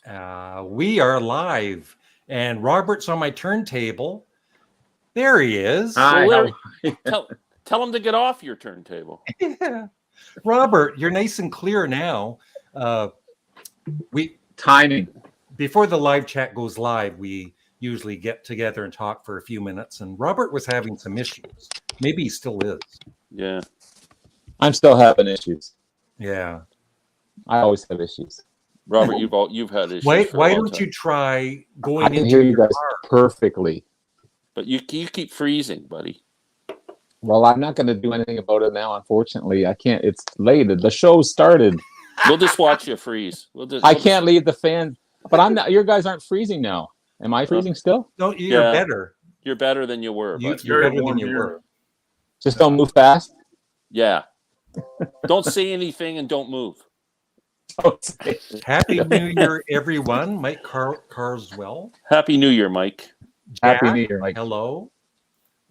We are live, and Robert's on my turntable. There he is. Hi. Well, tell him to get off your turntable. Yeah. Robert, you're nice and clear now. Timing. Before the live chat goes live, we usually get together and talk for a few minutes, and Robert was having some issues. Maybe he still is. Yeah. I'm still having issues. Yeah. I always have issues. Robert, you've had issues. Why don't you try going I can into hear you your guys car? perfectly. But you keep freezing, buddy. Well, I'm not going to do anything about it now, unfortunately. I can't. It's late. The show started. We'll just watch you freeze. I can't leave the fan. But I'm not. Your guys aren't freezing now. Am I freezing still? No, you're better. You're better than you were. You're better than you were. Just don't move fast. Yeah. Don't say anything and don't move. Happy New Year, everyone. Mike Carswell. Happy New Year, Mike. Jack, Happy New Year, Mike. Hello.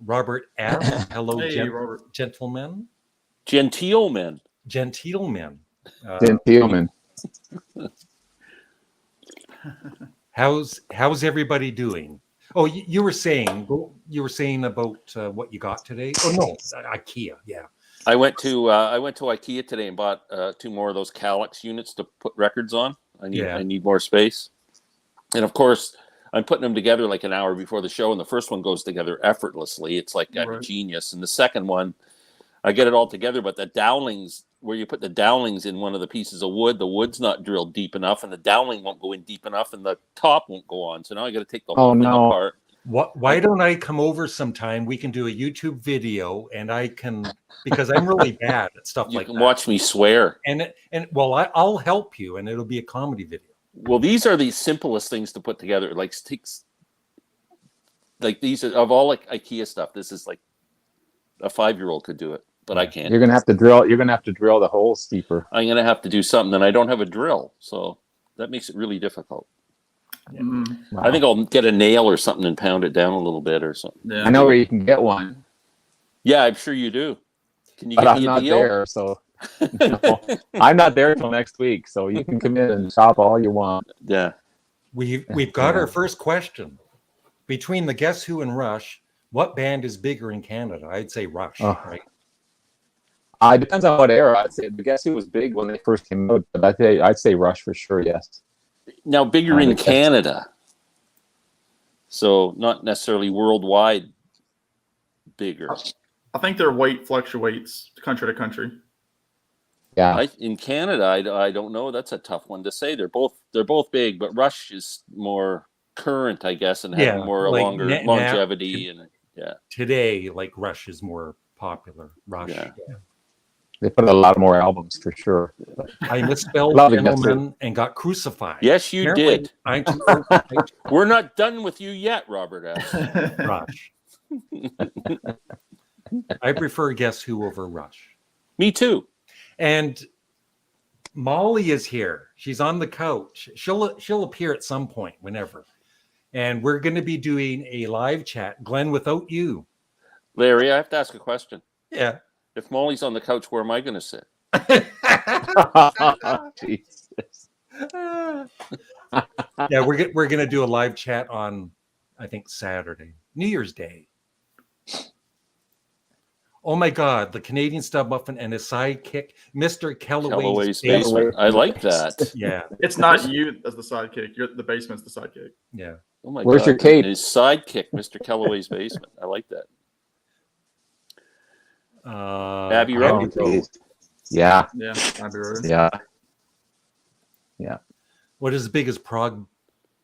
Robert F. Hello, Hey, Robert. Gentlemen. Gentlemen. Gentlemen. Gentlemen. How's everybody doing? Oh, you were saying about what you got today. Oh no, IKEA. Yeah. I went to IKEA today and bought 2 more of those Calyx units to put records on. I need more space, and of course I'm putting them together like an hour before the show, and the first one goes together effortlessly. It's like I'm a genius, and the second one I get it all together, but the dowlings, where you put the dowlings in one of the pieces of wood, the wood's not drilled deep enough, and the dowling won't go in deep enough, and the top won't go on. So now I got to take the whole thing apart. Why don't I come over sometime? We can do a YouTube video, and I can, because I'm really bad at stuff like that. You can watch me swear. And I'll help you, and it'll be a comedy video. Well, these are the simplest things to put together. Like sticks, like these of all like IKEA stuff. This is like a 5-year-old could do it. But I can't. You're gonna have to drill. You're gonna have to drill the holes deeper. I'm gonna have to do something, and I don't have a drill, so that makes it really difficult. Yeah. Wow. I think I'll get a nail or something and pound it down a little bit or something. Yeah. I know where you can get one. Yeah, I'm sure you do. Can you But get I'm me a not deal? there, so no, I'm not there till next week. So you can come in and shop all you want. Yeah. We've got our first question. Between the Guess Who and Rush, what band is bigger in Canada? I'd say Rush, right? It depends on what era. I'd say. But Guess Who was big when they first came out? But I'd say Rush for sure. Yes. Now bigger in Canada, so not necessarily worldwide. Bigger. I think their weight fluctuates country to country. Yeah. In Canada, I don't know. That's a tough one to say. They're both big, but Rush is more current, I guess, and has more like longer longevity. And today, like Rush is more popular. Rush. Yeah. They put a lot more albums for sure. I misspelled gentleman and got crucified. Yes, you did. We're We're not done with you yet, Robert S. Rush. I prefer Guess Who over Rush. Me too. And Mollie is here. She's on the couch. She'll appear at some point, whenever. And we're going to be doing a live chat. Glenn, without you. Larry, I have to ask a question. Yeah. If Mollie's on the couch, where am I going to sit? Jesus. Yeah, we're going to do a live chat on, I think, Saturday, New Year's Day. Oh my God, the Canadian Studmuffin and his sidekick, Mr. Kellaway's basement. I like that. Yeah. It's not you as the sidekick. The basement's the sidekick. Yeah. Oh my Where's God. your cape? His sidekick, Mr. Kellaway's basement. I like that. Abbey Road. Yeah. Yeah, Abbey Road. Yeah. Yeah. What is the biggest prog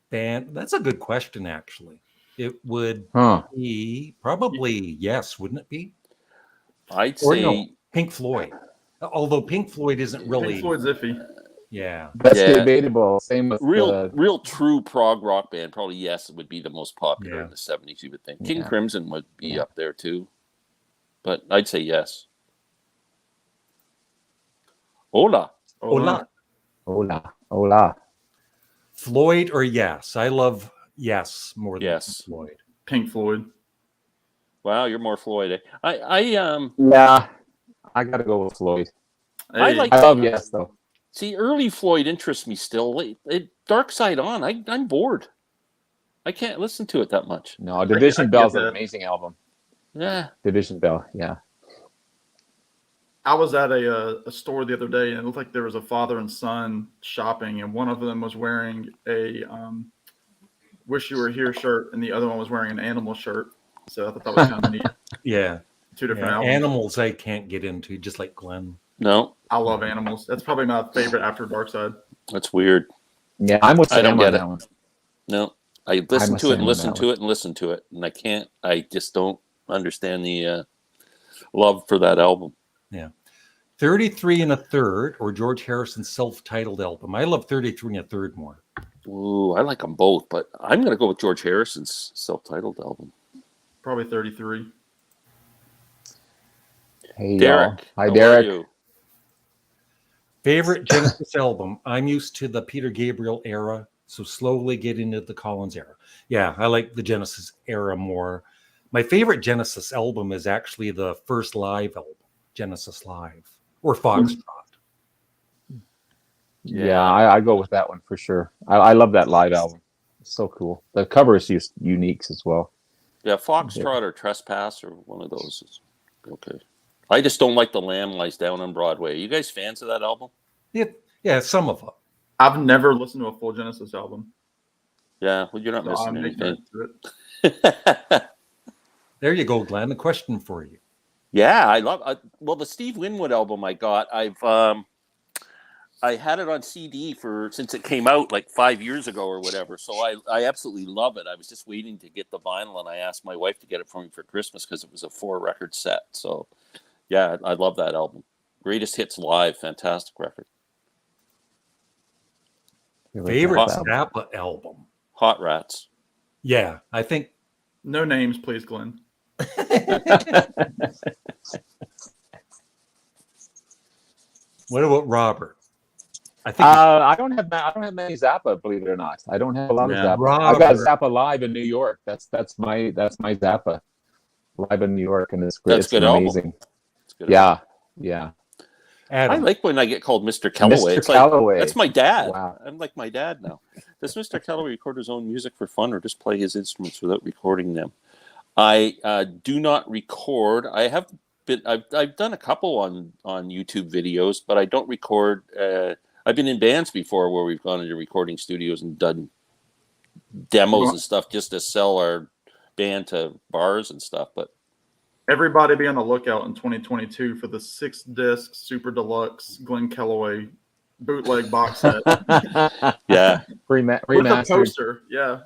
band? That's a good question, actually. It would be probably yes, wouldn't it be? I'd Or say no, Pink Floyd. Although Pink Floyd isn't really. Pink Floyd's iffy. Yeah. That's debatable. Same with real true prog rock band. Probably yes, it would be the most popular in the 70s. You would think King Crimson would be up there too, but I'd say yes. Hola. Floyd or yes? I love yes more than Pink Floyd. Pink Floyd. Wow, you're more Floyd. Yeah, I gotta go with Floyd. Hey. I love yes though. See, early Floyd interests me still. Dark Side On, I'm bored. I can't listen to it that much. No, Division Bell's an that. amazing album. Yeah. Division Bell, yeah. I was at a store the other day, and it looked like there was a father and son shopping, and one of them was wearing a "Wish You Were Here" shirt, and the other one was wearing an Animal shirt. So I thought that was kind of neat. Yeah. Two different albums. Animals I can't get into, just like Glenn. No. I love Animals. That's probably my favorite after Dark Side. That's weird. Yeah, I'm with Sam I don't get on it. that one. No. I listen to it and on listen that to it and listen to it, and I just don't understand the love for that album. Yeah. 33 and a Third, or George Harrison's self-titled album. I love 33 and a Third more. Ooh, I like them both, but I'm going to go with George Harrison's self-titled album. Probably 33. Hey, Derek. y'all. Hi, How are Derek. you? Favorite Genesis album? I'm used to the Peter Gabriel era, so slowly getting into the Collins era. Yeah, I like the Genesis era more. My favorite Genesis album is actually the first live album, Genesis Live, or Foxtrot. Yeah, I go with that one for sure. I love that live album. It's so cool. The cover is just unique as well. Yeah, Foxtrot or Trespass or one of those is okay. I just don't like The Lamb Lies Down on Broadway. You guys fans of that album? Yeah, some of them. I've never listened to a full Genesis album. Yeah, well, you're not So missing I'm anything. ignorant to it. There you go, Glenn. A question for you. Yeah, I love. Well, the Steve Winwood album I got, I had it on CD since it came out like 5 years ago or whatever. So I absolutely love it. I was just waiting to get the vinyl, and I asked my wife to get it for me for Christmas because it was a 4-record set. So yeah, I love that album. Greatest Hits Live, fantastic record. Favorite Zappa album? Hot Rats. Yeah, I think. No names, please, Glenn. What about Robert? I think I don't have many Zappa, believe it or not. I don't have a lot of Zappa. I got Zappa live in New York. That's my Zappa live in New York, and it's great. That's it's good amazing. Good yeah, yeah. Adam. I like when I get called Mr. Calloway. Mr. Calloway. Like, that's my dad. Wow. I'm like my dad now. Does Mr. Calloway record his own music for fun or just play his instruments without recording them? I do not record. I've done a couple on YouTube videos, but I don't record. I've been in bands before where we've gone into recording studios and done demos and stuff just to sell our band to bars and stuff. But everybody be on the lookout in 2022 for the 6-disc super deluxe Glenn Calloway bootleg box set. Yeah, with a poster. Yeah.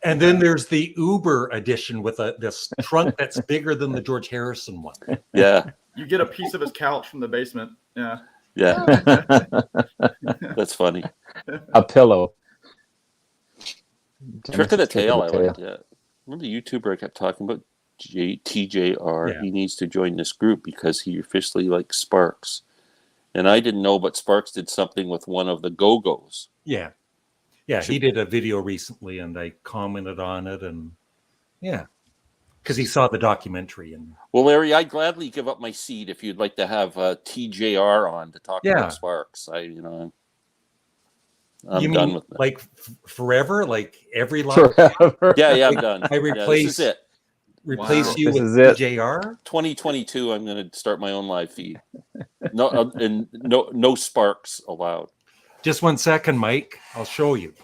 And then there's the Uber edition with this trunk that's bigger than the George Harrison one. Yeah. You get a piece of his couch from the basement. Yeah. Yeah. That's funny. A pillow. Trick of the Tail, I like. Yeah. Remember the YouTuber I kept talking about? TJR. Yeah. He needs to join this group because he officially likes Sparks. And I didn't know, but Sparks did something with one of the Go-Go's. Yeah. Yeah, he did a video recently, and I commented on it, and yeah, because he saw the documentary. And well, Larry, I'd gladly give up my seat if you'd like to have TJR on to talk about Sparks. I'm done with that. Like forever, like every live. Forever. Yeah, I'm done. I replace this is it. Replace you with TJR. 2022. I'm going to start my own live feed. No, and no Sparks allowed. Just 1 second, Mike. I'll show you.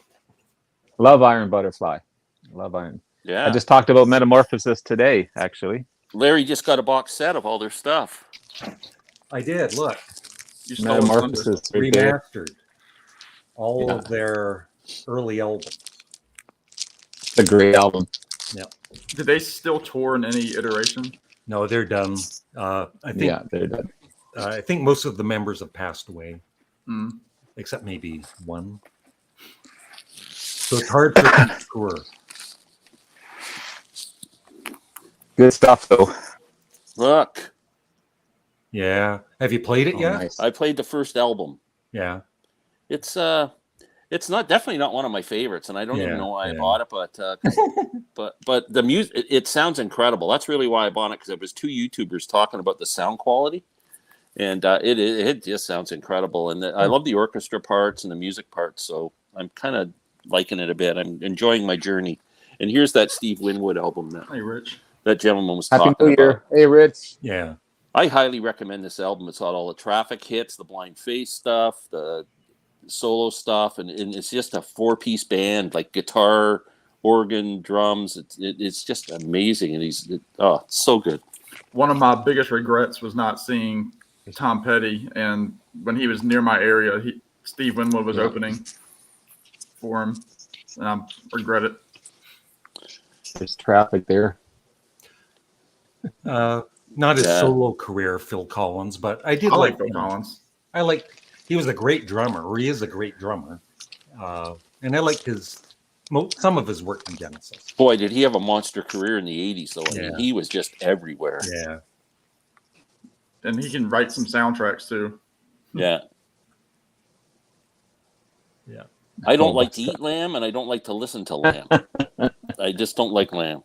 Love Iron Butterfly. Love Iron. Yeah. I just talked about Metamorphosis today, actually. Larry just got a box set of all their stuff. I did. Look. Metamorphosis remastered. All of their early albums. It's a great album. Yeah. Do they still tour in any iteration? No, they're done. I think. Yeah, they're done. I think most of the members have passed away. Mm. Except maybe one. So it's hard for them to tour. Good stuff, though. Look. Yeah. Have you played it yet? Nice. I played the first album. Yeah. It's definitely not one of my favorites, and I don't even know why I bought it, but the music, it sounds incredible. That's really why I bought it, because there was 2 YouTubers talking about the sound quality. And it just sounds incredible. And I love the orchestra parts and the music parts. So I'm kind of liking it a bit. I'm enjoying my journey. And here's that Steve Winwood album Hey, Rich. that gentleman was Happy talking New Year. about. Hey, Rich. Yeah. I highly recommend this album. It's got all the Traffic hits, the Blind Faith stuff, the solo stuff, and it's just a 4-piece band, like guitar, organ, drums. It's just amazing, and it's so good. One of my biggest regrets was not seeing Tom Petty, and when he was near my area, Steve Winwood was opening for him, and I regret it. There's Traffic there. Not his solo career, Phil Collins, but I like Phil Collins. He was a great drummer, or he is a great drummer, and I liked some of his work in Genesis. Boy, did he have a monster career in the 80s, though. I mean, he was just everywhere. Yeah. And he can write some soundtracks, too. Yeah. Yeah. I don't like to eat lamb, and I don't like to listen to lamb. I just don't like lamb.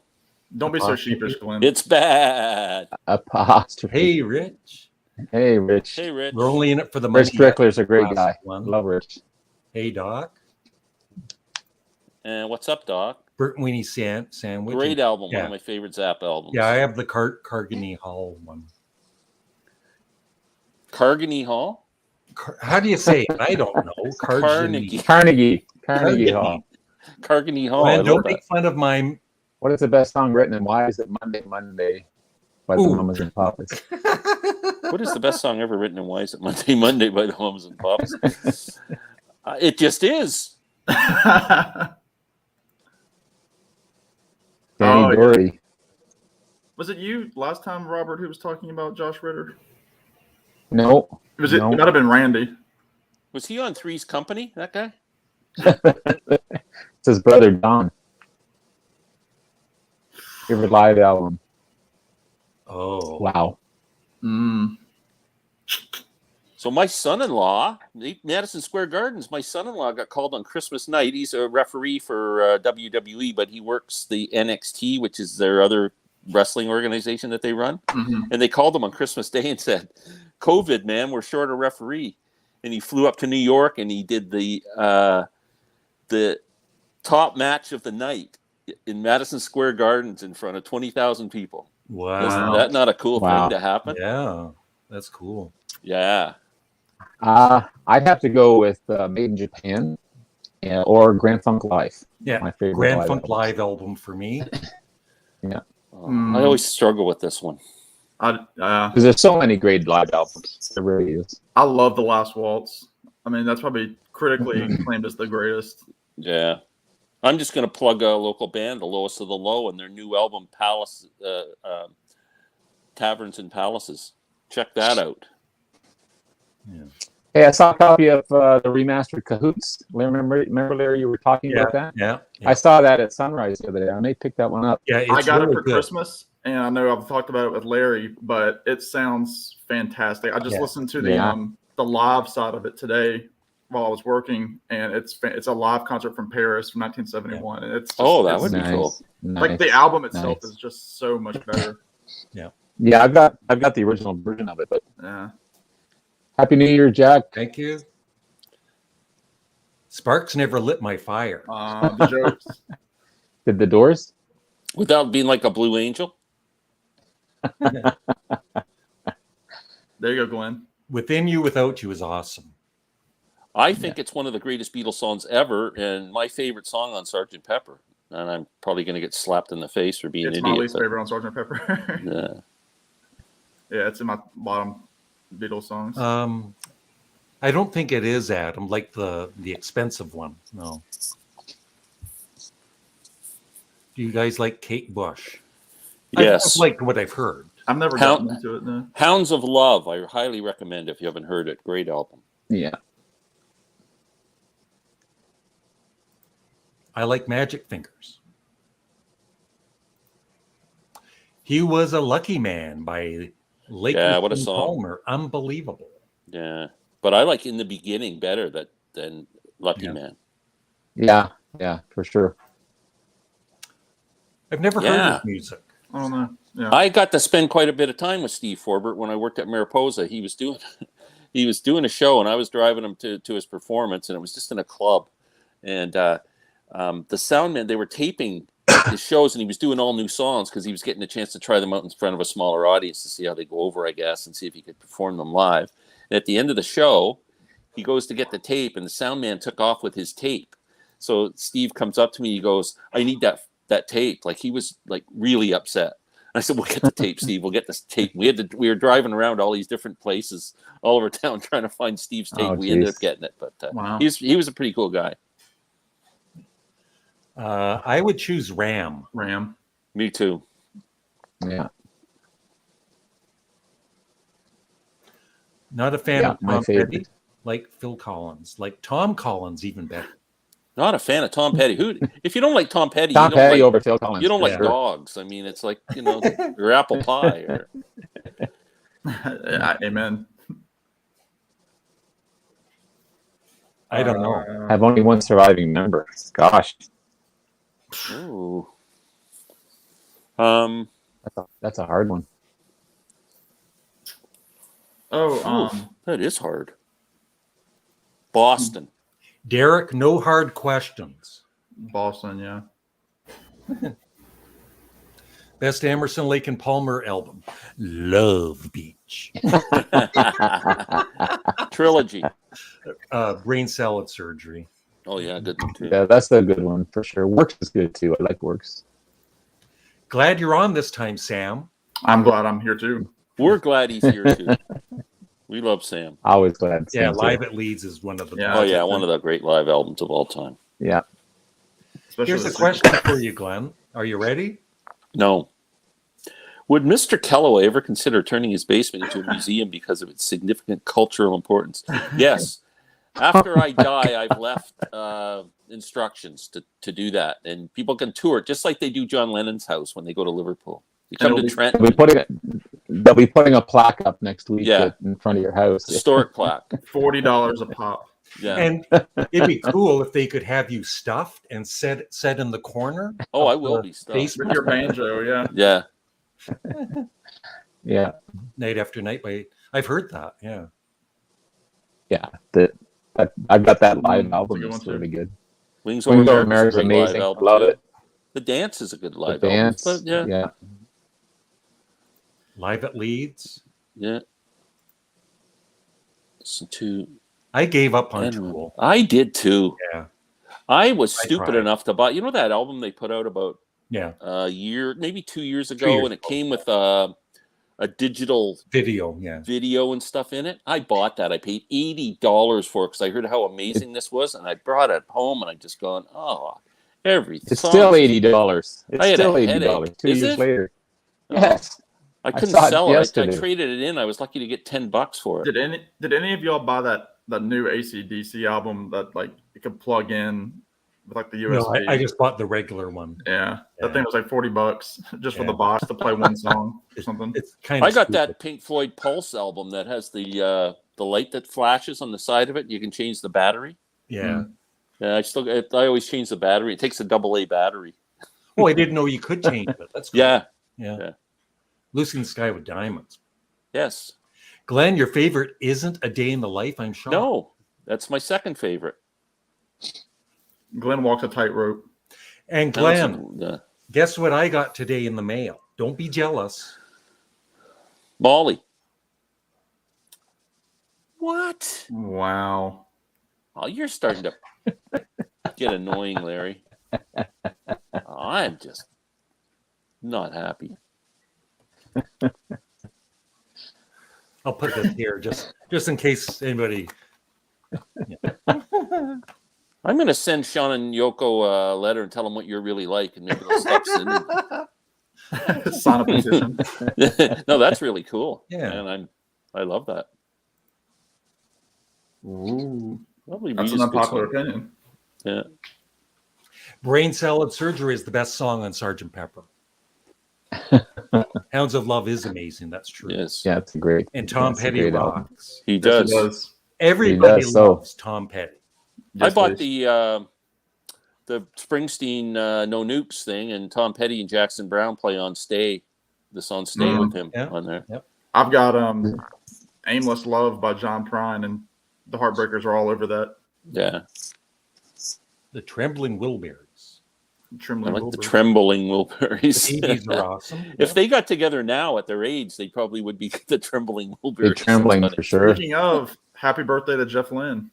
Don't be so sheepish, Glenn. It's bad. Apostrophe. Hey, Rich. Hey, Rich. Hey, Rich. We're only in it for the money. Rich Strickler's a great guy. Love Rich. Hey, Doc. And what's up, Doc? Burt Weenie Sandwich. Great album. One of my favorite Zappa albums. Yeah, I have the Carnegie Hall one. Carnegie Hall? How do you say it? I don't know. Carnegie Hall. Carnegie Hall. Man, don't make fun of my... What is the best song written, and why is it Monday by the Mamas and Papas? What is the best song ever written, and why is it Monday by the Mamas and Papas? It just is. Danny Doherty. Was it you last time, Robert, who was talking about Josh Ritter? No. It might have been Randy. Was he on Three's Company, that guy? It's his brother, Don. Favorite live album. Oh. Wow. So my son-in-law, Madison Square Gardens, my son-in-law got called on Christmas night. He's a referee for WWE, but he works the NXT, which is their other wrestling organization that they run. Mm-hmm. And they called him on Christmas Day and said, COVID, man, we're short a referee. And he flew up to New York and he did the top match of the night in Madison Square Gardens in front of 20,000 people. Wow. Isn't that not a cool thing to happen? Yeah, that's cool. Yeah. I'd have to go with Made in Japan or Grand Funk Live. Yeah, my favorite Grand Funk Live album for me. Yeah. I always struggle with this one. Because there's so many great live albums. There really is. I love The Last Waltz. I mean, that's probably critically acclaimed as the greatest. Yeah. I'm just going to plug a local band, The Lowest of the Low, and their new album, Palace, Taverns and Palaces. Check that out. Yeah. Hey, I saw a copy of the remastered Cahoots. Remember, Larry, you were talking about that? Yeah. I saw that at Sunrise the other day. I may pick that one up. Yeah, I got it for Christmas, and I know I've talked about it with Larry, but it sounds fantastic. I just listened to the live side of it today while I was working, and it's a live concert from Paris from 1971, and it's just, that would be cool. Like the album itself is just so much better. Yeah, I've got the original version of it, but yeah. Happy New Year, Jack. Thank you. Sparks never lit my fire. The jokes. Did the Doors? Without being like a Blue Angel? There you go, Glenn. Within You, Without You is awesome. I think it's one of the greatest Beatles songs ever, and my favorite song on Sgt. Pepper. And I'm probably going to get slapped in the face for being an idiot. It's my least favorite on Sgt. Pepper. Yeah. Yeah, it's in my bottom Beatles songs. I don't think it is, Adam, like the expensive one. No. Do you guys like Kate Bush? Yes. I've liked what I've heard. I've never gotten into it, no. Hounds of Love, I highly recommend if you haven't heard it. Great album. Yeah. I like Magic Fingers. He Was a Lucky Man by Lake what a song. Palmer. Unbelievable. Yeah. But I like In the Beginning better than Lucky Man. Yeah, for sure. I've never heard his music. I don't know. Yeah. I got to spend quite a bit of time with Steve Forbert when I worked at Mariposa. He was doing a show, and I was driving him to his performance, and it was just in a club. And the sound man, they were taping his shows, and he was doing all new songs because he was getting a chance to try them out in front of a smaller audience to see how they go over, I guess, and see if he could perform them live. And at the end of the show, he goes to get the tape, and the sound man took off with his tape. So Steve comes up to me, he goes, "I need that tape." Like, he was like really upset. I said, "We'll get the tape, Steve. We'll get this tape." We were driving around all these different places all over town trying to find Steve's tape. We ended up getting it, but wow. he was a pretty cool guy. I would choose Ram. Ram. Me too. Yeah. Not a fan of my Tom favorite. Petty, like Phil Collins, like Tom Collins, even better. Not a fan of Tom Petty. If you don't like Tom Petty, Tom you don't Petty like, over Phil Collins. you don't like Yeah. dogs. I mean, it's like, your apple pie. Or... Amen. I don't know. I have only one surviving member. Gosh, Ooh. that's a hard one. That is hard. Boston. Derek, no hard questions. Boston, yeah. Best Emerson, Lake and Palmer album. Love Beach. Trilogy. Brain Salad Surgery. Oh, yeah, good one, too. Yeah, that's a good one for sure. Works is good too. I like Works. Glad you're on this time, Sam. I'm glad I'm here too. We're glad he's here, too. We love Sam. Always glad. Yeah, Live at Leeds is one of the Yeah. Oh, yeah, one of the great live albums of all time. Yeah. Especially Here's a the question for you, Glenn. Are you ready? No. Would Mr. Kellaway ever consider turning his basement into a museum because of its significant cultural importance? Yes. After I die, I've left instructions to do that. And people can tour it, just like they do John Lennon's house when they go to Liverpool. You come to Trenton. They'll be putting a plaque up next week in front of your house. Historic plaque. $40 a pop. Yeah. And it'd be cool if they could have you stuffed and set in the corner. Oh, I will be stuffed. With your banjo, yeah. Yeah. Yeah. Night after night. I've heard that. Yeah. Yeah. I've got that live album. That's a good It's one, really good. Wings Wings Over Over America America is is a great live amazing. album, Love too. it. The Dance is a good The live Dance. album. But Yeah. Live at Leeds. Yeah. Listen to. I gave up on Tool. I did too. Yeah. I was stupid tried. enough to buy. You know that album they put out about Yeah. a year, maybe 2 years ago, 2 years and it came with a digital Video. Yeah. video and stuff in it. I bought that. I paid $80 for it because I heard how amazing this was, and I brought it home, and I just gone, oh, everything. It's still $80. I It's had still a $80. headache. 2 Is years it? later. Oh. Yes. I couldn't saw it sell it. I yesterday. traded it in. I was lucky to get $10 for it. Did any of y'all buy that new AC/DC album that like you could plug in with like the USB? No, I just bought the regular one. Yeah, that Yeah. thing was like $40 just for Yeah. the box to play one song or something. It's kind of. I got that Pink Floyd Pulse album that has the light that flashes on the side of it. You can change the battery. Yeah. Yeah, I always change the battery. It takes a AA battery. Oh, I didn't know you could change it. That's cool. Yeah. Yeah. Lucy in the Sky with Diamonds. Yes. Glenn, your favorite isn't A Day in the Life. I'm shocked. No, that's my second favorite. Glenn walks a tightrope. And Glenn, guess what I got today in the mail? Don't be jealous. Mollie. What? Wow. Oh, you're starting to get annoying, Larry. I'm just not happy. I'll put this here just in case anybody. I'm going to send Sean and Yoko a letter and tell them what you're really like, and maybe they'll stop sending. Sign a petition. No, that's really cool. Yeah. And I love that. Ooh, Lovely. that's an Reed is good unpopular song. opinion. Yeah. Brain Salad Surgery is the best song on Sgt. Pepper. Hounds of Love is amazing. That's true. Yes. Yeah, it's a great. And Tom it's a Petty great album. rocks. He Yes, does. it does. Everybody He does, so. loves Tom Petty. I Yes, bought please. the Springsteen No Nukes thing, and Tom Petty and Jackson Brown play on Stay. The song Stay with him on there. Yep. I've got Aimless Love by John Prine, and the Heartbreakers are all over that. Yeah. The Trembling Wilburys. I like the Trembling Wilburys. The 80s are awesome. If they got together now at their age, they probably would be the Trembling Wilburys. They're trembling for sure. Speaking of, happy birthday to Jeff Lynne.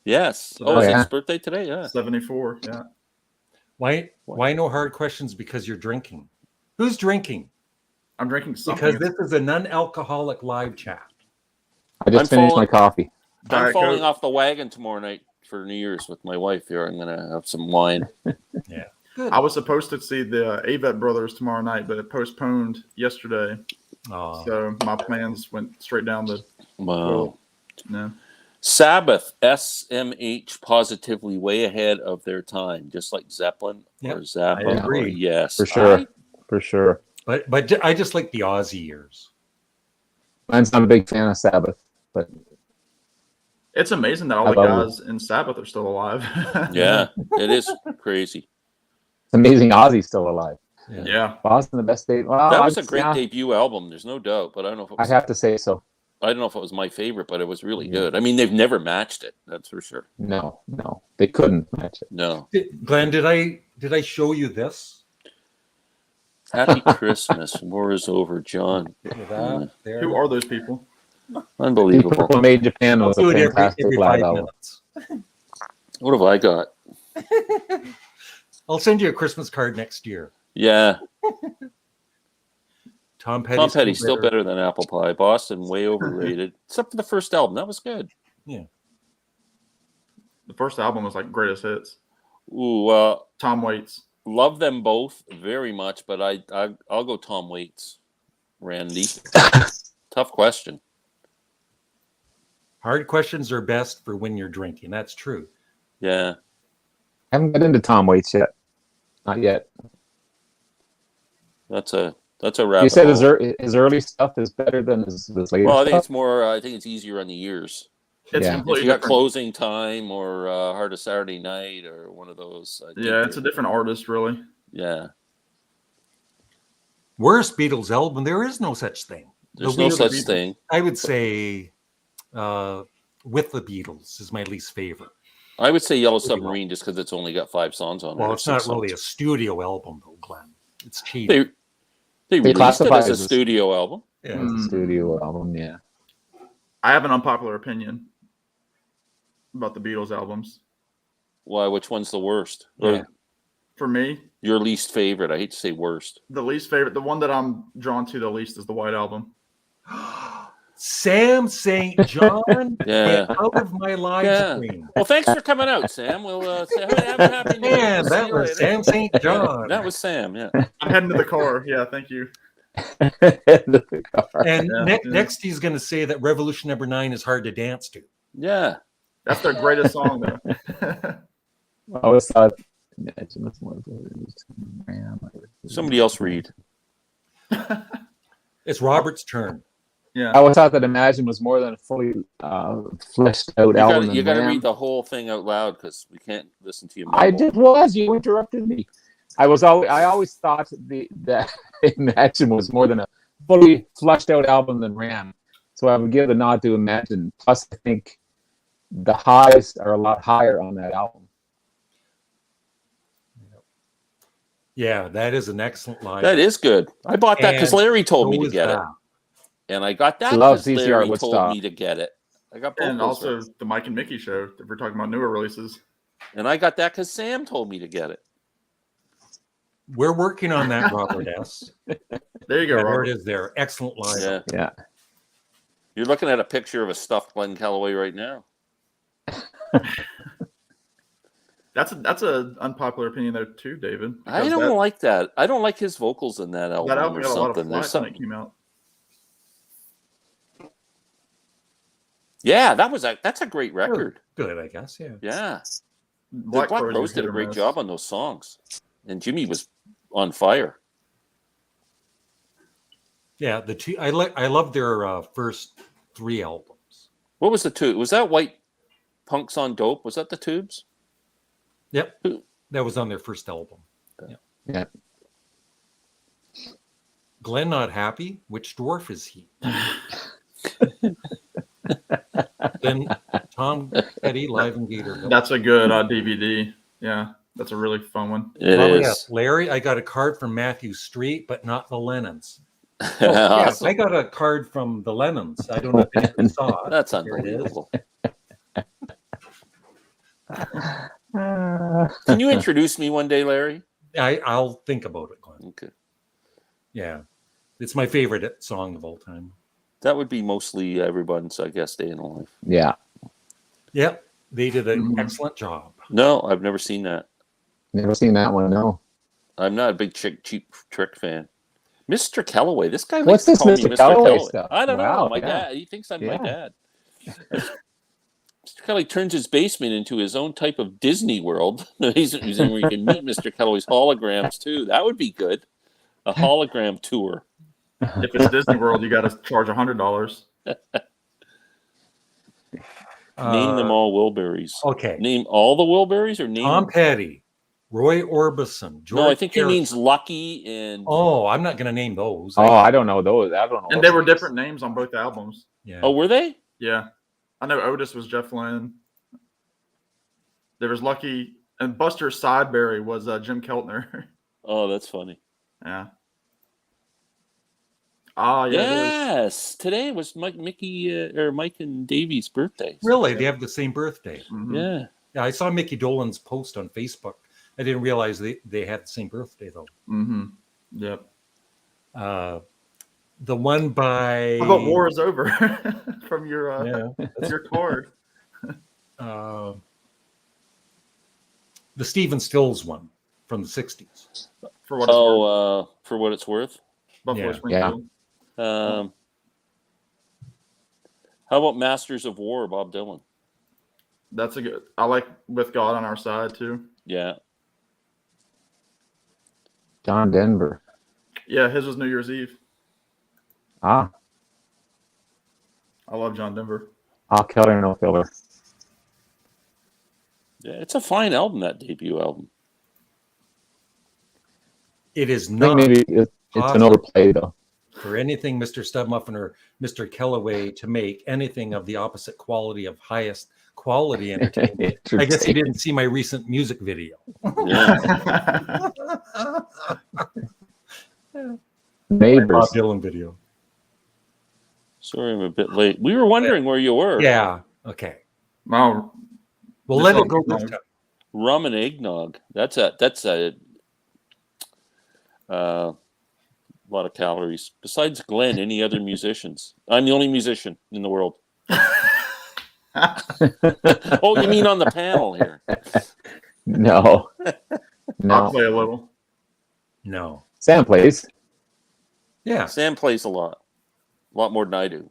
Yes. So It's his birthday today? Yeah. 74, yeah. Why no hard questions? Because you're drinking. Who's drinking? I'm drinking something. Because this is a non-alcoholic live chat. I just finished my coffee. I'm falling off the wagon tomorrow night for New Year's with my wife here. I'm going to have some wine. Yeah. Good. I was supposed to see the Avett Brothers tomorrow night, but it postponed yesterday. So my plans went straight down the... Wow. No. Sabbath, SMH, positively way ahead of their time, just like Zeppelin or Zappa. I agree. Yes. For sure. For sure. But I just like the Aussie years. I'm not a big fan of Sabbath, but... It's amazing that all the guys in Sabbath are still alive. Yeah, it is crazy. It's amazing Ozzy's still alive. Yeah. Boston, the best day. Well, that was a great debut album. There's no doubt, but I don't know if it was, I have to say so. I don't know if it was my favorite, but it was really good. I mean, they've never matched it. That's for sure. No, they couldn't match it. No. Glenn, did I show you this? Happy Christmas. War is over, John. Who are those people? Unbelievable. People Made Japan was a fantastic every live 5 album. minutes. What have I got? I'll send you a Christmas card next year. Yeah. Tom Petty's still better than Apple Pie. Boston, way overrated. Except for the first album. That was good. Yeah. The first album was like greatest hits. Ooh, Tom Waits. Love them both very much, but I'll go Tom Waits. Randy. Tough question. Hard questions are best for when you're drinking. That's true. Yeah. I haven't got into Tom Waits yet. Not yet. That's a rabbit You said hole. his early stuff is better than his later Well, I think stuff? it's more. I think it's easier on the ears. It's Yeah. completely If you got different. Closing Time or Heart of Saturday Night or one of those. I think Yeah, it's a different artist, really. Yeah. Worst Beatles album, there is no such thing. There's no such thing. I would say With the Beatles is my least favorite. I would say Yellow Submarine just because it's only got 5 songs on it. Well, or it's not 6 really songs. a studio album, though, Glenn. It's cheating. They released it classify as it a as a- studio album. Yeah. It's a studio album, yeah. I have an unpopular opinion about the Beatles albums. Why? Which one's the worst? Yeah. Or For me, your least favorite? I hate to say worst. the least favorite, the one that I'm drawn to the least is the White Album. Sam St. John, Yeah. get out of my live Yeah. stream. Well, thanks for coming out, Sam. We'll have a happy New Year. Man, See that you was later. Sam St. John. That was Sam. Yeah. I'm heading to the car. Yeah, thank you. And Yeah. next he's going to say that Revolution Number 9 is hard to dance to. Yeah. That's their greatest song, though. I always thought Somebody else read. It's Robert's turn. Yeah. I always thought that Imagine was more than a fully fleshed out album. You got to than read Ram. the whole thing out loud because we can't listen to you. I mumble. did was you interrupted me. I always thought that Imagine was more than a fully fleshed out album than Ram. So I would give the nod to Imagine. Plus, I think the highs are a lot higher on that album. Yeah, that is an excellent line. That is good. I bought that because And Larry told me so to is get it, that. and I got that He loves because CCR Larry Woodstock. told me to get it. I got both And those also ones. the Mike and Mickey show, if we're talking about newer releases. And I got that because Sam told me to get it. We're working on that, Robert S. There you go, Yeah, there Robert. it is there. Excellent line. Yeah. Yeah. You're looking at a picture of a stuffed Glenn Calloway right now. That's a unpopular opinion there too, David. I because don't like that. I don't like his vocals in that album that album or got a lot of something. There's flack when it something. came out. Yeah, that's a great record. Good, I guess. Yeah. Yeah. Black Black Crowes Crowes was did hit a or great miss. job on those songs. And Jimmy was on fire. Yeah, the two. I love their first 3 albums. What was the tube? Was that White Punks on Dope? Was that the Tubes? Yep. That was on their first album. Yeah. Glenn not happy? Which dwarf is he? Then Tom Petty live in Gatorville. That's a good DVD. Yeah, that's a really fun one. It Oh, is. yeah. Larry, I got a card from Matthew Street, but not the Lennons. Awesome. I got a card from the Lennons. I don't know if anyone saw it. That's Here it is. unbelievable. Can you introduce me one day, Larry? I'll think about it, Glenn. Okay. Yeah. It's my favorite song of all time. That would be mostly everyone's, I guess, day in the life. Yeah. Yep. They did an excellent job. No, I've never seen that. Never seen that one. No. I'm not a big Cheap Trick fan. Mr. Kellaway. This guy What's likes to this call me Mr. Kellaway Kellaway. stuff? I don't know. Wow, My yeah. dad. He thinks I'm my Yeah. dad. Mr. Kellaway turns his basement into his own type of Disney World. He's in where you can meet Mr. Kellaway's holograms too. That would be good. A hologram tour. If it's Disney World, you got to charge $100. Name them all Wilburys. Okay. Name all the Wilburys or name Tom Petty, Roy Orbison, George No, I think he Harrison. means Lucky and Oh, I'm not going to name those. Oh, I don't know those. I don't know. And they were different names on both albums. Yeah. Oh, were they? Yeah. I know Otis was Jeff Lynne. There was Lucky, and Buster Sideberry was Jim Keltner. Oh, that's funny. Yeah. Ah, yeah. Yes, today was Mike and Davey's birthdays. Really? They have the same birthday. Mhm. Yeah. Yeah, I saw Mickey Dolenz post on Facebook. I didn't realize they had the same birthday, though. Mm-hmm. Yep. The one by... How about War is Over from your Yeah. your card? The Stephen Stills one from the 60s. For what it's worth. For what it's worth. Buffalo yeah. Springfield. How about Masters of War, Bob Dylan? That's a good. I like With God on Our Side too. Yeah. John Denver. Yeah, his was New Year's Eve. Ah, I love John Denver. I'll Killer No Filler. Yeah, it's a fine album, that debut album. It is I think not maybe it's been overplayed though. for anything Mr. Studmuffin or Mr. Kellaway to make anything of the opposite quality of highest quality entertainment. I guess he didn't see my recent music video. Yeah. Bob Neighbors. Dylan video. Sorry, I'm a bit late. We were wondering where you were. Yeah. Okay. Wow. Well, let it go this time. Rum and eggnog. That's a lot of calories. Besides Glenn, any other musicians? I'm the only musician in the world. Oh, you mean on the panel here? No. I'll No. play a little. No. Sam plays. Yeah. Sam plays a lot more than I do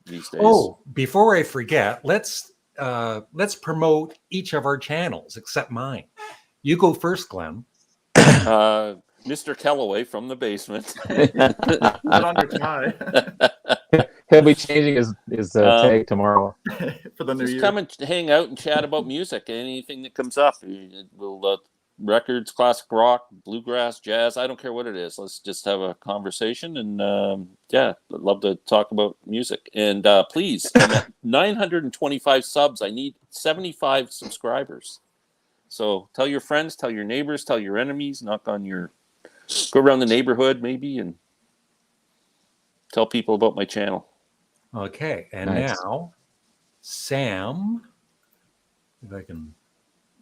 these days. Oh, before I forget, let's promote each of our channels except mine. You go first, Glenn. Mr. Kellaway from the basement. Put on your tie He'll be changing his tag tomorrow. for the new Just year. come and hang out and chat about music. Anything that comes up. We'll records, classic rock, bluegrass, jazz. I don't care what it is. Let's just have a conversation. And yeah, I'd love to talk about music. And please, I'm at 925 subs. I need 75 subscribers. So tell your friends, tell your neighbors, tell your enemies, go around the neighborhood maybe and tell people about my channel. Okay. And Nice. now, Sam, if I can...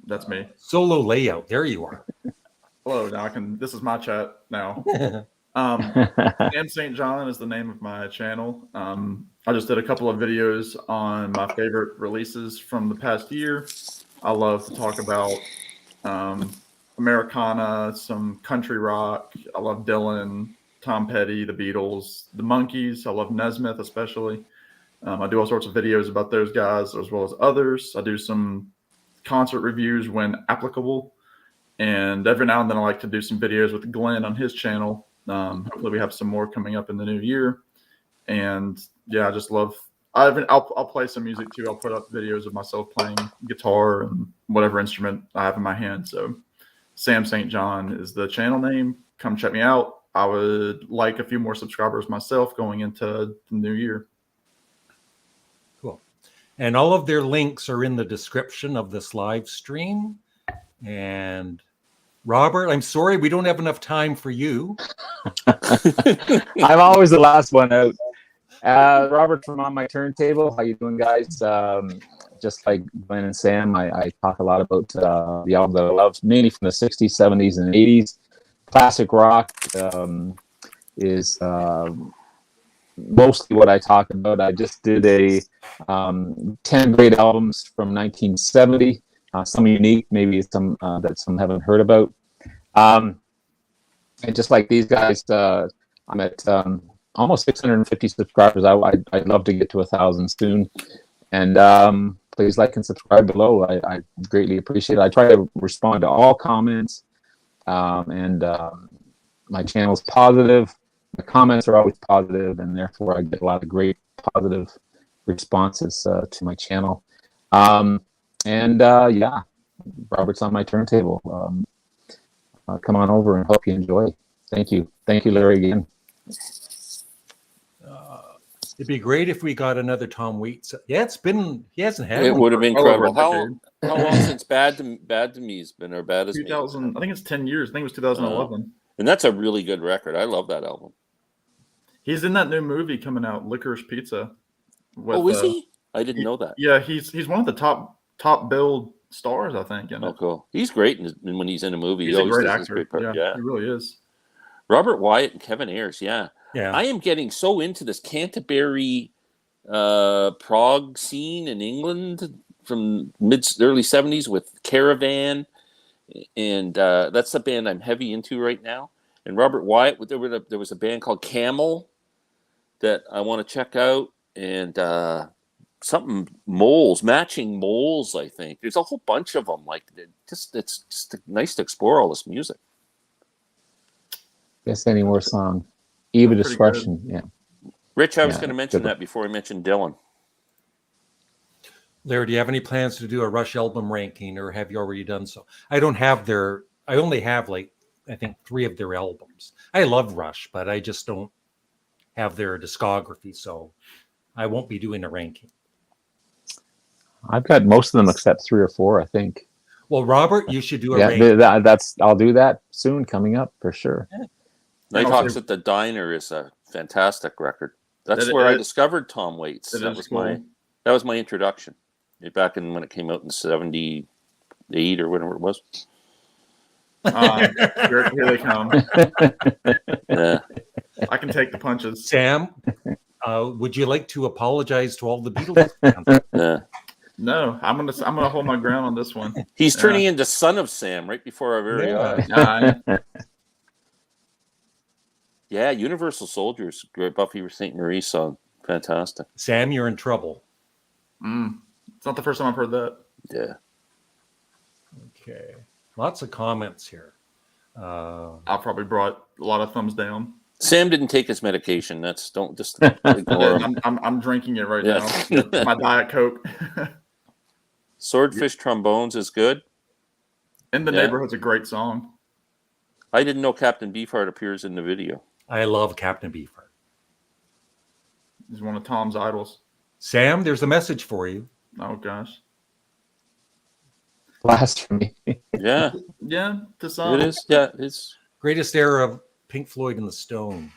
That's me. Solo layout. There you are. Hello. Now this is my chat now. Sam St. John is the name of my channel. I just did a couple of videos on my favorite releases from the past year. I love to talk about Americana, some country rock. I love Dylan, Tom Petty, the Beatles, the Monkees. I love Nesmith especially. I do all sorts of videos about those guys as well as others. I do some concert reviews when applicable. And every now and then I like to do some videos with Glenn on his channel. Hopefully we have some more coming up in the new year. And yeah, I I'll play some music too. I'll put up videos of myself playing guitar and whatever instrument I have in my hand. So Sam St. John is the channel name. Come check me out. I would like a few more subscribers myself going into the new year. Cool. And all of their links are in the description of this live stream. And Robert, I'm sorry we don't have enough time for you. I'm always the last one out. Robert from On My Turntable. How you doing, guys? Just like Glenn and Sam, I talk a lot about the album that I love, mainly from the 60s, 70s, and 80s. Classic rock is mostly what I talk about. I just did a 10 great albums from 1970. Some unique, maybe some that some haven't heard about. And just like these guys, I'm at almost 650 subscribers. I'd love to get to 1,000 soon. And please like and subscribe below. I greatly appreciate it. I try to respond to all comments. And my channel is positive. The comments are always positive, and therefore I get a lot of great positive responses to my channel. Yeah, Robert's On My Turntable. Come on over and hope you enjoy. Thank you, Larry, again. It'd be great if we got another Tom Waits. Yeah, he hasn't had It one. would have been incredible. How long since Bad to Me has been, or Bad as Me? 2000. I think it's 10 years. I think it was 2011. And that's a really good record. I love that album. He's in that new movie coming out, Licorice Pizza. With, is he? I didn't know that. Yeah, he's one of the top billed stars, I think. Oh, cool. He's great when he's in a movie. He's a great actor. Yeah, he really is. Robert Wyatt and Kevin Ayers. Yeah. Yeah. I am getting so into this Canterbury prog scene in England from early 70s with Caravan, and that's the band I'm heavy into right now. And Robert Wyatt, there was a band called Camel that I want to check out, and something Matching Moles, I think. There's a whole bunch of them. Like, it's just nice to explore all this music. Guess any more song. Eva Discretion, yeah. Rich, I was going to mention that before I mentioned Dylan. Larry, do you have any plans to do a Rush album ranking, or have you already done so? I only have I think 3 of their albums. I love Rush, but I just don't have their discography, so I won't be doing a ranking. I've got most of them except 3 or 4, I think. Well, Robert, you should do a ranking. I'll do that soon, coming up for sure. Yeah. Nighthawks at the Diner is a fantastic record. That's where I discovered Tom Waits. That was my introduction back when it came out in 78 or whatever it was. Here they come. Yeah. I can take the punches. Sam, would you like to apologize to all the Beatles fans? Yeah. No, I'm gonna hold my ground on this one. He's turning into Son of Sam right before our very eyes. Yeah, Universal Soldiers, great Buffy St. Marie song. Fantastic. Sam, you're in trouble. It's not the first time I've heard that. Yeah. Okay. Lots of comments here. I probably brought a lot of thumbs down. Sam didn't take his medication. Don't just ignore him. I'm drinking it right now. My Diet Coke. Swordfish Trombones is good. In the Neighborhood's a great song. I didn't know Captain Beefheart appears in the video. I love Captain Beefheart. He's one of Tom's idols. Sam, there's a message for you. Oh, gosh. Blasphemy. Yeah. Yeah, to some. It is. Yeah, it's Greatest era of Pink Floyd and the Stones.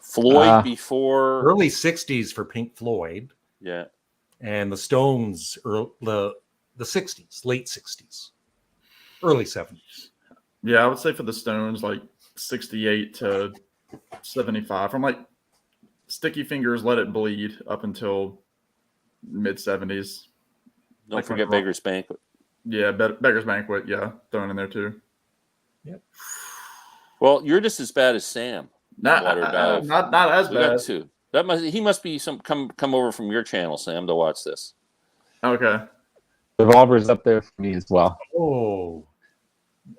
Floyd before early 60s for Pink Floyd. Yeah. And the Stones the 60s, late 60s. Early 70s. Yeah, I would say for the Stones, like 68 to 75. From like Sticky Fingers, Let It Bleed up until mid 70s. Don't forget Beggar's Banquet. Yeah, Beggar's Banquet. Yeah, thrown in there too. Yep. Well, you're just as bad as Sam. Not as bad. He must be come over from your channel, Sam, to watch this. Okay. Revolver's up there for me as well. Oh.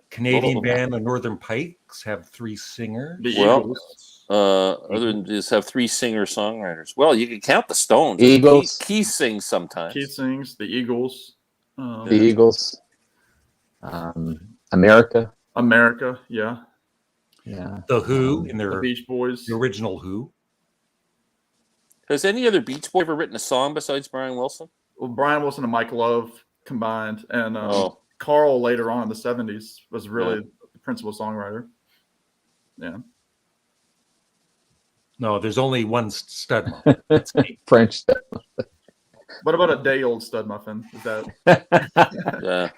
Canadian band, the Northern Pikes, have 3 singers. The Eagles. Other than just have 3 singer-songwriters. Well, you can count the Stones. Eagles. Keith sings sometimes. Keith sings. The Eagles. The Eagles. America. America. Yeah. Yeah. The Who in The their Beach Boys. the original Who. Has any other Beach Boy ever written a song besides Brian Wilson? Well, Brian Wilson and Mike Love combined, and Oh. Carl later on in the 70s was really the principal songwriter. Yeah. No, there's only one Studmuffin. That's me. French. What about a day old stud muffin? Is that Yeah.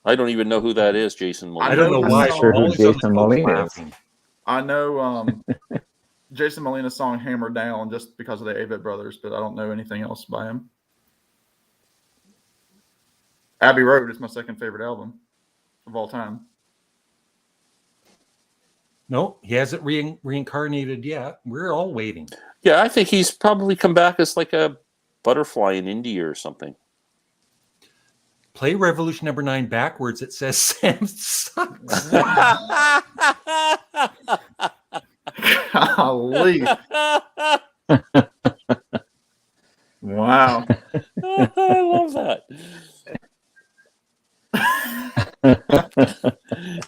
I don't even know who that is, Jason Mollie. I don't know I'm why. not sure who Always on the Jason couch Mollie is. laughing. I know Jason Molina's song Hammer Down just because of the Avett Brothers, but I don't know anything else by him. Abbey Road is my second favorite album of all time. No, he hasn't reincarnated yet. We're all waiting. Yeah, I think he's probably come back as like a butterfly in India or something. Play Revolution number 9 backwards. It says Sam sucks. Golly. Wow. I love that.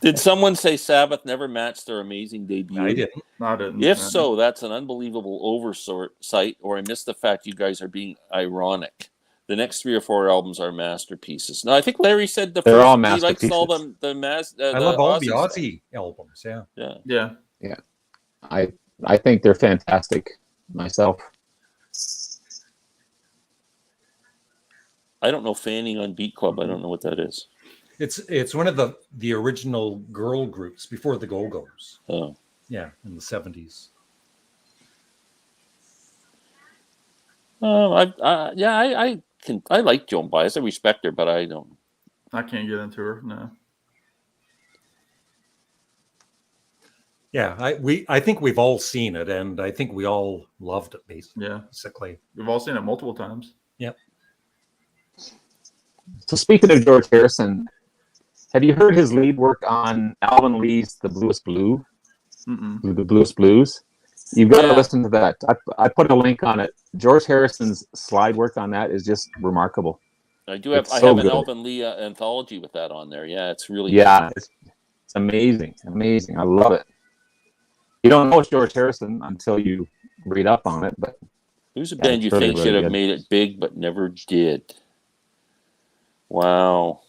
Did someone say Sabbath never matched their amazing debut? I didn't. I didn't. If so, that's an unbelievable oversight, or I missed the fact you guys are being ironic. The next 3 or 4 albums are masterpieces. No, I think Larry said They're all he likes masterpieces. all the I love all the Aussie Aussie albums. Yeah. stuff. Yeah. I think they're fantastic myself. I don't know Fanning on Beat Club. I don't know what that is. It's one of the original girl groups before the Go-Go's. Oh. Yeah, in the 70s. I like Joan Baez. I respect her, but I don't. I can't get into her. No. Yeah, I think we've all seen it, and I think we all loved it basically. Yeah. We've all seen it multiple times. Yep. So speaking of George Harrison, have you heard his lead work on Alvin Lee's The Bluest Blue? The Bluest Blues? You've got to listen to that. I put a link on it. George Harrison's slide work on that is just remarkable. I do have. It's I so have an good. Alvin Lee anthology with that on there. Yeah, it's really. Yeah, it's amazing. I love it. You don't know it's George Harrison until you read up on it, but Who's a band you really, think really should have good. made it big but never did? Wow.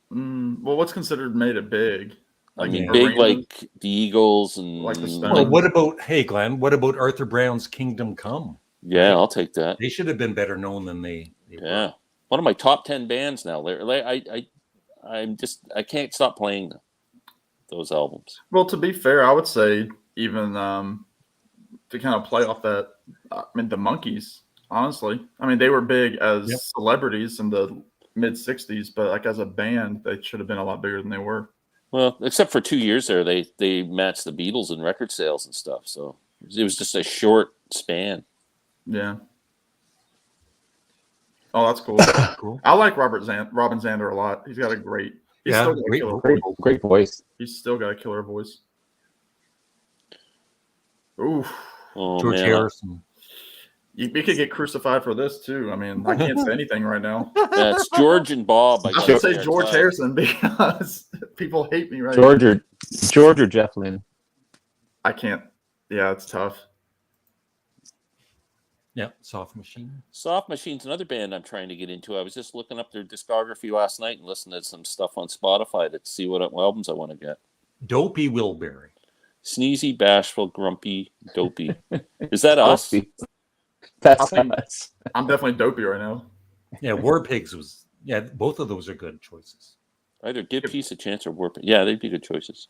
Well, what's considered made it big? I mean, Yeah. big Raymond? like the Eagles and Like the Stones. Well, what about Glenn? What about Arthur Brown's Kingdom Come? yeah, I'll take that. They should have been better known than they Yeah, were. one of my top 10 bands now. I can't stop playing those albums. Well, to be fair, I would say even to kind of play off that, I mean, the Monkees, honestly. I mean, they were big as celebrities in the mid 60s, but like as a band, they should have been a lot bigger than they were. Well, except for 2 years there, they matched the Beatles in record sales and stuff. So it was just a short span. Yeah. Oh, that's cool. Cool. I like Robin Zander a lot. He's got a great. He's still got a great killer vocal. great voice. He's still got a killer voice. Oof. Oh, George man. Harrison. You could get crucified for this too. I mean, I can't say anything right now. That's George and Bob. I gotta should say there. George Harrison because people hate me right George now. or Jeff Lynne. I can't. Yeah, it's tough. Yeah, Soft Machine. Soft Machine's another band I'm trying to get into. I was just looking up their discography last night and listening to some stuff on Spotify to see what albums I want to get. Dopey Wilbury. Sneezy, bashful, grumpy, dopey. Is that us? That's I think- us. I'm definitely dopey right now. Yeah, War Pigs was. Yeah, both of those are good choices. Either Give Peace a Chance or Warp. Yeah, they'd be good choices.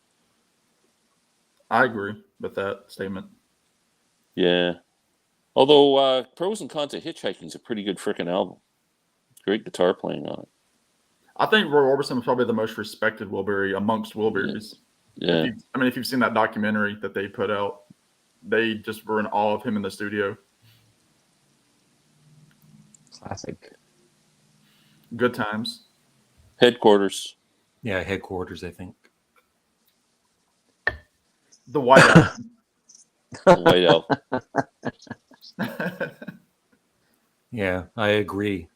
I agree with that statement. Yeah. Although Pros and Cons of Hitchhiking is a pretty good freaking album. Great guitar playing on it. I think Roy Orbison was probably the most respected Wilbury amongst Wilburys. Yeah. If you've seen that documentary that they put out, they just were in awe of him in the studio. Classic. Good times. Headquarters. Yeah, Headquarters, I think. The White Album. The White Album. Yeah, I agree.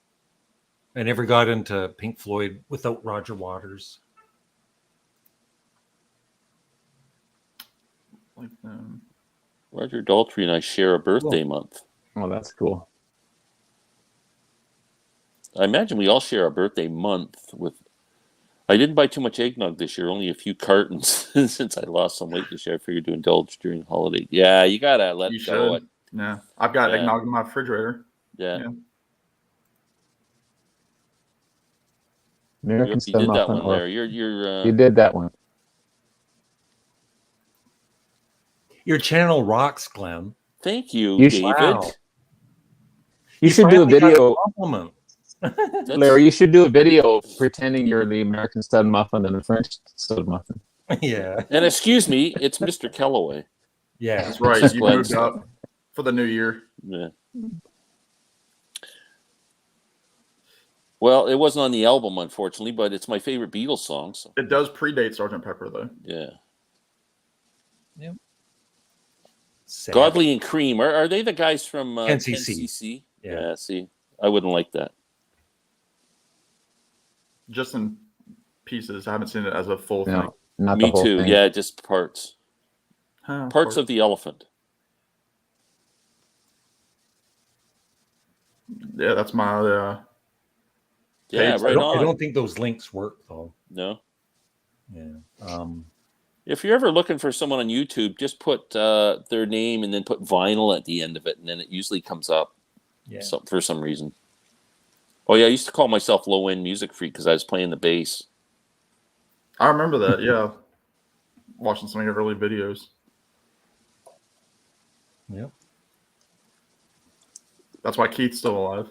I never got into Pink Floyd without Roger Waters. Like, Roger Daltrey and I share a birthday month. Oh, that's cool. I imagine we all share a birthday month with. I didn't buy too much eggnog this year, only a few cartons since I lost some weight this year. I figured to indulge during the holiday. Yeah, you gotta let you go. should. Yeah, I've got eggnog in my refrigerator. Yeah. American You did that Studmuffin, one there. You're you did that one. Your channel rocks, Glenn. Thank you, You David. Wow. You should do a finally got video. compliment. Larry, you should do a video pretending you're the American Stud Muffin and the French Stud Muffin. Yeah. And excuse me, it's Mr. Kellaway. Yeah. That's right. Just You Glenn's moved up for the new year. Yeah. Well, it wasn't on the album, unfortunately, but it's my favorite Beatles song. So. It does predate Sgt. Pepper, though. Yeah. Yep. Sad. Godley and Cream. Are they the guys from NCC? NCC? Yeah. See, I wouldn't like that. Just in pieces. I haven't seen it as a full No, thing. not Me the whole too. thing. Yeah, just parts. Huh, Parts of the elephant. Yeah, that's my. Yeah, Page. right I on. don't think those links work though. No. Yeah. If you're ever looking for someone on YouTube, just put their name and then put vinyl at the end of it, and then it usually comes up Yeah. for some reason. Oh, yeah, I used to call myself low-end music freak because I was playing the bass. I remember that. Yeah, watching some of your early videos. Yep. That's why Keith's still alive.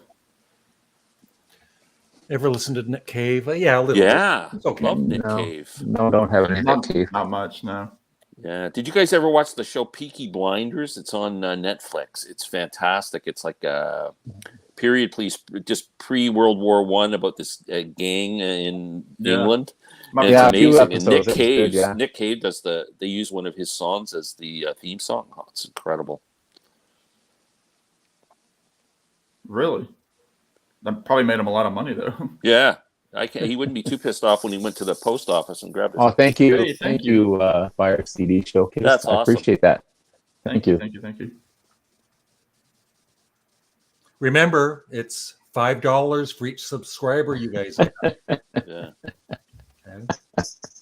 Ever listen to Nick Cave? Yeah, a little. Yeah, It's okay. love Nick No. Cave. No, don't have any Not, Cave. not much, no. Yeah. Did you guys ever watch the show Peaky Blinders? It's on Netflix. It's fantastic. It's like a period piece, just pre-World War I, about this gang in England. And Yeah, a it's few amazing. And episodes, it was good, yeah. Nick Cave does they use one of his songs as the theme song. Oh, it's incredible. Really? That probably made him a lot of money, though. Yeah. He wouldn't be too pissed off when he went to the post office and grabbed his. Oh, thank you. Hey, thank you, Fire CD Showcase. That's I awesome. appreciate that. Thank you. Thank you. Remember, it's $5 for each subscriber you guys have. Yeah. Okay.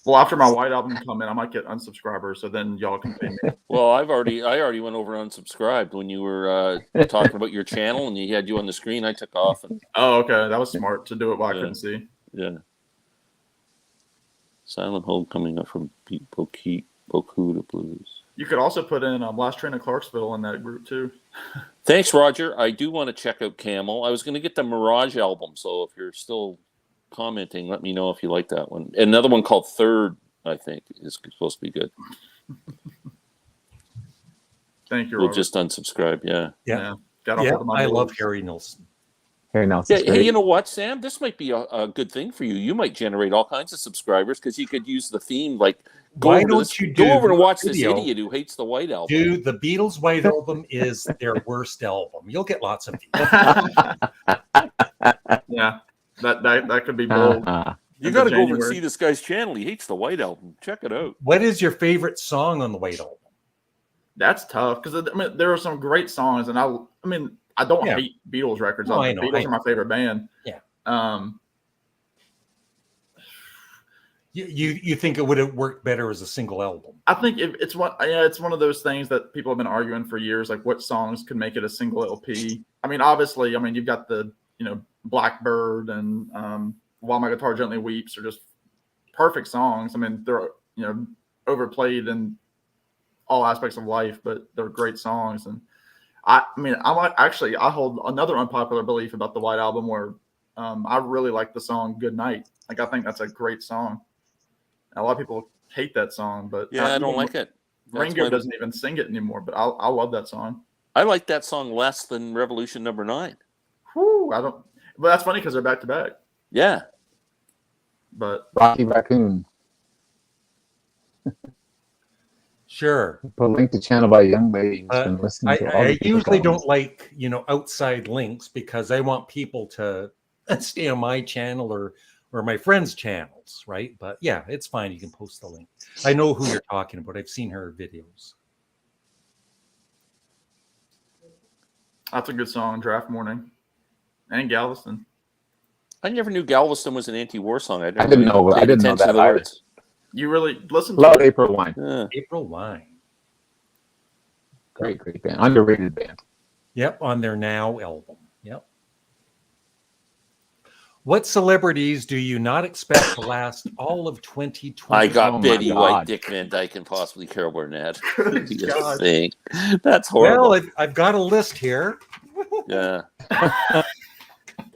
Well, after my White Album come in, I might get unsubscribers, so then y'all can pay me. Well, I already went over and unsubscribed when you were talking about your channel and he had you on the screen. I took off and Oh, okay. That was smart to do it while I Yeah. couldn't see. yeah. Silent Homecoming up from Boku to Blues. You could also put in Last Train to Clarksville in that group, too. Thanks, Roger. I do want to check out Camel. I was going to get the Mirage album, so if you're still commenting, let me know if you like that one. Another one called Third, I think, is supposed to be good. Thank you, We'll Robert. just unsubscribe, yeah. Yeah. Got off Yeah, of my I love bullets. Harry Nilsson. Harry Nelson's Yeah, hey, great. you know what, Sam? This might be a good thing for you. You might generate all kinds of subscribers because you could use the theme, like, Why over to don't this- you go do over and the watch video? this idiot who hates the White Album. Dude, the Beatles' White Album is their worst album. You'll get lots of views. Yeah, that could be bold. You in got to go over and January. see this guy's channel. He hates the White Album. Check it out. What is your favorite song on the White Album? That's tough because there are some great songs, and I don't Yeah. hate Beatles records. No, The I know, Beatles are my favorite band. Yeah. Um, You think it would have worked better as a single album? I think it's one of those things that people have been arguing for years, like what songs could make it a single LP. I mean, obviously, you've got the Blackbird and While My Guitar Gently Weeps are just perfect songs. I mean, they're overplayed in all aspects of life, but they're great songs. And I hold another unpopular belief about the White Album where I really like the song Good Night. Like, I think that's a great song. A lot of people hate that song, but Yeah, I don't like it. Ringo doesn't even sing it anymore, but I love that song. I like that song less than Revolution Number 9. Whew, but that's funny because they're back to back. Yeah. But Rocky Raccoon. Sure. Put a link to channel by a young lady who's been listening to all I the usually albums. don't like, outside links because I want people to stay on my channel or my friends' channels, right? But yeah, it's fine. You can post the link. I know who you're talking about. I've seen her videos. That's a good song, Draft Morning. And Galveston. I never knew Galveston was an anti-war song. I didn't know paid attention that to the either. words. You really listen to Love it. April Wine. Yeah. April Wine. Great band. Underrated band. Yep, on their Now album. Yep. What celebrities do you not expect to last all of 2020? I got Oh my Betty God. White, Dick Van Dyke, and possibly Carol Burnett. Good You God. think? That's horrible. Well, I've got a list here. Yeah.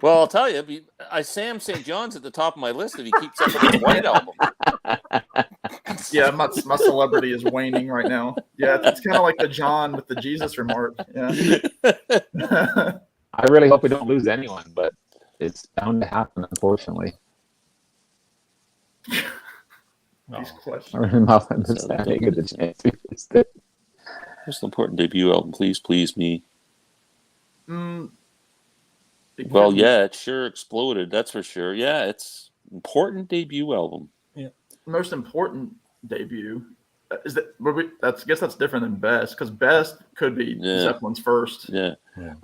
Well, I'll tell you, Sam St. John's at the top of my list if he keeps up with his White album. Yeah, my celebrity is waning right now. Yeah, it's kind of like the John with the Jesus remark. Yeah. I really hope we don't lose anyone, but it's bound to happen, unfortunately. These Oh. questions. I'm not understanding of the chance we missed it. Most important debut album, Please Me. Well, yeah, it sure exploded. That's for sure. Yeah, it's important debut album. Most important debut is that. I guess that's different than best because best could be Zeppelin's first. Yeah. Yeah.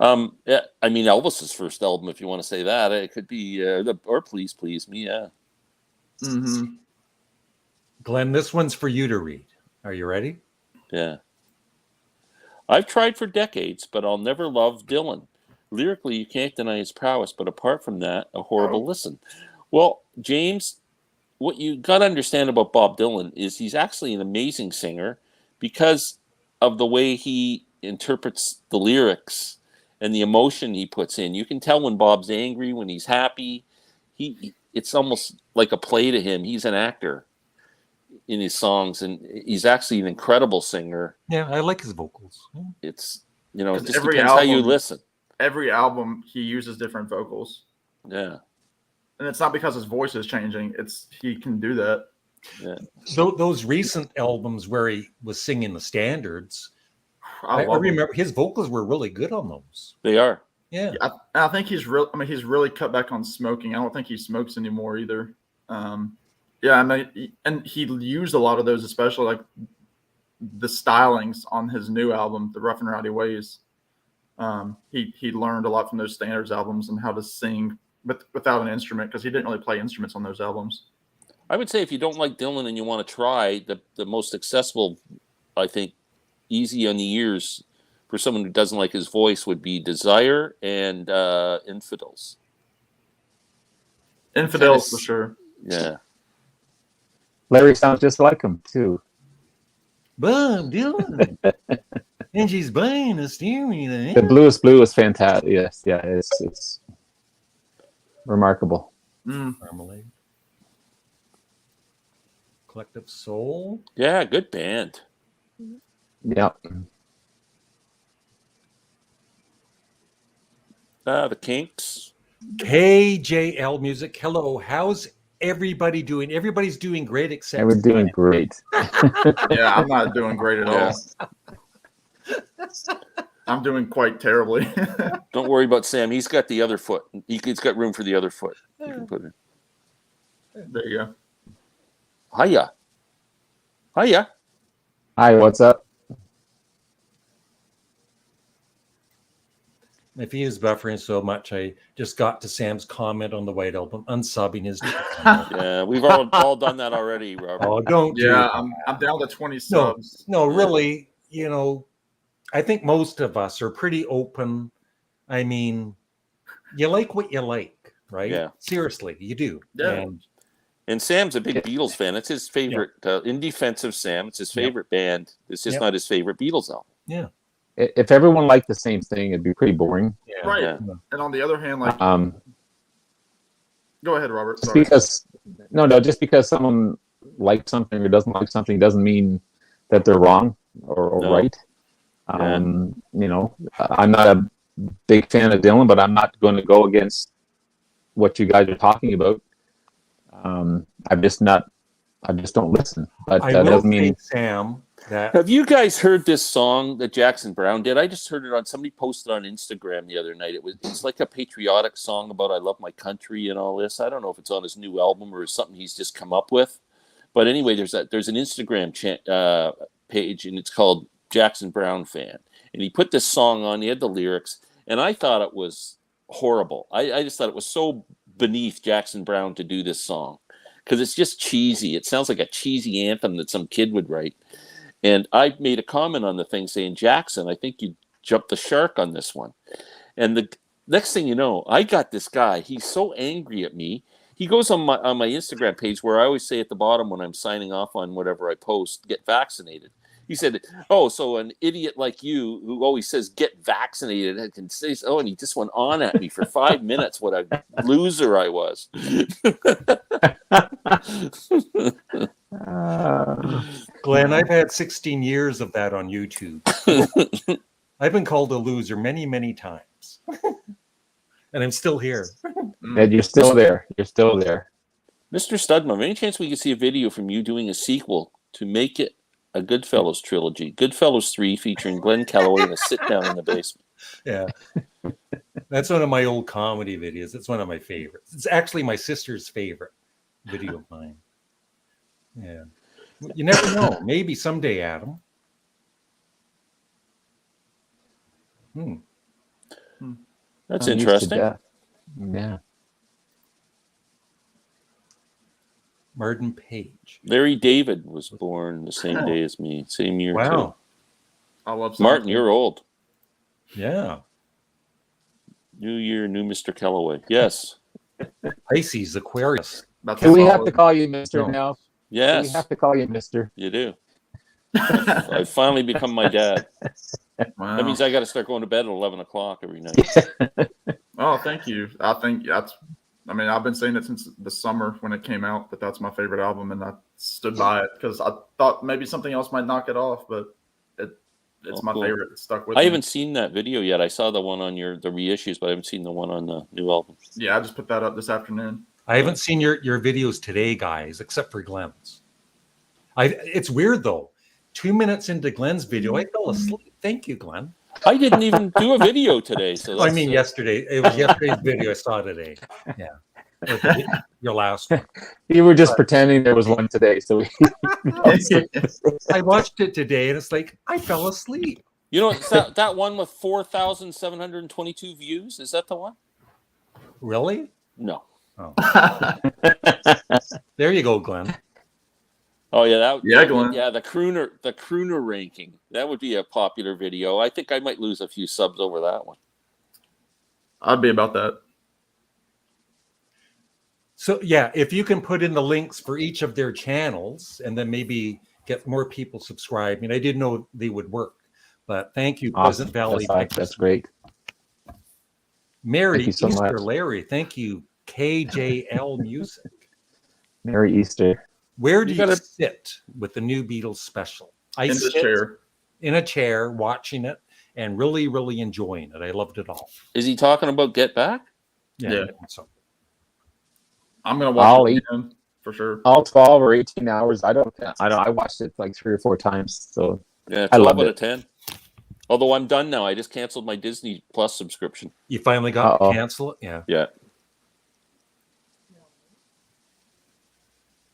I mean, Elvis's first album, if you want to say that, it could be or Please Me. Yeah. Mm-hmm. Glenn, this one's for you to read. Are you ready? Yeah. I've tried for decades, but I'll never love Dylan. Lyrically, you can't deny his prowess, but apart from that, a horrible listen. Well, James, what you got to understand about Bob Dylan is he's actually an amazing singer because of the way he interprets the lyrics and the emotion he puts in. You can tell when Bob's angry, when he's happy. It's almost like a play to him. He's an actor in his songs, and he's actually an incredible singer. Yeah, I like his vocals. It's, it just every depends how you album- listen. Every album he uses different vocals. Yeah. And it's not because his voice is changing. It's he can do that. Yeah. So those recent albums where he was singing the standards, I love him. remember his vocals were really good on those. They are. Yeah. I think he's real. I mean, he's really cut back on smoking. I don't think he smokes anymore either. Yeah, I mean, and he used a lot of those, especially like the stylings on his new album, The Rough and Rowdy Ways. He learned a lot from those standards albums and how to sing without an instrument because he didn't really play instruments on those albums. I would say if you don't like Dylan and you want to try, the most accessible, I think, easy on the ears for someone who doesn't like his voice would be Desire and Infidels. Infidels for sure. Yeah. Larry sounds just like him, too. Bob Dylan. And she's buying a steering wheel. The Bluest Blue is fantastic. Yes, yeah, it's remarkable. Marmalade. Collective Soul. Yeah, good band. Yeah. The Kinks. KJL Music. Hello, how's everybody doing? Everybody's doing great except And we're doing great. Yeah, I'm not doing great at Yeah. all. I'm doing quite terribly. Don't worry about Sam. He's got the other foot. He's got room for the other foot. You can put it. There you go. Hiya. Hiya. Hi, what's up? If he is buffering so much, I just got to Sam's comment on the White Album, unsubbing his. Yeah, we've all done that already, Robert. Oh, don't. do Yeah, that. I'm down to 20 subs. No, really, I think most of us are pretty open. I mean, you like what you like, right? Yeah. Seriously, you do. Yeah. And Sam's a big Beatles fan. It's his favorite. In defense of Sam, it's his favorite band. It's just not his favorite Beatles album. Yeah. If everyone liked the same thing, it'd be pretty boring. Yeah. Right. Yeah. And on the other hand, like, go ahead, Robert. Just Sorry. just because someone likes something or doesn't like something doesn't mean that they're wrong or No. right. I'm not a big fan of Dylan, but I'm not going to go against what you guys are talking about. I just don't listen. But I that will doesn't say, mean Sam, That Have you guys heard this song that Jackson Browne did? I just heard it on somebody posted on Instagram the other night. It's like a patriotic song about I love my country and all this. I don't know if it's on his new album or something he's just come up with. But anyway, there's an Instagram page, and it's called Jackson Browne Fan. And he put this song on. He had the lyrics, and I thought it was horrible. I just thought it was so beneath Jackson Browne to do this song because it's just cheesy. It sounds like a cheesy anthem that some kid would write. And I made a comment on the thing saying, Jackson, I think you jumped the shark on this one. And the next thing you know, I got this guy. He's so angry at me. He goes on my Instagram page where I always say at the bottom when I'm signing off on whatever I post, get vaccinated. He said, oh, so an idiot like you who always says get vaccinated and can say, oh, and he just went on at me for 5 minutes. What a loser I was. Glenn, I've had 16 years of that on YouTube. I've been called a loser many, many times. And I'm still here. And you're still there. You're still there. Mr. Studmuffin, any chance we could see a video from you doing a sequel to make it a Goodfellas trilogy? Goodfellas 3 featuring Glenn Calloway in a sit-down in the basement. Yeah. That's one of my old comedy videos. It's one of my favorites. It's actually my sister's favorite video of mine. Yeah. You never know. Maybe someday, Adam. That's I'm used to interesting. death. Yeah. Martin Page. Larry David was born the same day as me, same year Wow. too. I love Martin, you're old. Yeah. New year, new Mr. Calloway. Yes. Pisces, Aquarius. That's Do we have solid. to call you Mr. No. now? Do Yes. we have to call you Mr.? You do. I've finally become my dad. Wow. That means I got to start going to bed at 11 o'clock every night. Oh, thank you. I think that's. I mean, I've been saying it since the summer when it came out that that's my favorite album, and I stood by it because I thought maybe something else might knock it off, but it's my cool. favorite. It stuck with I me. haven't seen that video yet. I saw the one on the reissues, but I haven't seen the one on the new album. Yeah, I just put that up this afternoon. I haven't seen your videos today, guys, except for Glenn's. It's weird, though. 2 minutes into Glenn's video, I fell asleep. Thank you, Glenn. I didn't even do a video today. So I mean, yesterday. It was yesterday's video I saw today. Yeah. Your last one. You were just pretending there was one today. So I watched it today, and it's like, I fell asleep. You know, that one with 4,722 views, is that the one? Really? No. Oh. There you go, Glenn. Oh yeah, Glenn. Yeah, the crooner ranking. That would be a popular video. I think I might lose a few subs over that one. I'd be about that. So yeah, if you can put in the links for each of their channels and then maybe get more people subscribed. I mean, I didn't know they would work, but thank you, Pleasant Valley. That's great. Merry Thank you so Easter, much. Larry. Thank you, KJL Music. Merry Easter. Where do You you gotta- sit with the new Beatles special? I In this sit chair. in a chair watching it and really, really enjoying it. I loved it all. Is he talking about Get Back? Yeah. Yeah. I think so. I'm gonna I'll watch it eat. again for sure. All 12 or 18 hours. I watched it like 3 or 4 times. So Yeah, I 12 loved out it. of 10. Although I'm done now. I just canceled my Disney Plus subscription. You finally got to Uh-oh. cancel it? Yeah. Yeah.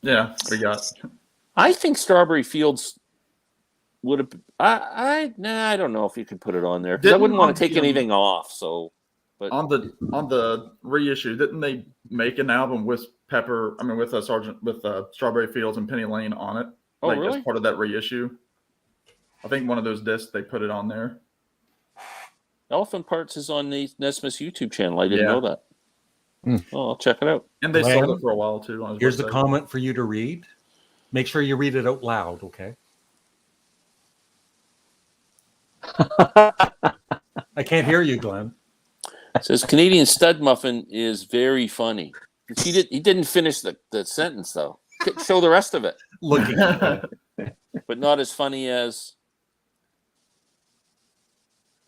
Yeah, we got. I think Strawberry Fields would have. I don't know if you could put it on there because I Didn't wouldn't want to on take the, anything off. So, but On the reissue, didn't they make an album with Strawberry Fields and Penny Lane on it? Oh, really? As part of that reissue. I think one of those discs they put it on there. Elephant Parts is on the Nesmith's YouTube channel. I didn't Yeah. know that. Hmm. Oh, I'll check it out. And they Glenn, sold it for a while too. On his Here's the website. comment for you to read. Make sure you read it out loud, okay? I can't hear you, Glenn. It says Canadian Studmuffin is very funny. He didn't finish the sentence though. Show the rest of it, Looking at it. but not as funny as.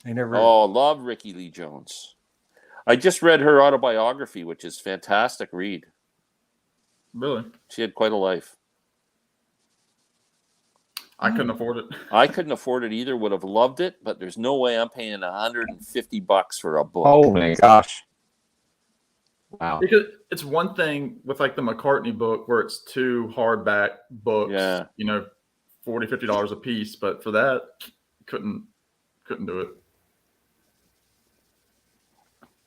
I never. Oh, love Ricky Lee Jones. I just read her autobiography, which is fantastic read. Really? She had quite a life. I couldn't afford it. I couldn't afford it either. Would have loved it, but there's no way I'm paying $150 for a book. Oh my gosh! Wow. Because it's one thing with like the McCartney book where it's 2 hardback books, Yeah. you know, $40, $50 a piece. But for that, couldn't do it.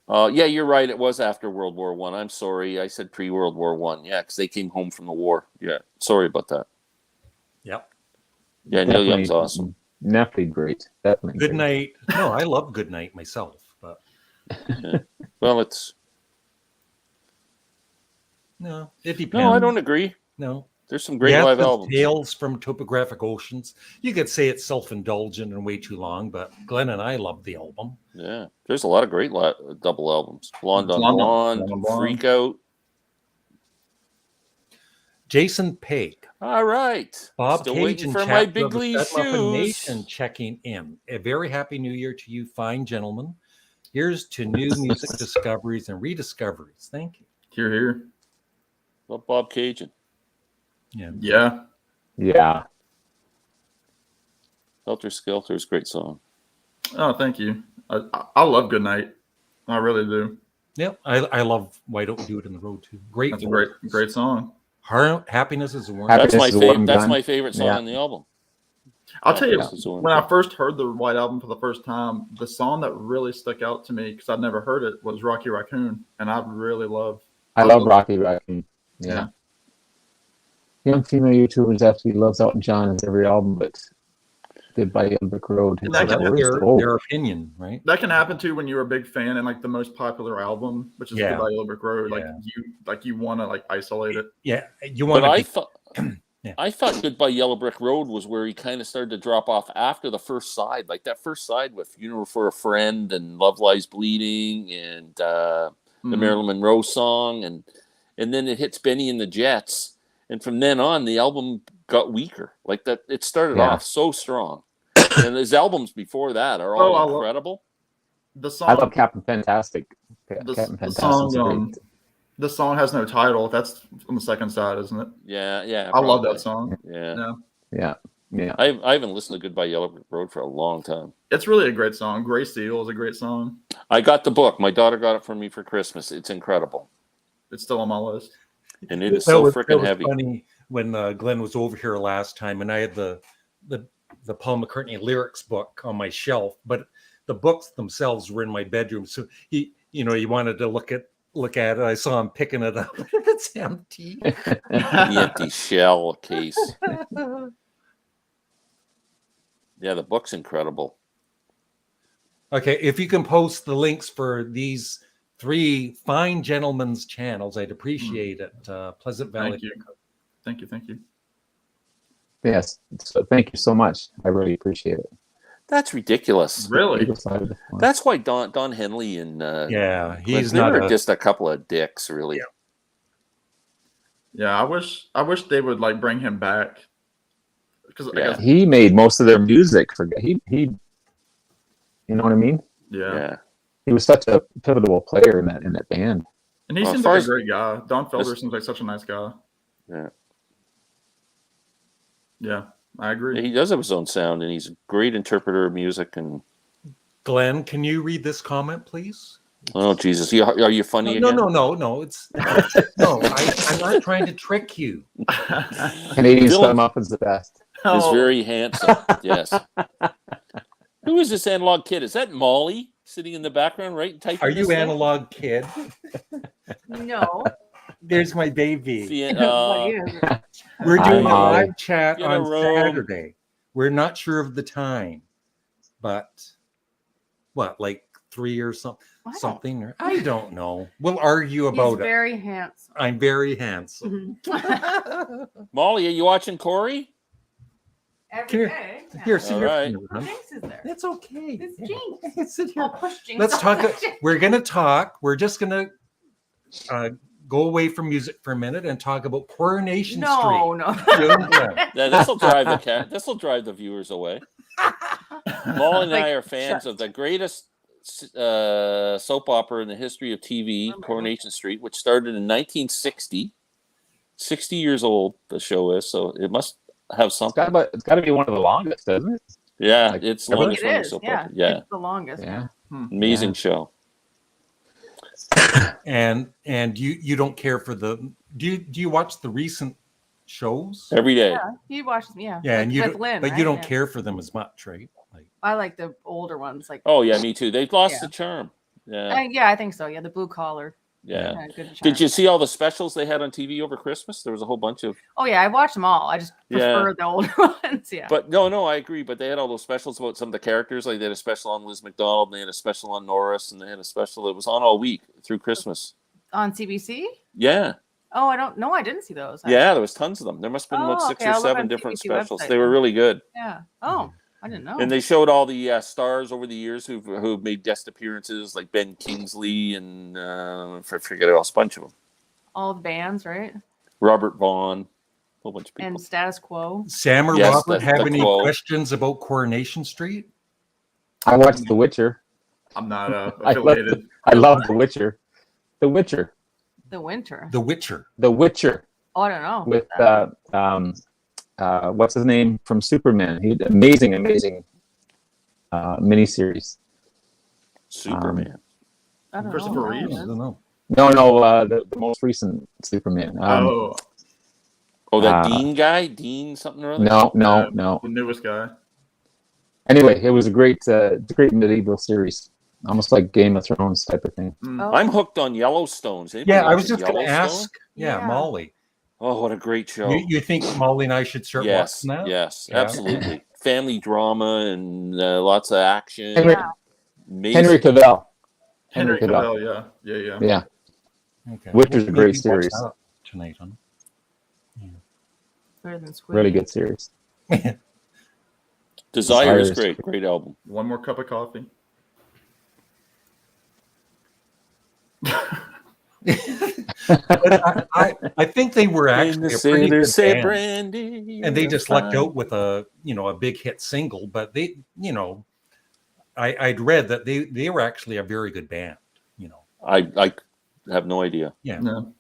Yeah, you're right. It was after World War One. I'm sorry. I said pre-World War One. Yeah, because they came home from the war. Yeah, sorry about that. Yep. Yeah, Neil Young's awesome. Definitely great. Definitely. Good great. night. No, I love Good Night myself, but Yeah. Well, it's no, it depends. no, I don't agree. No. There's some great live albums. Tales from Topographic Oceans. You could say it's self-indulgent and way too long, but Glenn and I love the album. Yeah, there's a lot of great double albums. Blonde on Blonde Blonde, on Blonde. Freak Out. Jason Pake. All right. Bob Still Cage waiting and for Chapter my of big the league Studmuffin shoes. Nation checking in. A very happy new year to you, fine gentlemen. Here's to new music discoveries and rediscoveries. Thank you. Here. Love Bob Cajun. Yeah. Yeah. Helter Skelter is a great song. Oh, thank you. I love Good Night. I really do. Yep. I love Why Don't We Do It in the Road too. Great. That's a great song. Happiness is a warm. That's Happiness my is a warm favorite. That's gun. my favorite song Yeah. on the album. I'll tell you, Happiness is a warm when I gun. first heard the White Album for the first time, the song that really stuck out to me because I'd never heard it was Rocky Raccoon, and I really love. I love Rocky Raccoon. Yeah. Young female YouTubers absolutely loves Elton John as every album, but did by Brick Road. And So that that can- was Where's the gold? their opinion, right? That can happen too when you're a big fan and like the most popular album, which is Yeah. Goodbye Yellow Brick Road. Yeah. You want to like isolate it. Yeah. You want But to I be, thought Yeah. I thought Goodbye Yellow Brick Road was where he kind of started to drop off after the first side, like that first side with For a Friend and Love Lies Bleeding and the Marilyn Monroe song, and then it hits Benny and the Jets, and from then on the album got weaker. Like that, it started off so strong, and his albums before that are all incredible. The song. I love Captain Fantastic. The Fantastic's song. The song has no title. That's on the second side, isn't it? Yeah. I love that song. Yeah. Yeah. I haven't listened to Goodbye Yellow Brick Road for a long time. It's really a great song. Gray Seal is a great song. I got the book. My daughter got it for me for Christmas. It's incredible, It's still on my list. and it is so that freaking was heavy. funny when Glenn was over here last time, and I had the Paul McCartney lyrics book on my shelf, but the books themselves were in my bedroom. So he wanted to look at it. I saw him picking it up. It's empty. The empty shell case. Yeah, the book's incredible. Okay, if you can post the links for these 3 fine gentlemen's channels, I'd appreciate it. Pleasant Valley. Thank you. Yes. So thank you so much. I really appreciate it. That's ridiculous. Really? That's why Don Henley and he's they not were just a couple of dicks, really. Yeah, I wish they would like bring him back because He made most of their music. He you know what I mean? Yeah. He was such a pivotal player in that band. And he seems like a great guy. Don Felder seems like such a nice guy. Yeah, I agree. He does have his own sound, and he's a great interpreter of music. And Glenn, can you read this comment, please? oh Jesus, are you funny again? No. It's no. I'm not trying to trick you. Canadian Studmuffin's the best. Is very handsome. Yes. Who is this analog kid? Is that Mollie sitting in the background, right? Are you analog kid? No. There's my baby. What is it? We're doing a Mollie. live chat Get a on room. Saturday. We're not sure of the time, but what, like 3 or something? Wow. Something? Or, I don't know. We'll argue He's about it. very handsome. I'm very handsome. Mollie, are you watching Corey? Every Here. day. Yeah. Here, see All your right. finger, Oh, huh? Jinx is there. It's okay. It's Jinx. Sit here. I'll push Jinx. Let's off talk. the chair. We're gonna talk. We're just gonna go away from music for a minute and talk about Coronation No. Street. Yeah, this will drive the viewers away. Mollie and I are fans of the greatest soap opera in the history of TV, Coronation Street, which started in 1960. 60 years old, the show is, so it must have It's something. got to be one of the longest, doesn't it? Yeah, Like, it's the ever? longest It running is. soap Yeah. opera. Yeah, It's the longest. Yeah. amazing Yeah. show. And you don't care for the do you watch the recent shows? Every day. Yeah. He watches. Yeah. Yeah, Like and you with don't, Lynn, but right? you don't Yeah. care for them as much, right? Like, I like the older ones. Like. Oh yeah, me too. They've lost Yeah. the charm. Yeah, Yeah, I think so. Yeah, the blue collar. yeah. Yeah, good Did charm. you see all the specials they had on TV over Christmas? There was a whole bunch of. Oh yeah, I watched them all. I just prefer the older ones. Yeah. But no, I agree. But they had all those specials about some of the characters. Like they had a special on Liz McDonald, and they had a special on Norris, and they had a special that was on all week through Christmas. On CBC? Yeah, Oh, I don't know. I didn't see those. yeah. There was tons of them. There must have been about Oh, 6 okay, or I'll look 7 on different CBC specials. website They were then. really good. Yeah. Oh, I didn't know. And they showed all the stars over the years who've made guest appearances, like Ben Kingsley and I forget else, a bunch of them. All the bands, right? Robert Vaughn, a whole bunch of people. And Status Quo. Sam or Yes, Robert have the any quote. questions about Coronation Street? I watched The Witcher. I'm not I affiliated. love The Witcher. The Witcher. The Winter. The Witcher. The Witcher Oh, I don't know. with what's his name from Superman? He amazing miniseries. Superman. I don't Christopher know. Reeves? I don't know. No, the most recent Superman. Oh, That uh, Dean guy, Dean something or other. No. the newest guy. Anyway, it was a great medieval series, almost like Game of Thrones type of thing. Oh, I'm hooked on Yellowstones. Anybody Yeah, I was watching just going to Yellowstone? ask. Yeah, Yeah. Molly. Oh, what a great show! You think Molly and I should start Yes, watching that? yes, Yeah. absolutely. Family drama and lots of action. Henry, Yeah. Amazing. Henry Cavill. Henry Cavill, yeah. Yeah. Okay. Witcher's a great maybe watch series. that tonight, huh? better than Squid. Really good series. Desire is Desire is great album. One more cup of coffee. But I think they were actually a pretty good band. Brandy, And they just lucked out with a big hit single, but they I'd read that they were actually a very good band. I have no idea. Yeah. No.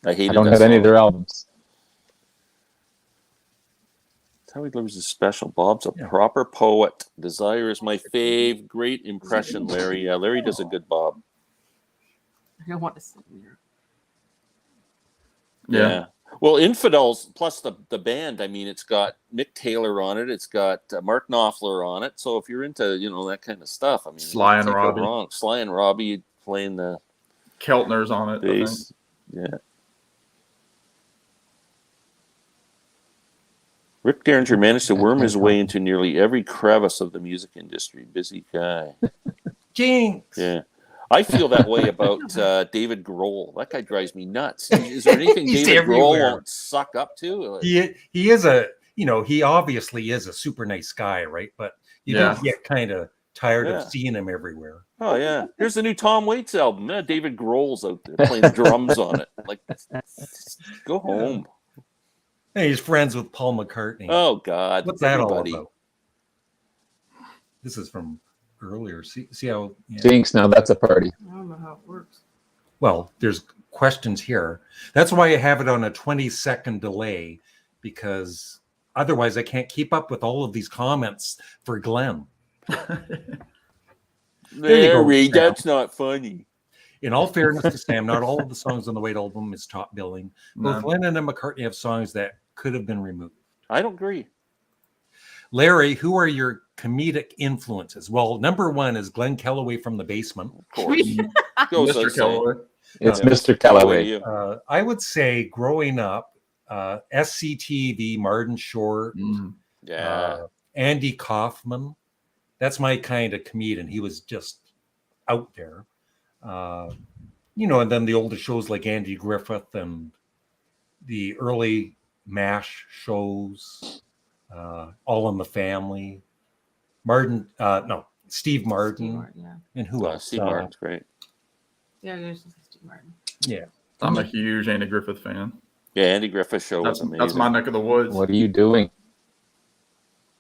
I hated I don't that have any of song. their albums. Howie delivers a special. Bob's a Yeah. proper poet. Desire is my fave. Great impression, Larry. Yeah, Larry does a good Bob. I don't want to sit here. Yeah. Well, Infidels plus the band. I mean, it's got Mick Taylor on it. It's got Mark Knopfler on it. So if you're into that kind of stuff, I mean, Sly you and can't go Robbie. wrong. Sly and Robbie playing the Keltner's on it. I think. bass. Yeah. Rick Derringer managed to worm his way into nearly every crevice of the music industry. Busy guy. Jinx. Yeah. I feel that way about David Grohl. That guy drives me nuts. Is there anything He's David Grohl everywhere. won't suck up to? He is he obviously is a super nice guy, right? But you Yeah. do get kind of tired Yeah. of seeing him everywhere. Oh, yeah. Here's the new Tom Waits album. Yeah, David Grohl's out there playing drums on it. Like, go home. Hey, he's friends with Paul McCartney. Oh, God. What's that Everybody. all about? This is from earlier. See how Jinx, now that's a party. I don't know how it works. well, there's questions here. That's why I have it on a 20-second delay, because otherwise I can't keep up with all of these comments for Glenn. There you go, Larry, Sam. that's not funny. In all fairness to Sam, not all of the songs on the White Album is top billing. Both No. Lennon and McCartney have songs that could have been removed. I don't agree. Larry, who are your comedic influences? Well, number one is Glenn Kellaway from The Basement. Of course. Goes Mr. without saying. Calloway. It's Yeah. Mr. How about Calloway. you? I would say growing up, SCTV, Martin Short, Yeah. Andy Kaufman. That's my kind of comedian. He was just out there. And then the older shows like Andy Griffith and the early MASH shows, All in the Family. Steve Martin. Yeah. And who else? Steve Martin's great. Yeah, there's Steve Martin. Yeah. I'm a huge Andy Griffith fan. Yeah, Andy Griffith show was amazing. That's my neck of the woods. What are you doing?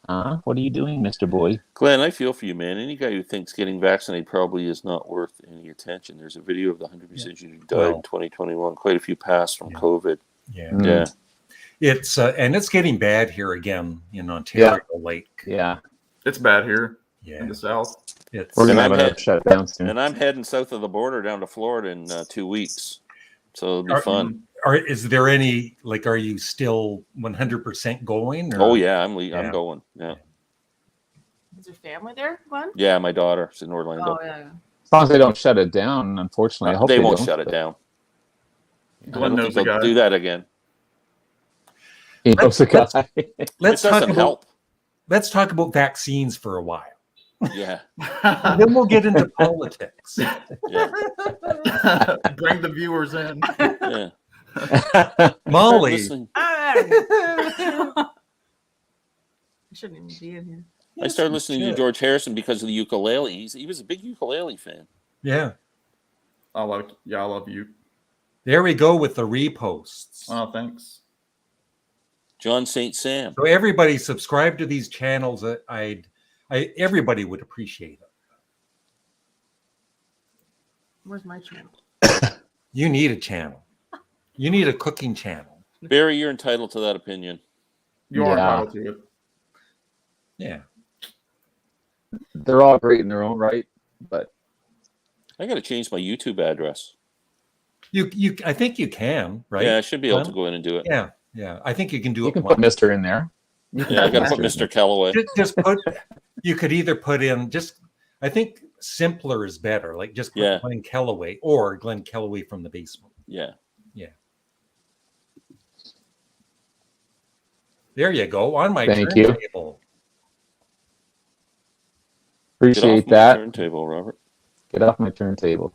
What are you doing, Mr. Boy? Glenn, I feel for you, man. Any guy who thinks getting vaccinated probably is not worth any attention. There's a video of the 100% who died in 2021. Quite a few passed from COVID. Yeah. Mm. Yeah. It's and it's getting bad here again in Ontario. Like, Yeah. It's bad here in yeah, the south. it's We're And gonna I'm have another shutdown soon. And I'm heading south of the border down to Florida in 2 weeks, so it'll be fun. Is there any like? Are you still 100% going? Or? Oh yeah, I'm Yeah. going. Yeah. Is your family there, Glenn? Yeah, my daughter's in Orlando. Oh yeah. As long as they don't shut it down, unfortunately. I hope They won't don't, shut it but down. I Glenn don't knows think the they'll guy. do that again. He knows the guy. Let's It talk doesn't about help. let's talk about vaccines for a while. Yeah. And then we'll get into politics. Yeah. Bring the viewers in. Yeah. Mollie, Listening. I shouldn't even be in here. I started listening to Shit. George Harrison because of the ukulele. He was a big ukulele fan. Yeah, I love you. there we go with the reposts. Oh, thanks. John St. Sam. So everybody subscribe to these channels. Everybody would appreciate it. Where's my channel? You need a channel. You need a cooking channel. Barry, you're entitled to that opinion. You are Yeah. entitled to it. Yeah. They're all great in their own right, but I got to change my YouTube address. I think you can, right? Yeah, I should be able to Glenn? go in and do it. Yeah. I think you can do you it. can put Mr. in there. Yeah, I got to put Mr. Calloway. Just put. You could either put in just. I think simpler is better. Like just put Yeah. Glenn Kellaway or Glenn Kellaway from the basement. Yeah. There you go on my Thank you. turntable. Get off Appreciate my that. turntable, Robert. Get off my turntable.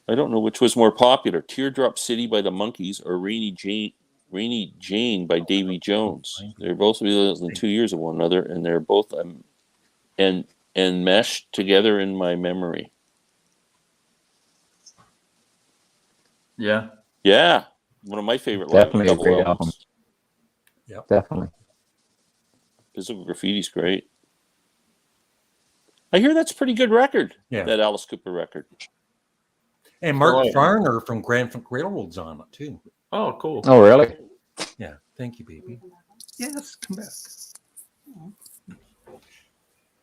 I don't know which was more popular, Teardrop City by the Monkees or Rainy Jane by Davy Jones. They're both within 2 years of one another, and they're both and meshed together in my memory. Yeah. Yeah, one of my favorite Definitely a double great albums. Definitely. Physical Graffiti's great. I hear that's a pretty good record. Yeah. That Alice Cooper record. And Mark Right. Farner from Grand Funk Railroad's on it too. Oh, cool. Oh, really? Yeah. Thank you, baby. Yes, come back.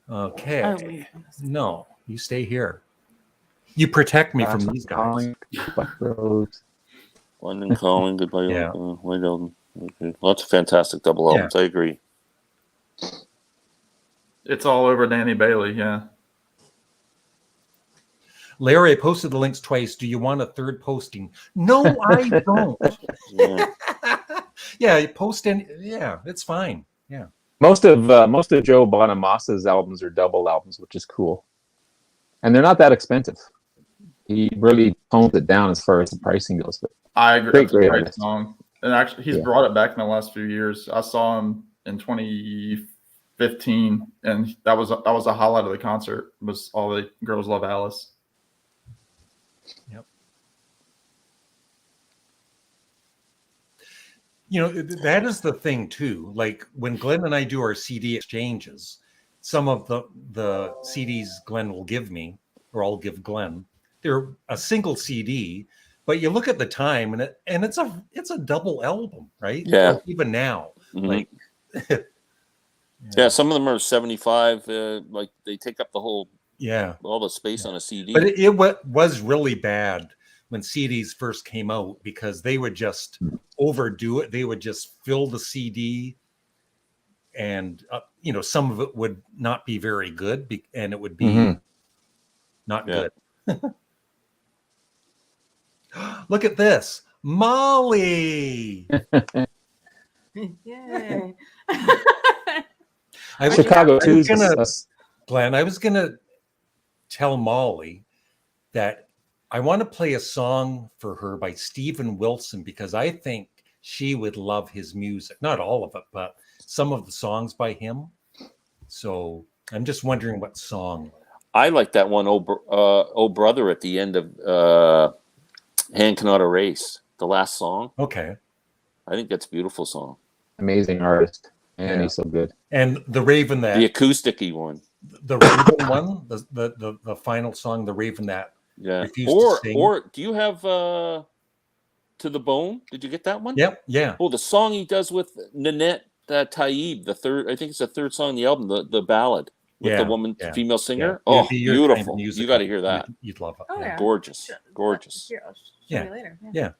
Okay. No, you stay here. You protect me from these guys. Calling, Buck Rose. London Calling, Goodbye, Yeah. White Album. Okay. Lots of fantastic double albums. I agree. It's all over Danny Bailey. Yeah. Larry, I posted the links twice. Do you want a third posting? No, I don't. Yeah. Yeah, you post in. Yeah, it's fine. Yeah. Most of Joe Bonamassa's albums are double albums, which is cool, and they're not that expensive. He really tones it down as far as the pricing goes. But I agree. Great, That's a great great artist. song. And actually, he's brought it back in the last few years. I saw him in 2015, and that was a highlight of the concert. Was All the Girls Love Alice. Yep. You know, that is the thing too. Like when Glenn and I do our CD exchanges, some of the CDs Glenn will give me, or I'll give Glenn, they're a single CD, but you look at the time and it's a double album, right? Yeah. Or even now, Mhm. like Yeah, some of them are 75. Like they take up the whole yeah. all the space on a CD. But it was really bad when CDs first came out because they would just overdo it. They would just fill the CD, and some of it would not be very good, and it would be not good. Look at this, Mollie. Yay. Chicago too. Glenn, I was gonna tell Mollie that I want to play a song for her by Stephen Wilson because I think she would love his music. Not all of it, but some of the songs by him. So I'm just wondering what song. I like that one, Oh Brother, at the end of Hand Cannot Erase, the last song. Okay. I think that's a beautiful song. Amazing artist. And he's so good. And the Raven that the acoustic-y one. The Raven one, the final song, the Raven that refused to sing. Or do you have to the Bone. Did you get that one? Yep. Yeah. Oh, the song he does with Nanette Taib, the third. I think it's the third song on the album, the ballad with the woman, female singer. Yeah. Oh, beautiful! You got to hear that. You'd love it. Oh, yeah. Gorgeous, gorgeous. Here, I'll show you later. Yeah.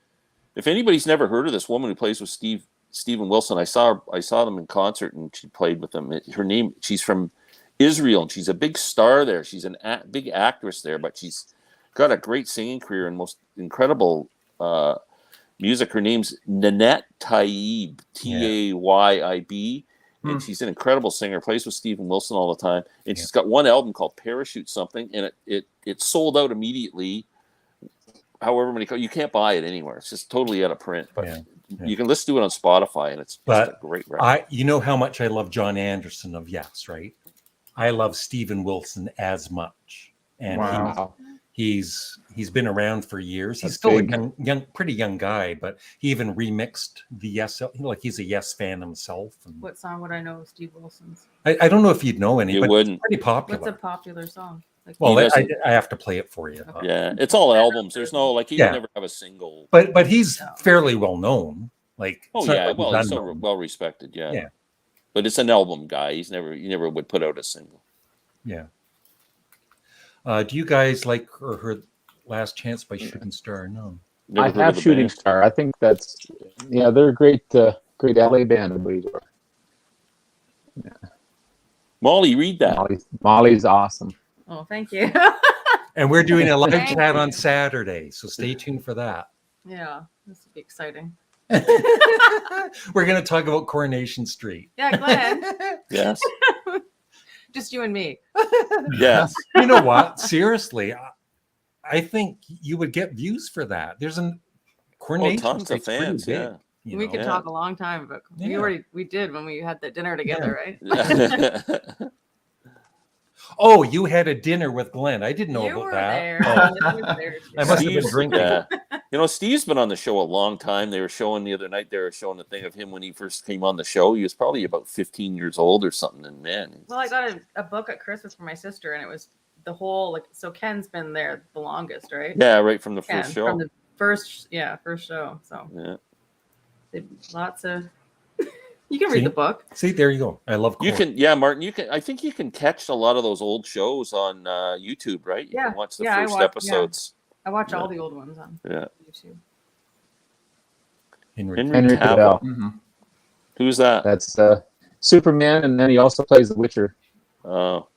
If anybody's never heard of this woman who plays with Steven Wilson, I saw them in concert and she played with them. Her name, she's from Israel and she's a big star there. She's a big actress there, but she's got a great singing career and most incredible music. Her name's Nanette Taib, Tayyib, and she's an incredible singer. Plays with Steven Wilson all the time, and she's got one album called Parachute Something, and it sold out immediately. However many, you can't buy it anywhere. It's just totally out of print. But you can listen to it on Spotify, and it's just a great record. You know how much I love John Anderson of Yes, right? I love Steven Wilson as much, and he's been around for years. He's still a pretty young guy, but he even remixed the Yes. Like he's a Yes fan himself. And what song would I know of Steve Wilson's? I don't know if you'd know any, you but wouldn't. It's pretty popular. What's a popular song? Like, well, I have to play it for you. Okay. Yeah, it's all albums. There's no he would never have a single. But he's fairly well known. Like he's so well respected. Yeah. But it's an album guy. He never would put out a single. Yeah. Do you guys like or heard Last Chance by Shooting Star? No. I have Shooting Star. I think that's they're a great LA band, I believe. Yeah. Mollie, read that. Mollie's awesome. Oh, thank you. And we're doing a live chat on Saturday, so stay tuned for that. Yeah, this will be exciting. We're going to talk about Coronation Street. Yeah, go ahead. Yes. Just you and me. Yes. You know what? Seriously, I think you would get views for that. There's a Coronation tons Street's of fans. pretty Yeah. big, We could talk a long time, but we did when we had the dinner together, right? Oh, you had a dinner with Glenn. I didn't know You about were that. there. I must have been drinking. Yeah. Steve's been on the show a long time. They were showing the other night, they were showing the thing of him when he first came on the show. He was probably about 15 years old or something. And man. Well, I got a book at Christmas for my sister, and it was the whole, so Ken's been there the longest, right? Yeah, right from the first show. From the first show. So yeah. Lots of... You can read the book. See, there you go. I love You can, Martin, I think you can catch a lot of those old shows on YouTube, right? You can watch the first episodes. I watch all the old ones on YouTube. Henry Cavill. Mm-hmm. Who's that? That's Superman, and then he also plays The Witcher. Oh.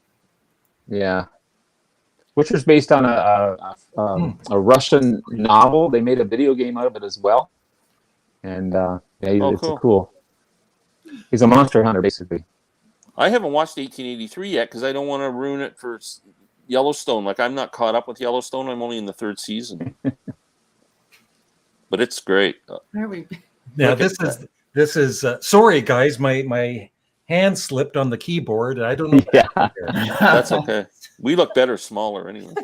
Yeah. Witcher's based on a Russian novel. They made a video game out of it as well. And it's cool. He's a monster hunter, basically. I haven't watched 1883 yet because I don't want to ruin it for Yellowstone. Like, I'm not caught up with Yellowstone. I'm only in the third season. But it's great. Now, this is sorry, guys. My hand slipped on the keyboard. I don't know. Yeah. That's okay. We look better smaller anyway.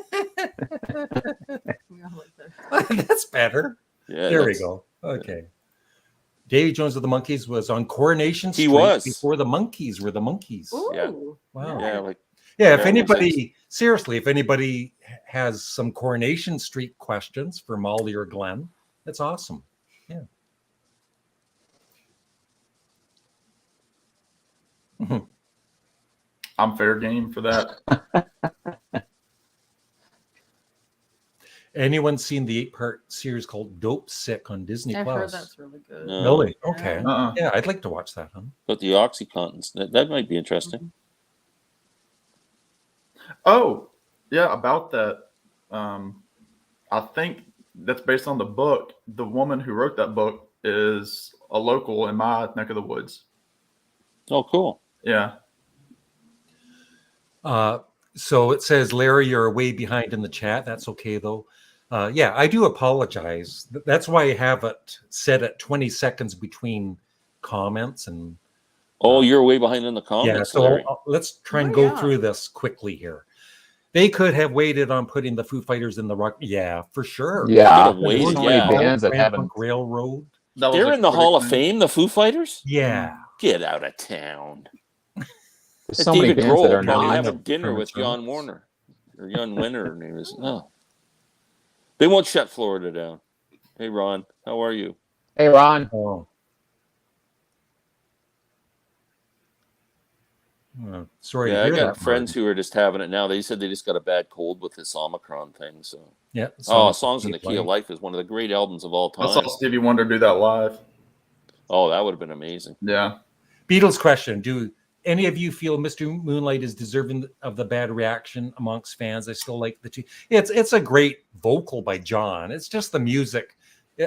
That's better. Yeah, there we go. Okay. Davy Jones of the Monkees was on Coronation Street before the Monkees were the Monkees. Ooh. Yeah. Wow. If anybody has some Coronation Street questions for Mollie or Glenn, that's awesome. Yeah. I'm fair game for that. Anyone seen the 8-part series called Dope Sick on Disney I've Plus? heard that's really good. No. Really? Okay. Yeah, I'd like to watch that. Huh? But the OxyContins, that might be interesting. Oh, yeah, about that. I think that's based on the book. The woman who wrote that book is a local in my neck of the woods. Oh, cool. Yeah. So it says, Larry, you're way behind in the chat. That's okay, though. Yeah, I do apologize. That's why I have it set at 20 seconds between comments. And you're way behind in the comments. Yeah, so let's try and go through this quickly here. They could have waited on putting the Foo Fighters in the rock. Yeah, for sure. Yeah, waited. Bands that haven't. Railroad. They're in the Hall of Fame, the Foo Fighters? Yeah. Get out of town. There's so many bands that are not having dinner with John Warner or Jan Winter. Name is no. They won't shut Florida down. Hey, Ron. How are you? Hey, Ron. Oh. Sorry to Yeah, I hear got that, friends Marty. who are just having it now. They said they just got a bad cold with this Omicron thing. So, Yeah. Songs in the Key of Life is one of the great albums of all I saw time. Stevie Wonder do that live. Oh, that would have been amazing. Yeah. Beatles question: do any of you feel Mr. Moonlight is deserving of the bad reaction amongst fans? I still like the two. It's a great vocal by John. It's just the music.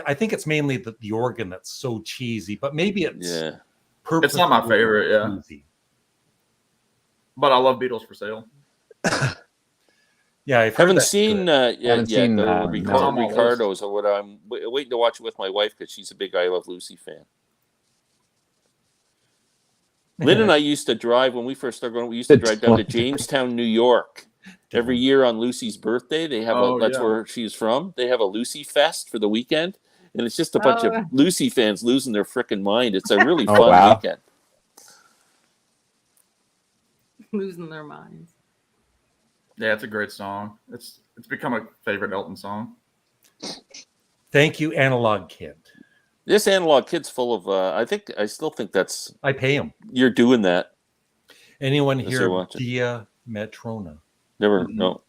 I think it's mainly the organ that's so cheesy, but maybe it's It's not my favorite, yeah. cheesy. But I love Beatles for Sale. Yeah, I haven't seen no. Ricardo's. Or what I'm waiting to watch it with my wife because she's a big I Love Lucy fan. Lynn and I used to drive when we first started going. We used to drive down to Jamestown, New York, every year on Lucy's birthday. They have that's where she's from. They have a Lucy Fest for the weekend, and it's just a bunch of Lucy fans losing their frickin' mind. It's a really fun weekend. Losing their minds. Yeah, it's a great song. It's become a favorite Elton song. Thank you, Analog Kid. This Analog Kid's full of. I still think that's. I pay him. You're doing that. Anyone here? Dia Metrona. Never. No.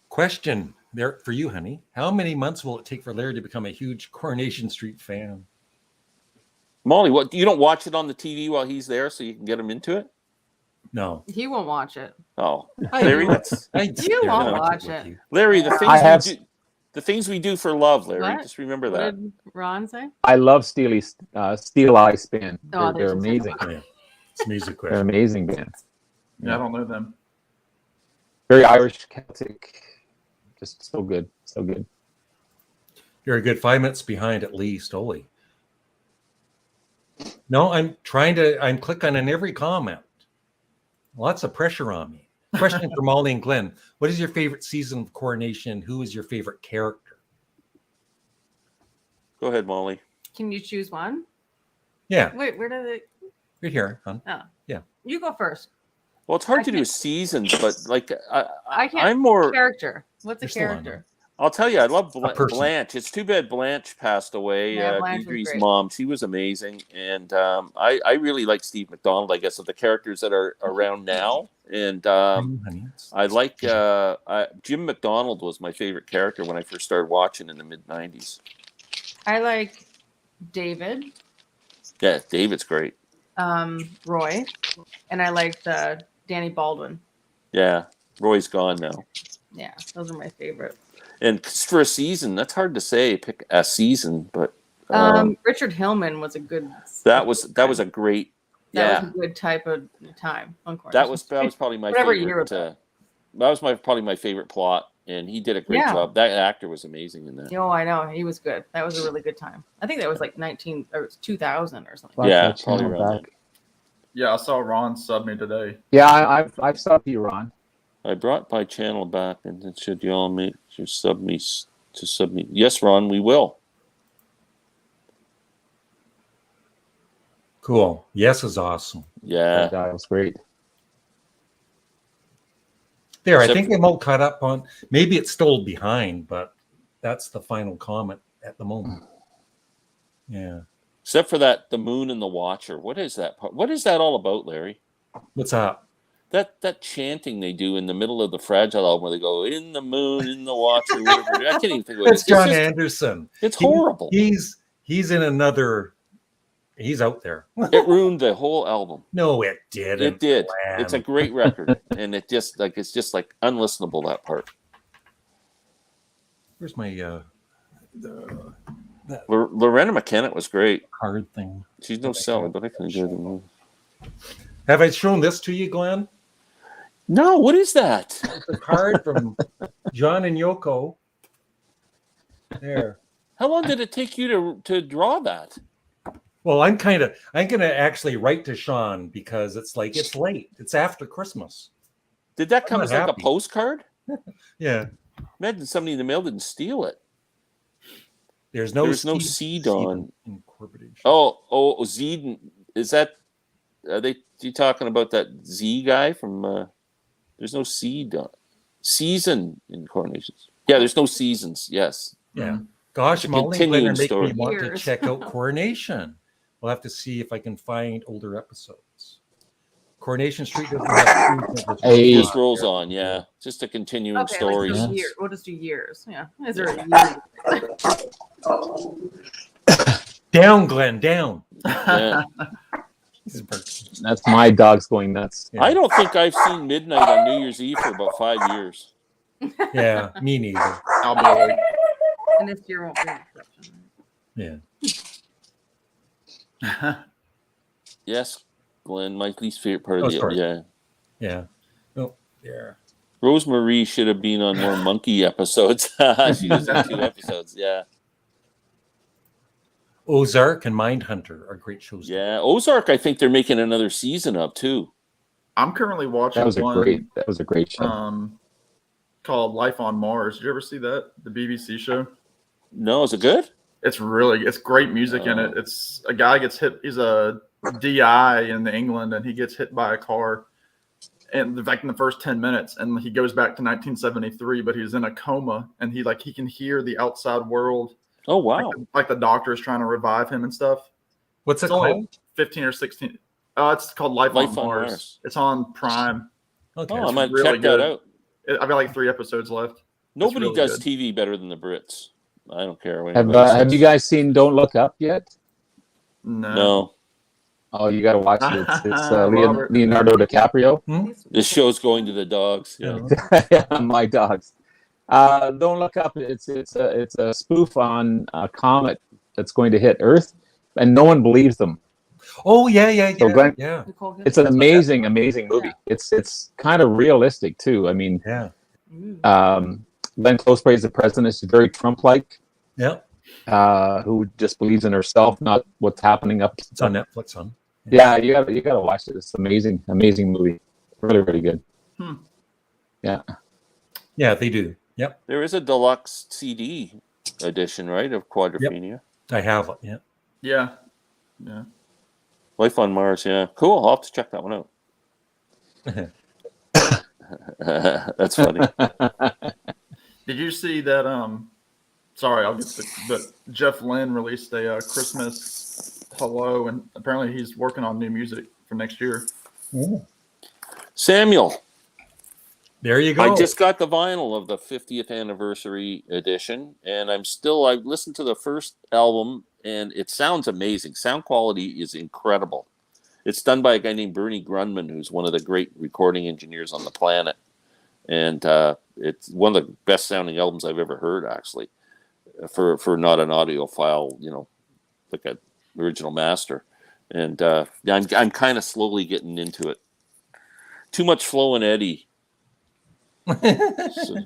Question there for you, honey. How many months will it take for Larry to become a huge Coronation Street fan? Molly, what? You don't watch it on the TV while he's there, so you can get him into it? No, he won't watch it. Oh, Larry, you won't watch it. Larry, the things we do for love, Larry. What? Just remember What that. did Ron say? I love Steel Eye Spin. They're amazing. Yeah. It's music. They're amazing bands. Yeah, I don't know them. Very Irish, Celtic. Just so good. So good. You're a good 5 minutes behind at least, Oli. No, I'm clicking on every comment. Lots of pressure on me. Question for Molly and Glenn. What is your favorite season of Coronation? Who is your favorite character? Go ahead, Molly. Can you choose one? Yeah. Wait, where did it? Right here, hon. Oh. Yeah. You go first. Well, it's hard to do seasons, but like I can't. I'm more character. What's a character? I'll tell you, I love Blanche. It's too bad Blanche passed away. Yeah, Deidre's mom. She was amazing, and I really like Steve McDonald. I guess of the characters that are around now, and I like Jim McDonald was my favorite character when I first started watching in the mid-90s. I like David. Yeah, David's great. Roy, and I like Danny Baldwin. Yeah, Roy's gone now. Yeah, those are my favorite. And for a season, that's hard to say. Pick a season, but Richard Hillman was a good. That was a great. That was a good type of time. That was probably my favorite. That was probably my favorite plot, and he did a great job. That actor was amazing in that. Oh, I know, he was good. That was a really good time. I think that was like 2000 or something. Yeah, probably around that. Yeah, I saw Ron sub me today. Yeah, I've subbed you, Ron. I brought my channel back, and it should you all sub me to sub me. Yes, Ron, we will. Cool. Yes is awesome. Yeah, that was great. There, I think I'm all caught up on. Maybe it's still behind, but that's the final comment at the moment. Yeah. Except for that, the moon and the Watcher. What is that? What is that all about, Larry? What's up? That chanting they do in the middle of the Fragile album, where they go in the moon, in the Watcher. Whatever. I can't even think of it. It's John Anderson. It's horrible. He's in another. He's out there. It ruined the whole album. No, it didn't. It did. It's a great record, and it's just like unlistenable, that part. Where's my Lorena McKenna was great. Card thing. She's no seller, but I can enjoy the movie. Have I shown this to you, Glenn? No. What is that? It's a card from John and Yoko. There. How long did it take you to draw that? Well, I'm gonna actually write to Sean because it's late. It's after Christmas. Did that come as like a postcard? Yeah. Imagine somebody in the mail didn't steal it. There's no seed on. Incorporation. Oh, Zeed. Is that? Are you talking about that Z guy from? There's no seed on. Season in Coronations. Yeah, there's no seasons. Yes. Yeah. Gosh, It's a Molly and Glenn are continuing making me story. want to Years. check out Coronation. We'll have to see if I can find older episodes. Coronation Street doesn't have seasons, it's Hey. really Just not rolls there. on. Yeah. Just a continuing Okay, story. like Yeah. so year. We'll just do years. Yeah. Is there a year? Down, Glenn, down. Yeah. This is perfect. That's my dog's going nuts. Yeah. I don't think I've seen midnight on New Year's Eve for about 5 years. Yeah, me neither. I'll be awake. And this year won't be an exception. Yeah. Yes, Glenn, my least favorite part of Oh, the sorry. yeah. Yeah. Oh, yeah. Rosemarie should have been on more monkey episodes. She was in 2 episodes. Yeah. Ozark and Mindhunter are great shows. Yeah. Ozark, I think they're making another season of too. I'm currently watching That was one a great show. called Life on Mars. Did you ever see that? The BBC show? No, is it good? It's great music in it. It's a guy gets hit. He's a DI in England, and he gets hit by a car. And in fact, in the first 10 minutes, and he goes back to 1973, but he's in a coma, and he can hear the outside world. Oh wow. Like the doctor is trying to revive him and stuff. What's it It's only called? 15 or 16. It's called Life on Mars. It's on Prime. Okay. Oh, I might really check that good. out. I've got like 3 episodes left. Nobody really does good. TV better than the Brits. I don't care what Have anybody says. Have you guys seen Don't Look Up yet? No. Oh, you got to watch it. It's Robert. Leonardo DiCaprio. This show's going to the dogs. Yeah. Yeah, my dogs. Don't Look Up. It's a spoof on a comet that's going to hit Earth, and no one believes them. Oh, yeah. So Glenn- Yeah. Nicole It's an amazing movie. It's kind of realistic too. I mean, Yeah. Glenn Close plays the president. She's very Trump-like, Yeah. who just believes in herself, not what's happening up. It's on Netflix, huh? Yeah, you gotta watch it. It's amazing movie. Really, really good. Yeah. Yeah, they do. Yep. There is a deluxe CD edition, right, of Quadrophenia. I have it. Yeah. Yeah. Life on Mars, yeah. Cool. I'll have to check that one out. That's funny. Did you see that? Sorry, I'll get to. But Jeff Lynne released a Christmas hello, and apparently he's working on new music for next year. Samuel, There you go. I just got the vinyl of the 50th anniversary edition, and I listened to the first album, and it sounds amazing. Sound quality is incredible. It's done by a guy named Bernie Grundman, who's one of the great recording engineers on the planet. And it's one of the best sounding albums I've ever heard, actually, for not an audiophile, like an original master. And I'm kind of slowly getting into it. Too much Flo and Eddie. So,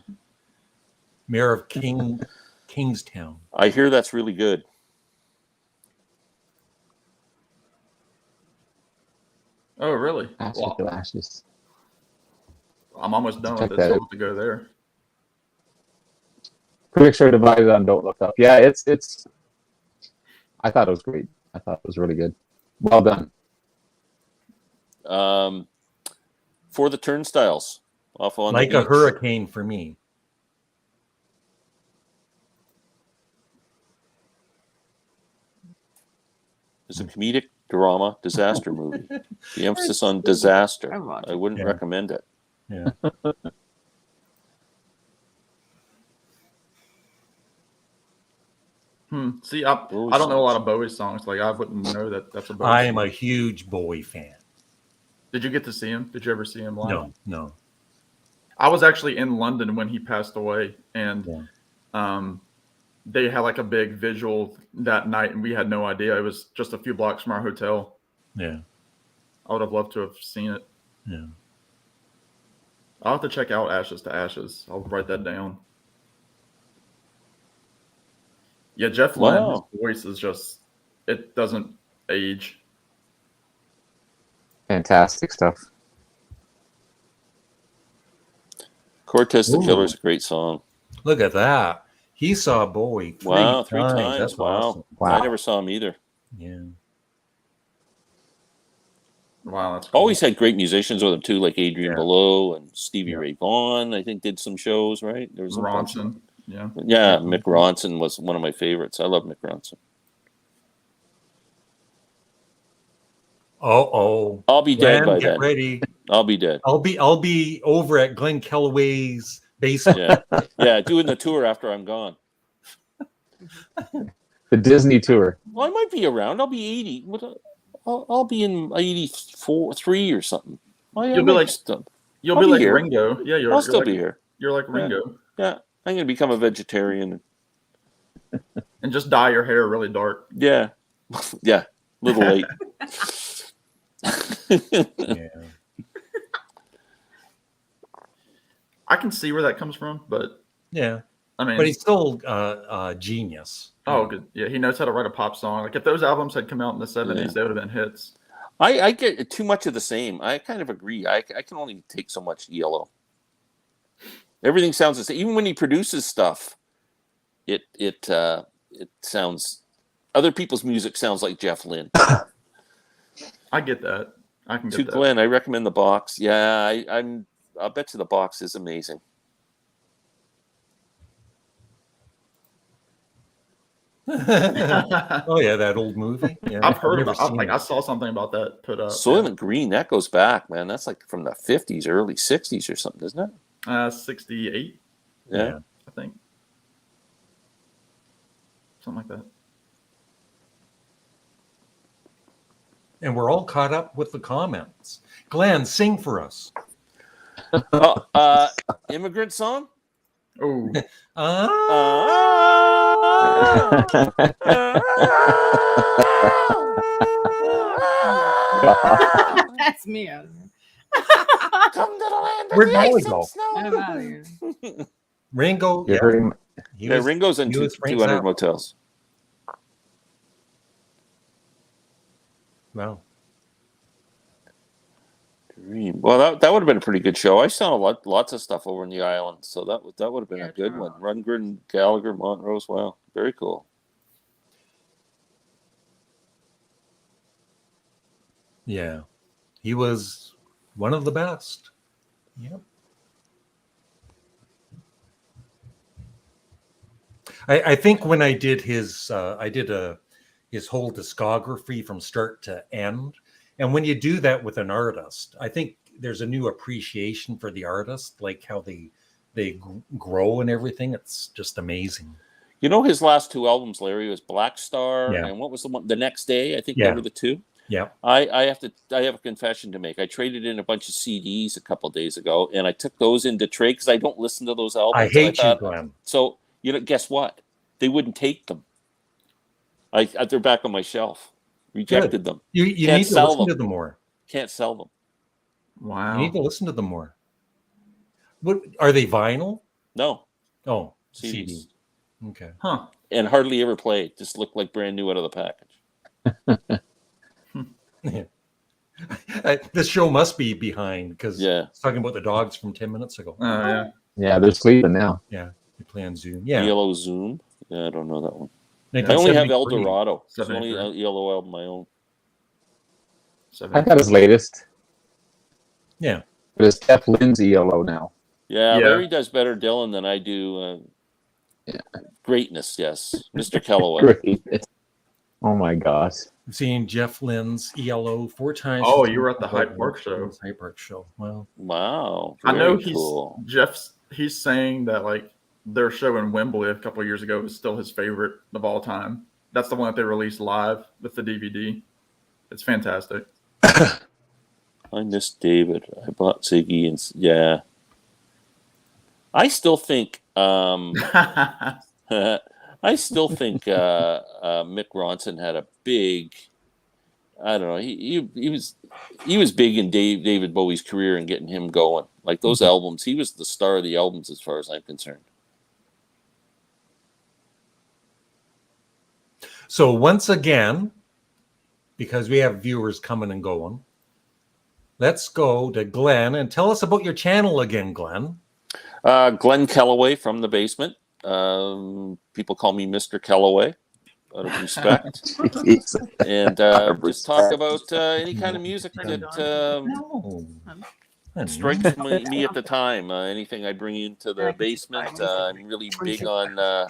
Mayor of Kingstown. I hear that's really good. Oh, really? Ashes Well, to Ashes. I'm almost done Check with that this. I'll out. have to go there. Critics are divided on Don't Look Up. Yeah, it's. I thought it was great. I thought it was really good. Well done. For the Turnstiles, off on Like the a beach. hurricane for me. It's a comedic drama disaster movie. The emphasis on disaster. I wouldn't Yeah. recommend it. Yeah. See, I don't know a lot of Bowie songs. Like I wouldn't know that that's a Bowie. I am song. a huge Bowie fan. Did you get to see him? Did you ever see him live? No. I was actually in London when he passed away, and they had like a big visual that night, and we had no idea. It was just a few blocks from our hotel. Yeah. I would have loved to have seen it. Yeah. I'll have to check out Ashes to Ashes. I'll write that down. Yeah, Jeff Lynne, his Wow. voice is just, it doesn't age. Fantastic stuff. Cortez the Ooh. Killer is a great song. Look at that. He saw Bowie three Wow, times. three times. That's Wow. awesome. Wow. I never saw him either. Yeah. Wow, that's cool. Always had great musicians with him too, like Adrian Yeah. Below and Stevie Yeah. Ray Vaughan. I think did some shows, right? There was a bunch of Ronson. Yeah. Yeah, Mick Ronson was one of my favorites. I love Mick Ronson. Oh, I'll be dead Glenn, by get then. ready. I'll be dead. I'll be over at Glenn Kellaway's basement. Yeah, doing the tour after I'm gone. The Disney tour. Well, I might be around. I'll be 80. I'll be in 84, 3 or something. You'll be like I'll be like here. Ringo. Yeah, I'll still like, be here. You're like Ringo. Yeah, I'm gonna become a vegetarian. And just dye your hair really dark. Yeah, yeah, little late. Yeah. I can see where that comes from, but Yeah. I mean, But he's still genius. oh, good. Yeah, he knows how to write a pop song. Like if those albums had come out in the 70s, they would have been hits. I get too much of the same. I kind of agree. I can only take so much yellow. Everything sounds the same. Even when he produces stuff, it sounds. Other people's music sounds like Jeff Lynne. I get that. I can get To that. Glenn, I recommend the box. Yeah, I'll bet you the box is amazing. Oh yeah, that old movie. Yeah, I've heard never about. seen Like it. I saw something about that put up. Soylent Green, that goes back, man. That's like from the 50s, early 60s or something, isn't it? 68, Yeah. I think. Something like that. And we're all caught up with the comments. Glenn, sing for us. Immigrant song? Oh, That's me. Come to the land of Where'd the Mollie ice go? and snow. I'm out of here. Ringo. You're Yeah, hurting. he Yeah, was- Ringo's in he was Frank 200 Zappa. motels. Wow. Dream. Well, that would have been a pretty good show. I saw lots of stuff over in the island, so that would have been Yeah, a good Toronto. one. Rundgren, Gallagher, Montrose. Wow, very cool. Yeah, he was one of the best. Yep. I think when I did his his whole discography from start to end, and when you do that with an artist, I think there's a new appreciation for the artist, like how they grow and everything. It's just amazing. You know, his last two albums, Larry, was Black Star, Yeah. and what was the one? The Next Day, I think. Yeah. They were the two. Yeah. I have a confession to make. I traded in a bunch of CDs a couple days ago, and I took those into trade because I don't listen to those albums. I and hate you, thought, Glenn. So guess what? They wouldn't take them. They're back on my shelf. Rejected them. You Can't need to sell listen them. to them more. Can't sell them. wow. You need to listen to them more. What are they, vinyl? No. Oh, CDs. CD. Okay. Huh. And hardly ever played. Just looked like brand new out of the package. This show must be behind because Yeah. it's talking about the dogs from 10 minutes ago. Yeah. Yeah, they're sleeping now. Yeah, they play on Zoom. Yeah, Yellow Zoom. Yeah, I don't know that one. I only have 1973. El Dorado. It's the only 73. yellow album I own. I got his latest, Yeah, but it's Jeff Lynne's ELO now. Yeah, Yeah. Larry does better Dylan than I do. Yeah. Greatness, yes. Mr. Kellaway. Great. Oh my gosh. I've seen Jeff Lynn's ELO 4 times. Oh, you were at the Hyde Park show. Hyde Park show. Wow. Wow. I know very cool. he's saying that like their show in Wembley a couple of years ago is still his favorite of all time. That's the one that they released live with the DVD. It's fantastic. I miss David. I bought Ziggy and yeah. I still think Mick Ronson had a big. I don't know. He was big in David Bowie's career and getting him going. Like those albums, he was the star of the albums as far as I'm concerned. So once again, because we have viewers coming and going, let's go to Glenn and tell us about your channel again, Glenn. Glenn Kellaway from the basement. People call me Mr. Kellaway out of respect. Jeez. And just talk about any kind of music that No. strikes me at the time. Anything I bring into the basement, I'm really big on a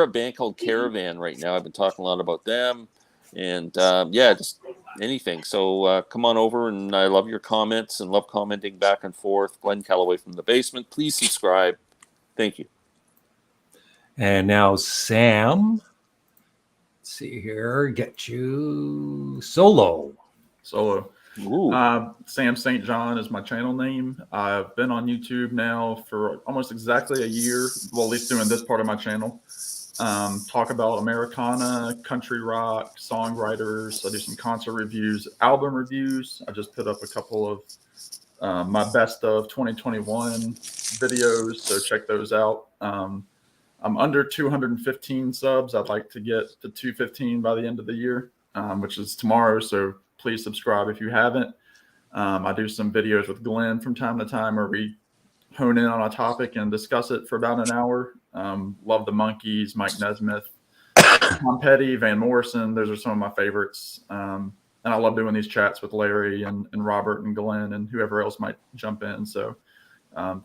band called Caravan right now. I've been talking a lot about them, and just anything. So come on over, and I love your comments and love commenting back and forth. Glenn Calloway from the basement. Please subscribe. Thank you. And now Sam, let's see here, get you solo. Sam St. John is my channel name. I've been on YouTube now for almost exactly a year, well, at least doing this part of my channel. Talk about Americana, country rock, songwriters. I do some concert reviews, album reviews. I just put up a couple of my best of 2021 videos, so check those out. I'm under 215 subs. I'd like to get to 215 by the end of the year, which is tomorrow. So please subscribe if you haven't. I do some videos with Glenn from time to time where we hone in on a topic and discuss it for about an hour. Love the Monkees, Mike Nesmith, Tom Petty, Van Morrison. Those are some of my favorites. And I love doing these chats with Larry and Robert and Glenn and whoever else might jump in. So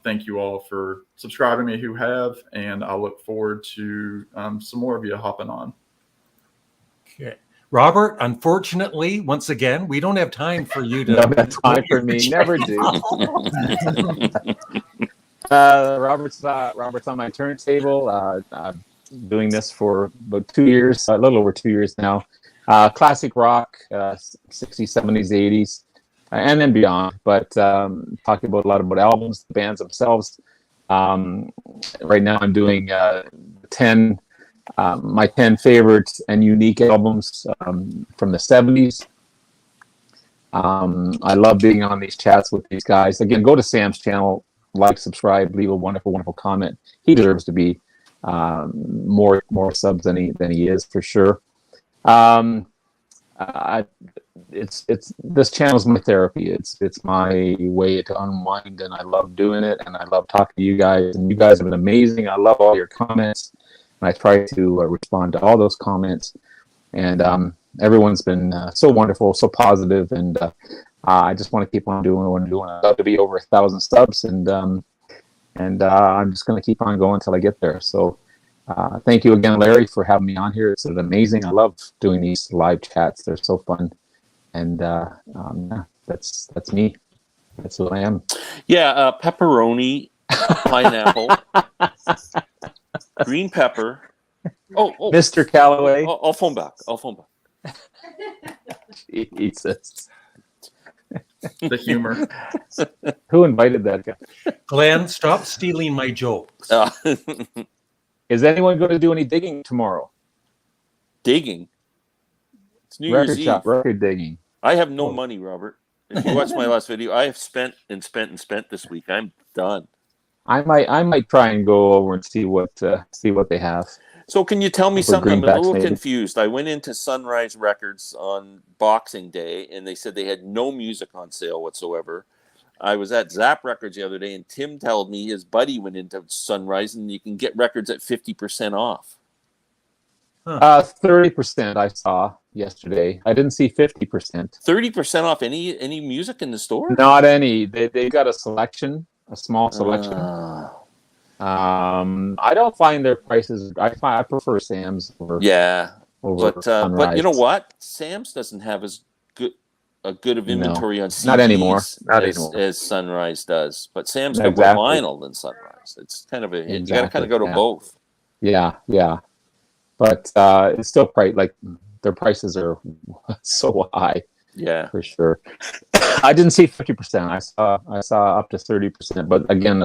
thank you all for subscribing me who have, and I look forward to some more of you hopping on. Okay. Robert, unfortunately, once again, we don't have time for you to. No, that's time for me. Never do. Robert's on my turntable. I'm doing this for about 2 years, a little over 2 years now. Classic rock, 60s, 70s, 80s, and then beyond. But talking about a lot about albums, the bands themselves. Right now, I'm doing 10. My 10 favorite and unique albums from the 70s. I love being on these chats with these guys. Again, go to Sam's channel, like, subscribe, leave a wonderful, wonderful comment. He deserves to be more subs than he is, for sure. It's this channel's my therapy. It's my way to unwind, and I love doing it, and I love talking to you guys, and you guys have been amazing. I love all your comments. I try to respond to all those comments, and everyone's been so wonderful, so positive, and I just want to keep on doing what I'm doing. I'd love to be over 1,000 subs, and I'm just going to keep on going until I get there. So thank you again, Larry, for having me on here. It's amazing. I love doing these live chats. They're so fun, and that's me. That's who I am. Yeah, pepperoni, pineapple. Green pepper. Oh, Mr. Calloway. I'll phone back. Jesus. The humor. Who invited that guy? Glenn, stop stealing my jokes. Is anyone going to do any digging tomorrow? Digging? It's New Year's Eve. Record digging. I have no money, Robert. If you watch my last video, I have spent this week. I'm done. I might try and go over and see what they have. So can you tell me something? I'm a little confused. I went into Sunrise Records on Boxing Day, and they said they had no music on sale whatsoever. I was at Zap Records the other day, and Tim told me his buddy went into Sunrise, and you can get records at 50% off. 30% I saw yesterday. I didn't see 50%. 30% off any music in the store? Not any. They got a selection. A small selection. I don't find their prices. I prefer Sam's over. Yeah, over but you know what? Sam's doesn't have as good of inventory on CDs not anymore. As Sunrise does. But Sam's got more vinyl than Sunrise. It's kind of a hit. You got to kind of go to both. Yeah. But it's still like their prices are so high. Yeah, for sure. I didn't see 50%. I saw up to 30%, but again,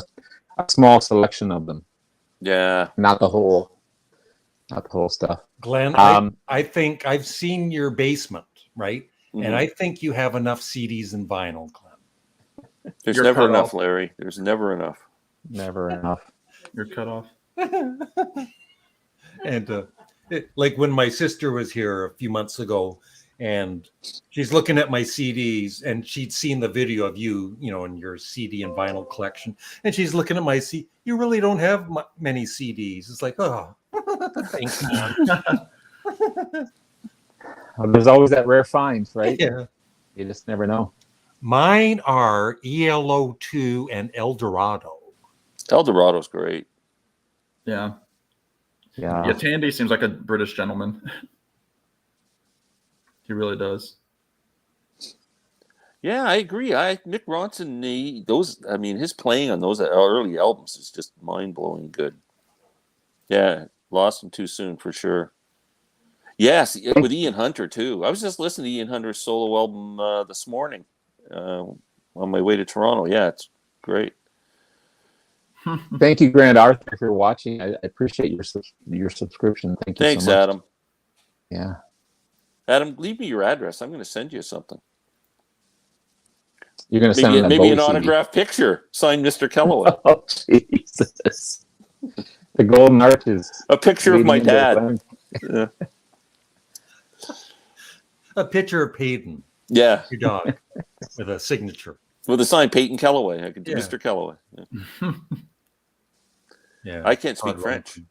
a small selection of them. Yeah, not the whole stuff. Glenn, I think I've seen your basement, right? Mm-hmm. And I think you have enough CDs and vinyl, Glenn. There's never enough, Larry. There's never enough. Never enough. You're cut off. And like when my sister was here a few months ago, and she's looking at my CDs, and she'd seen the video of you, in your CD and vinyl collection. And she's looking at my CD. You really don't have many CDs. It's like, oh, thanks, man. Well, there's always that rare find, right? Yeah. You just never know. Mine are ELO2 and El Dorado. El Dorado's great. Yeah. Yeah. Yeah, Tandy seems like a British gentleman. He really does. Yeah, I agree. Mick Ronson, his playing on those early albums is just mind blowing good. Yeah, lost him too soon for sure. Yes, with Ian Hunter too. I was just listening to Ian Hunter's solo album this morning on my way to Toronto. Yeah, it's great. Thank you, Grant Arthur, if you're watching. I appreciate your subscription. Thank you Thanks, so much. Adam. Yeah. Adam, leave me your address. I'm going to send you something. You're going to send me Maybe an Bowie CD. autographed picture signed Mr. Kellaway. Oh, Jesus. The Golden Arches. A picture of my dad. Yeah. A picture of Peyton, Yeah, your dog, with a signature. with a sign, Peyton Kellaway. I could do Yeah. Mr. Kellaway. Yeah. Yeah, I can't speak Todd French. Robinson.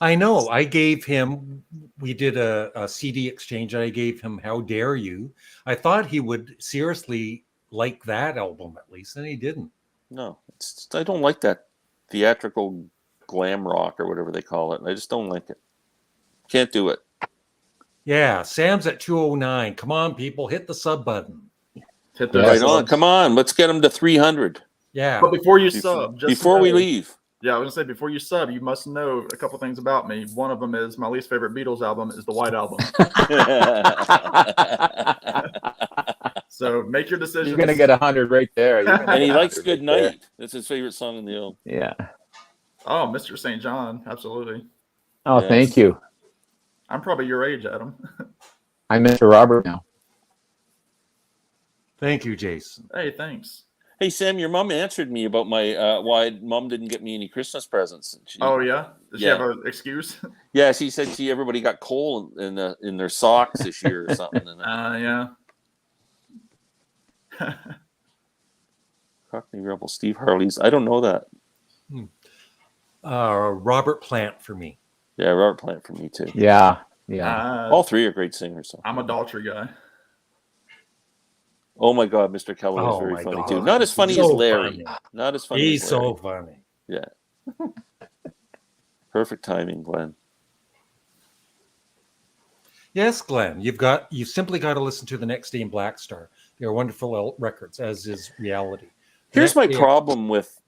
I know. I gave him. We did a CD exchange. I gave him "How Dare You." I thought he would seriously like that album at least, and he didn't. No, I don't like that theatrical glam rock or whatever they call it. I just don't like it. Can't do it. Yeah, Sam's at 209. Come on, people, hit the sub button. Hit the Right on. Come on, let's get them to 300 Yeah, But before you sub, just before we know- leave. Yeah, I was gonna say before you sub, you must know a couple things about me. One of them is my least favorite Beatles album is the White Album. So make your decision. You're going to get 100 right there. You're gonna And he get likes 100 Good right there. Night. That's his favorite song in the album. Yeah. Oh, Mr. St. John, absolutely. Oh, Yes. thank you. I'm probably your age, Adam. I'm Mr. Robert now. thank you, Jason. Hey, thanks. Hey, Sam, your mom answered me about my why mom didn't get me any Christmas presents. Oh yeah, does she Yeah. have an excuse? Yeah, she said everybody got coal in their socks this year or something. And Yeah. Cockney Rebel, Steve Harley's. I don't know that. Robert Plant for me. Yeah, Robert Plant for me too. Yeah. Yeah. All three are great singers. So. I'm a Daltrey guy. Oh my God, Mr. Keller is Oh very my funny God. too. Not as funny So as Larry. funny. Not as funny. He's as Larry. so funny. Yeah. Perfect timing, Glenn. Yes, Glenn, you simply got to listen to The Next Day in Black Star. They're wonderful records, as is Reality. Here's my Next Day- problem with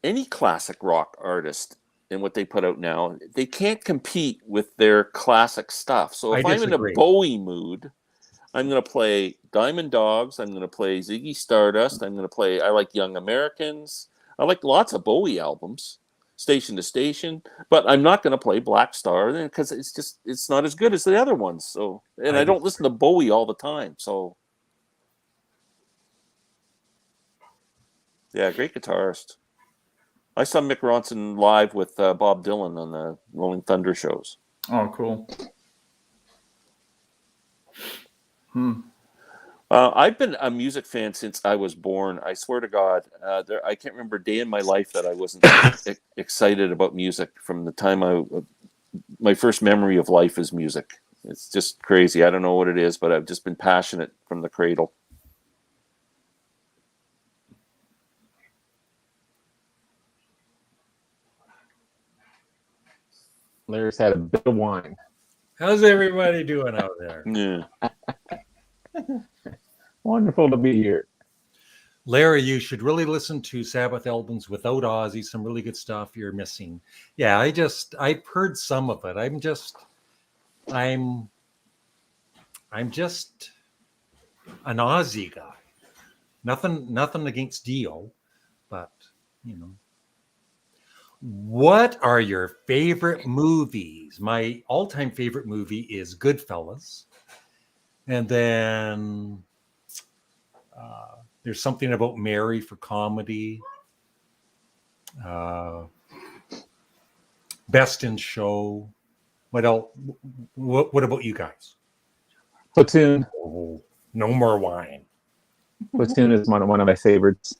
any classic rock artist and what they put out now. They can't compete with their classic stuff. So if I I'm in a disagree. Bowie mood, I'm going to play Diamond Dogs. I'm going to play Ziggy Stardust. I'm going to play. I like Young Americans. I like lots of Bowie albums, Station to Station. But I'm not going to play Black Star because it's not as good as the other ones. So, and I don't listen to Bowie all the time. So, yeah, great guitarist. I saw Mick Ronson live with Bob Dylan on the Rolling Thunder shows. Oh, cool. I've been a music fan since I was born. I swear to God, I can't remember a day in my life that I wasn't excited about music. From the time my first memory of life is music. It's just crazy. I don't know what it is, but I've just been passionate from the cradle. Larry's had a bit of wine. How's everybody doing out there? Yeah. Wonderful to be here. Larry, you should really listen to Sabbath albums without Ozzy. Some really good stuff you're missing. Yeah, I've heard some of it. I'm just an Ozzy guy. Nothing against Dio, but you know. What are your favorite movies? My all-time favorite movie is Goodfellas. And then there's something about Mary for comedy. Best in Show. What else? What about you guys? Platoon. Oh, no more wine. Platoon is one of my favorites.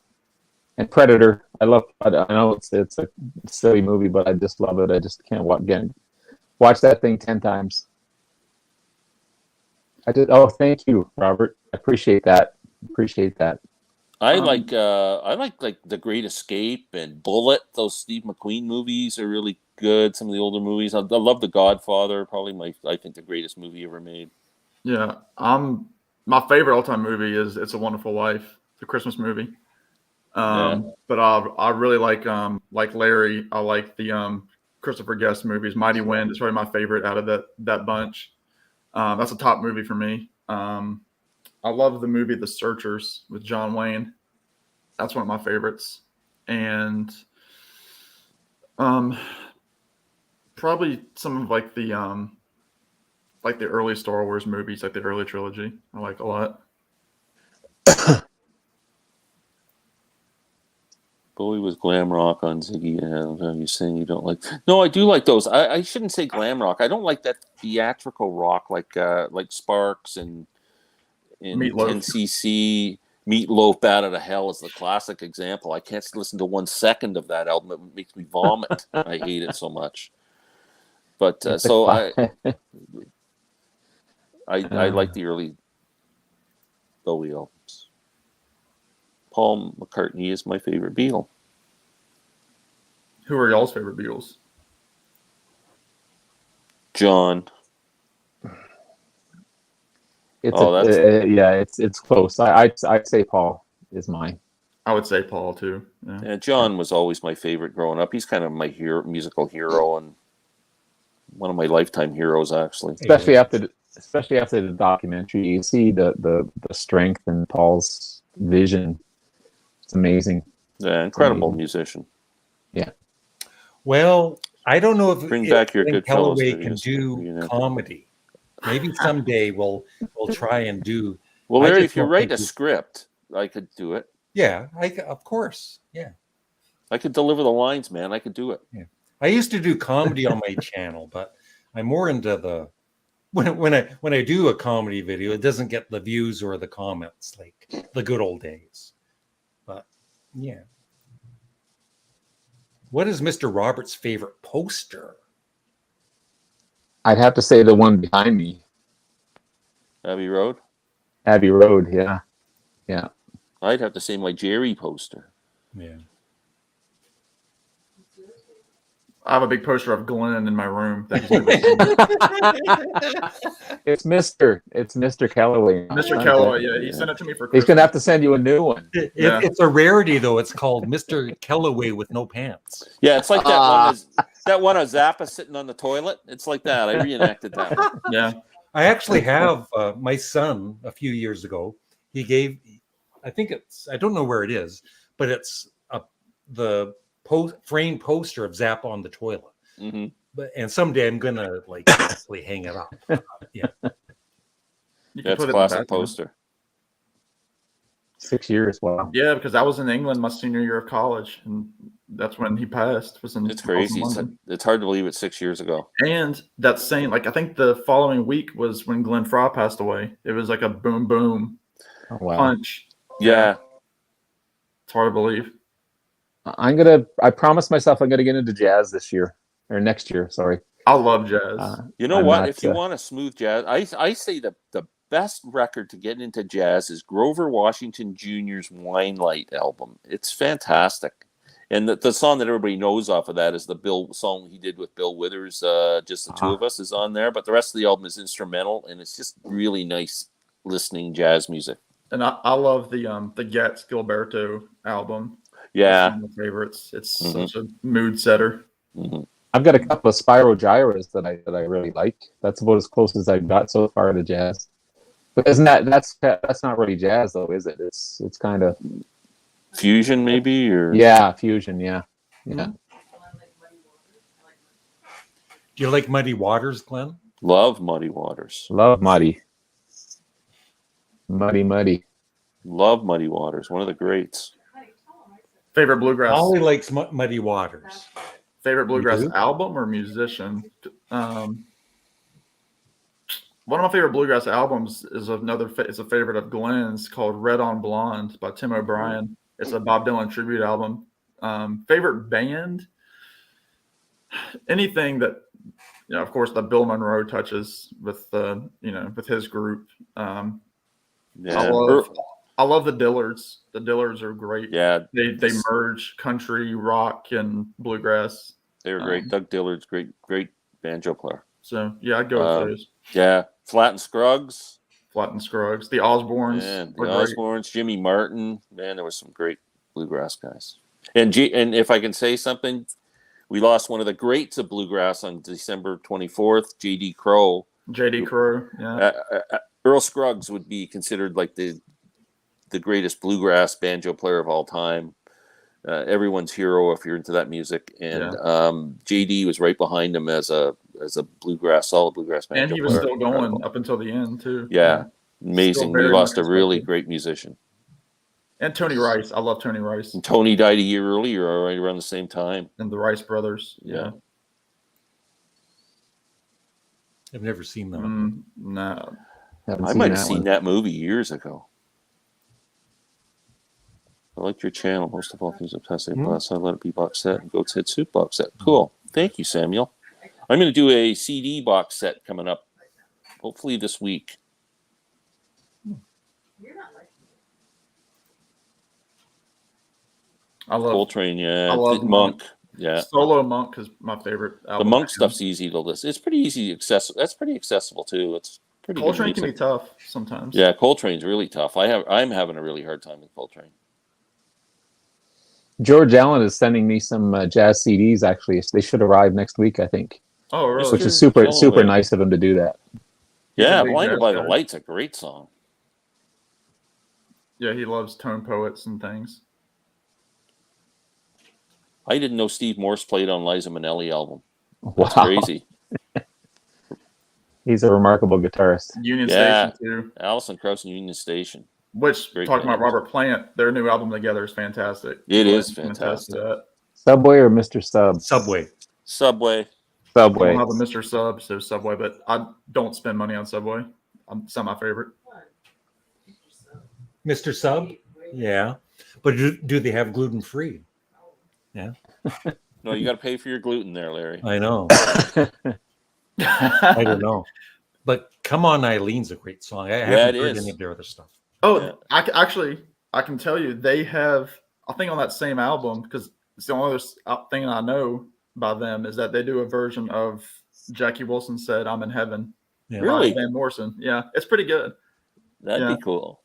And Predator. I know it's a silly movie, but I just love it. I just can't watch that thing 10 times. I did. Oh, thank you, Robert. I appreciate that. I Um, like The Great Escape and Bullet. Those Steve McQueen movies are really good. Some of the older movies. I love The Godfather. Probably I think the greatest movie ever made. Yeah, my favorite all-time movie is It's a Wonderful Life, the Christmas movie. But I really like Larry. I like the Christopher Guest movies. Mighty Wind is probably my favorite out of that bunch. That's a top movie for me. I love the movie The Searchers with John Wayne. That's one of my favorites. And probably some of like the early Star Wars movies, like the early trilogy. I like a lot. Bowie was glam rock on Ziggy. You're saying you don't like? No, I do like those. I shouldn't say glam rock. I don't like that theatrical rock like Sparks and Meatloaf. 10cc. Meatloaf, Bat Out of Hell is the classic example. I can't listen to 1 second of that album. It makes me vomit. I hate it so much. But I like the early Bowie albums. Paul McCartney is my favorite Beatle. Who are y'all's favorite Beatles? John. It's close. I'd say Paul is mine. I would say Paul too. Yeah, John was always my favorite growing up. He's kind of my musical hero, and one of my lifetime heroes, actually. Especially after the documentary, you see the strength in Paul's vision. It's amazing. Yeah, incredible musician. Yeah. Well, I don't know if Bring back your Glenn Goodfellas Kellaway can videos. do comedy. Maybe someday we'll try and do. Well, I Larry, just if you don't write think a script, I could do it. Yeah, of course. Yeah. I could deliver the lines, man. I could do it. Yeah. I used to do comedy on my channel, but I'm more into the when I do a comedy video, it doesn't get the views or the comments like the good old days. But yeah. What is Mr. Roberts' favorite poster? I'd have to say the one behind me. Abbey Road? Abbey Road, yeah. Yeah. I'd have to say my Jerry poster. Yeah. I have a big poster of Glenn in my room. It's Mr. Kellaway. Mr. Kellaway, yeah. He sent it to me for Christmas. He's going to have to send you a new one. It's a rarity, though. It's called Mr. Kellaway with no pants. Yeah, it's like that one of Zappa sitting on the toilet. It's like that. I reenacted that one. Yeah. I actually have my son a few years ago. He gave, I don't know where it is, but it's the framed poster of Zappa on the toilet. Mm-hmm. And someday I'm gonna actually hang it up. Yeah, that's a classic poster. 6 years, wow. Yeah, because I was in England my senior year of college, and that's when he passed. It's crazy. It's hard to believe it's 6 years ago. And that same, I think the following week was when Glenn Fry passed away. It was like a boom, boom punch. Yeah. It's hard to believe. I promised myself I'm gonna get into jazz this year or next year. Sorry. I love jazz. You know what? If you want a smooth jazz, I say the best record to get into jazz is Grover Washington Jr.'s Wine Light album. It's fantastic. And the song that everybody knows off of that is the song he did with Bill Withers, Just the Two of Us, is on there. But the rest of the album is instrumental, and it's just really nice listening jazz music. And I love the Getz Gilberto album. Yeah. It's one of my favorites. It's such a mood setter. Mm-hmm. I've got a couple of Spyro Gyras that I really like. That's about as close as I've got so far to jazz. But isn't that's not really jazz though, is it? It's kind of fusion, maybe, or fusion, yeah. Do you like Muddy Waters, Glenn? Love Muddy Waters. Love Muddy. Muddy. Love Muddy Waters. One of the greats. Favorite bluegrass. Mollie likes Muddy Waters. Favorite bluegrass album or musician? One of my favorite bluegrass albums is it's a favorite of Glenn's called Red on Blonde by Tim O'Brien. It's a Bob Dylan tribute album. Favorite band? Anything that Yeah, of course, the Bill Monroe touches with the with his group. I love the Dillards. The Dillards are great. Yeah, they merge country, rock, and bluegrass. They were great. Doug Dillard's great banjo player. So yeah, I'd go with those. Yeah, Flat and Scruggs. Flat and Scruggs. The Osbournes. Man, the Osbournes, Jimmy Martin. Man, there was some great bluegrass guys. And if I can say something, we lost one of the greats of bluegrass on December 24th, J.D. Crowe. J.D. Crowe, yeah. Earl Scruggs would be considered like the greatest bluegrass banjo player of all time. Everyone's hero if you're into that music. And JD was right behind him as a solid bluegrass banjo player. And he was still going up until the end too. Yeah. Amazing. We lost a really great musician. And Tony Rice. I love Tony Rice. And Tony died a year earlier, right around the same time. And the Rice brothers. Yeah. I've never seen them. No. I might have seen that movie years ago. I like your channel. Most of all things of Tessie Plus. I let it be box set and Goat's Head Soup box set. Cool. Thank you, Samuel. I'm going to do a CD box set coming up, hopefully this week. I love Coltrane, yeah. I love Monk. Yeah. Solo Monk is my favorite album. The Monk stuff's easy to listen. It's pretty easy accessible. That's pretty accessible too. It's pretty Coltrane can be tough sometimes. Yeah, Coltrane's really tough. I'm having a really hard time with Coltrane. George Allen is sending me some jazz CDs. Actually, they should arrive next week, I think. Oh, really? Which is super nice of him to do that. Yeah, Blinded by the Light's a great song. Yeah, he loves tone poets and things. I didn't know Steve Morse played on Liza Minnelli album. That's crazy. He's a remarkable guitarist. Union Station too. Alison Krauss and Union Station. Which, talking about Robert Plant, their new album together is fantastic. It is fantastic. Subway or Mr. Sub? Subway. Subway. I don't have a Mr. Sub, so Subway, but I don't spend money on Subway. It's not my favorite. Mr. Sub? Yeah. But do they have gluten-free? Yeah. No, you got to pay for your gluten there, Larry. I know. I don't know. But Come On Eileen's a great song. I haven't heard any of their other stuff. Oh, yeah. I can tell you they have, I think on that same album, because it's the only other thing I know by them is that they do a version of Jackie Wilson Said I'm in Heaven. Yeah. Really? Van Morrison. Yeah, it's pretty good. That'd be cool.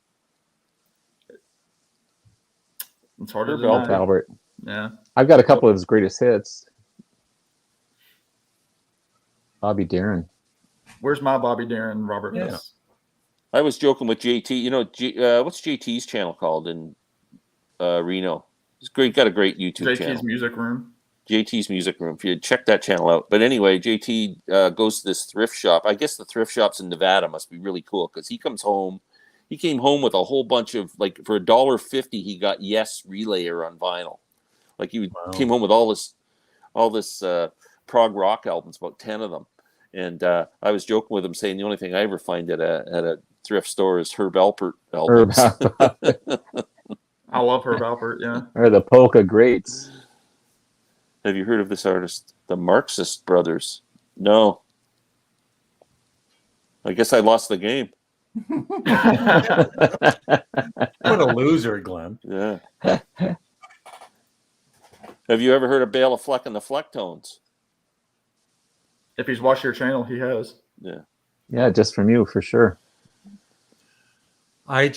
It's harder to Albert. Yeah. I've got a couple of his greatest hits. Bobby Darin. Where's my Bobby Darin, Robert? Yeah. I was joking with JT. You know, what's JT's channel called in Reno? He's great. Got a great YouTube channel. JT's Music Room. JT's Music Room. If you check that channel out. But anyway, JT goes to this thrift shop. I guess the thrift shops in Nevada must be really cool because he comes home. He came home with a whole bunch of, like, for $1.50, he got Yes Relayer on vinyl. Like, he came home with all this prog rock albums, about 10 of them. And I was joking with him, saying the only thing I ever find at a thrift store is Herb Alpert albums. I love Herb Alpert, yeah. Or the Polka Greats. Have you heard of this artist? The Marxist Brothers. No. I guess I lost the game. What a loser, Glenn. Yeah. Have you ever heard of Bela Fleck and the Flecktones? If he's watched your channel, he has. Yeah. Yeah, just from you, for sure. I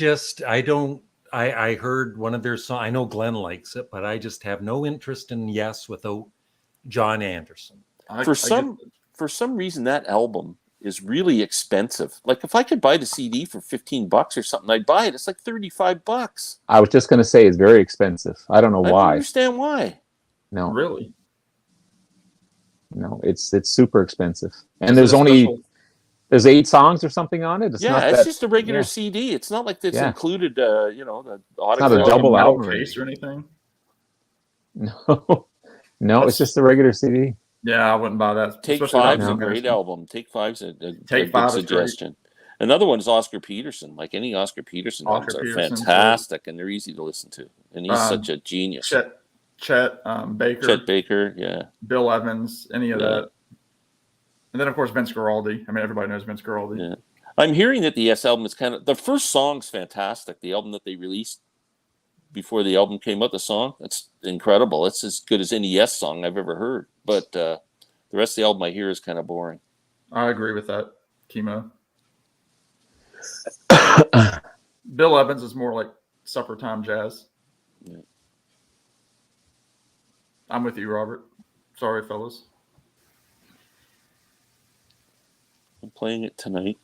heard one of their songs. I know Glenn likes it, but I just have no interest in Yes without John Anderson. For some reason, that album is really expensive. Like, if I could buy the CD for $15 or something, I'd buy it. It's like $35. I was just going to say it's very expensive. I don't know why. I don't understand why. No. Really? No, it's super expensive. And there's 8 songs or something on it. It's just a regular CD. It's not like it's included, the autograph. It's not a double album case or anything. No, it's just a regular CD. Yeah, I wouldn't buy that. Take Five's a great album. Take Five's a good suggestion. Another one is Oscar Peterson. Like any Oscar Peterson albums are fantastic, and they're easy to listen to. And he's such a genius. Chet Baker. Chet Baker, yeah. Bill Evans, any of that. And then, of course, Vince Guaraldi. I mean, everybody knows Vince Guaraldi. Yeah. I'm hearing that the E.s.t album is kind of, the first song's fantastic. The album that they released before the album came out, the song, it's incredible. It's as good as any E.s.t song I've ever heard. But the rest of the album I hear is kind of boring. I agree with that, Kimo. Bill Evans is more like supper time jazz. Yeah. I'm with you, Robert. Sorry, fellas. I'm playing it tonight,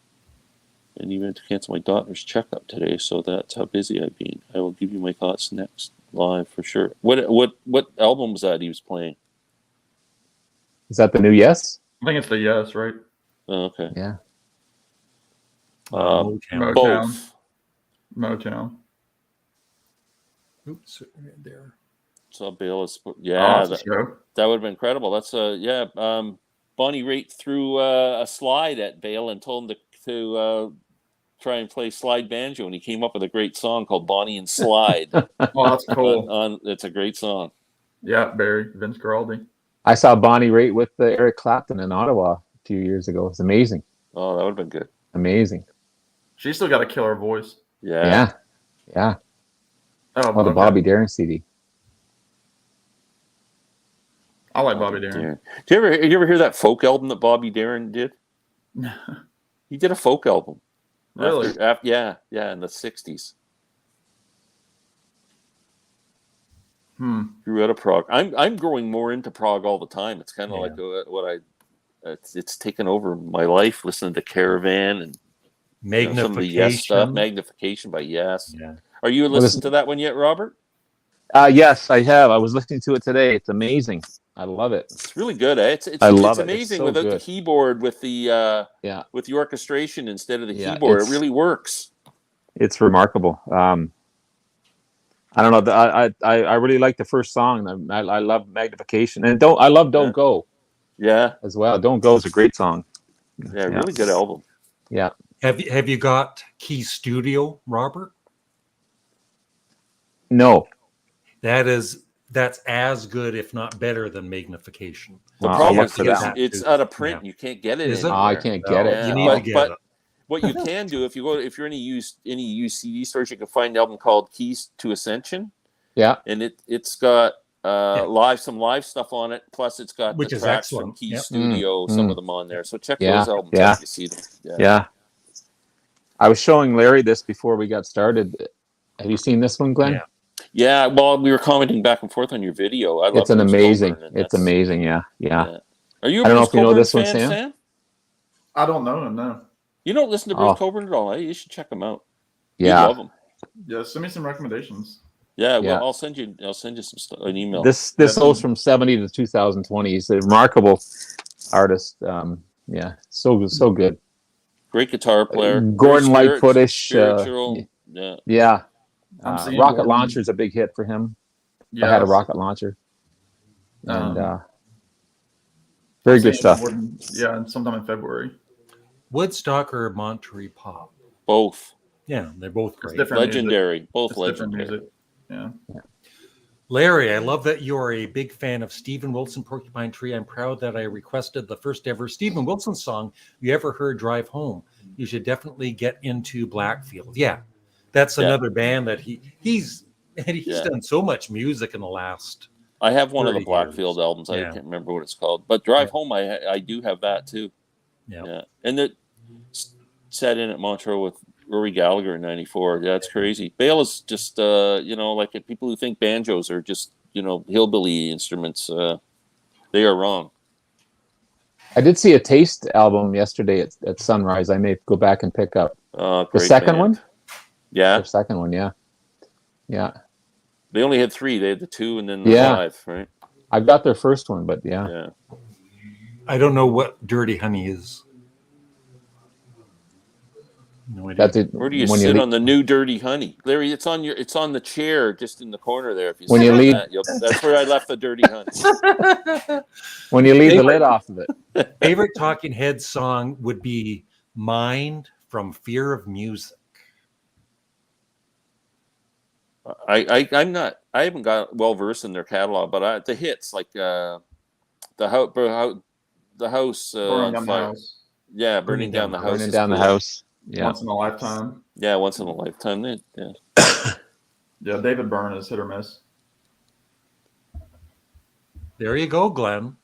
and even to cancel my daughter's checkup today, so that's how busy I've been. I will give you my thoughts next live for sure. What album was that he was playing? Is that the new Yes? I think it's the Yes, right? Oh, okay. Yeah. Motown. Both. Motown. Oops, right there. So Bill is, Oh, yeah, that's a show. that would have been incredible. That's Bonnie Raitt threw a slide at Bale and told him to try and play slide banjo, and he came up with a great song called Bonnie and Slide. Oh, that's cool. It's a great song. Yeah, Barry, Vince Guaraldi. I saw Bonnie Raitt with Eric Clapton in Ottawa a few years ago. It's amazing. Oh, that would have been good. Amazing. She's still got a killer voice. Yeah. Oh, The Bobby Darin CD. I like Bobby Darin. Did you ever hear that folk album that Bobby Darin did? He did a folk album. Really? Yeah, in the 60s. Grew out of Prog. I'm growing more into Prog all the time. It's kind of like what it's taken over my life, listening to Caravan and Magnification. some of the E.s.t stuff. Magnification by E.s.t. Yeah. Are you listening to that one yet, Robert? Yes, I have. I was listening to it today. It's amazing. I love it. It's really good. Eh? It's amazing It's so without good. the keyboard, with the with the orchestration instead of the keyboard. It really works. It's remarkable. I don't know. I really like the first song. I love Magnification, and I love Don't Go. Yeah, as well. Don't Go is a great song. Yeah, really good album. Yeah. Have you got Key Studio, Robert? No. That's as good, if not better, than Magnification. The problem is it's out of print. You can't get it. I can't get it. You need to get it. What you can do, if you're in any used CD stores, you can find an album called Keys to Ascension. Yeah. And it's got some live stuff on it. Plus, it's got which the is tracks excellent. from Key Studio, some of them on there. So check those albums out if you see them. Yeah. I was showing Larry this before we got started. Have you seen this one, Glenn? Yeah. Well, we were commenting back and forth on your video. It's amazing. It's amazing. Yeah. Are you? I don't know if you know this one, Sam. I don't know him. No. You don't listen to Bruce Coburn at all. Eh? You should check him out. Yeah. You love him. Yeah. Send me some recommendations. Yeah. Well, I'll send you an email. This goes from 70 to 2020. He's a remarkable artist. So good. Great guitar player. Gordon Lightfoot-ish. Spiritual. Yeah. Rocket Launcher is a big hit for him. I had a rocket launcher. And very good stuff. And sometime in February. Woodstock or Monterey Pop? Both. Yeah, they're both great. Legendary. Music. Both it's legendary. Music. Yeah. Larry, I love that you are a big fan of Stephen Wilson, Porcupine Tree. I'm proud that I requested the first ever Stephen Wilson song you ever heard, Drive Home. You should definitely get into Blackfield. Yeah, that's another band that he's done so much music in the last. I have one of the 30 Blackfield years. albums. I can't remember what it's called, but Drive Home, I do have that too. Yeah. And it sat in at Montreux with Rory Gallagher in '94. Yeah, it's crazy. Bale is just, like people who think banjos are just, hillbilly instruments. They are wrong. I did see a Taste album yesterday at Sunrise. I may go back and pick up the second one. Yeah. The second one, yeah. They only had 3. They had the 2 and then the 5, right? I got their first one, but yeah. I don't know what Dirty Honey is. No idea. Where do you sit on the new Dirty Honey, Larry? It's on the chair just in the corner there. If you when sit you on leave, that's where I left the Dirty Honey. When you leave the lid off of it. Favorite Talking Heads song would be "Mind" from Fear of Music. I haven't got well versed in their catalog, but the hits like the the house Burning on down the fire. house. Yeah, burning down the house. Burning is down the cool. house. Yeah. Once in a lifetime. Yeah, once in a lifetime. Yeah. Yeah, David Byrne is hit or miss. There you go, Glenn.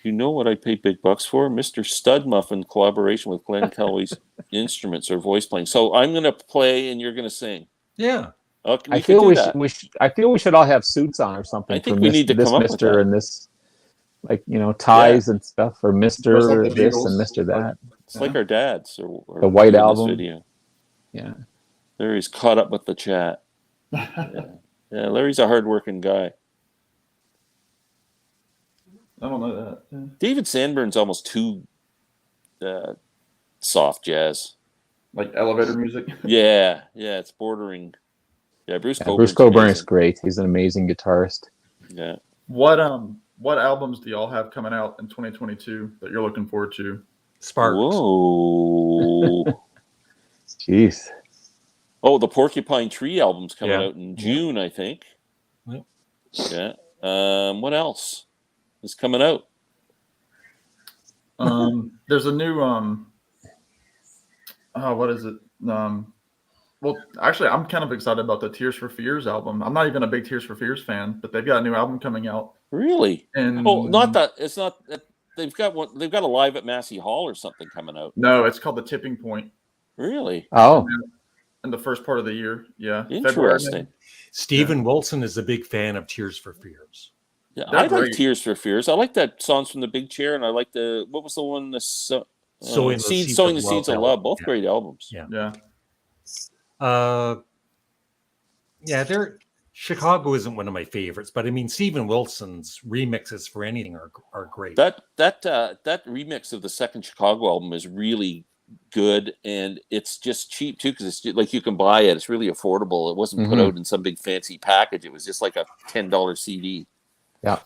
You know what I pay big bucks for? Mr. Studmuffin collaboration with Glenn Kelly's instruments or voice playing. So I'm going to play and you're going to sing. Yeah. Okay, I we feel could do we that. should. I feel we should all have suits on or something. I think for we need to this come up with Mister that. and this, like ties and stuff for Mister Just like the this Beatles. and Mister that. It's like our dads or The White you in Album. This video. Yeah. Larry's caught up with the chat. Yeah, Larry's a hardworking guy. I don't know that. Yeah. David Sandburn's almost too soft jazz. Like elevator music. Yeah, it's bordering. Yeah, Bruce Bruce Coburn's Coburn is amazing. great. He's an amazing guitarist. Yeah. What albums do y'all have coming out in 2022 that you're looking forward to? Sparks. Whoa. Jeez. Oh, the Porcupine Tree album's coming Yeah. out in June, I think. Yep. Yeah. What else is coming out? There's a new what is it? Well, actually, I'm kind of excited about the Tears for Fears album. I'm not even a big Tears for Fears fan, but they've got a new album coming out. Really? And not that. It's not. They've got one. They've got a live at Massey Hall or something coming out. No, it's called The Tipping Point. Really? Oh, In the first part of the year, yeah. Interesting. Stephen Wilson is a big fan of Tears for Fears. Yeah, They're I like great. Tears for Fears. I like that Songs from the Big Chair, and I like what was the one? Sowing the Seeds Seeds of of Love. Love. Both Yeah. great albums. Yeah. Yeah. Chicago isn't one of my favorites, but I mean Stephen Wilson's remixes for anything are great. That remix of the second Chicago album is really good, and it's just cheap too because it's like you can buy it. It's really affordable. It wasn't put out in some big fancy package. It was just like a $10 CD. yeah.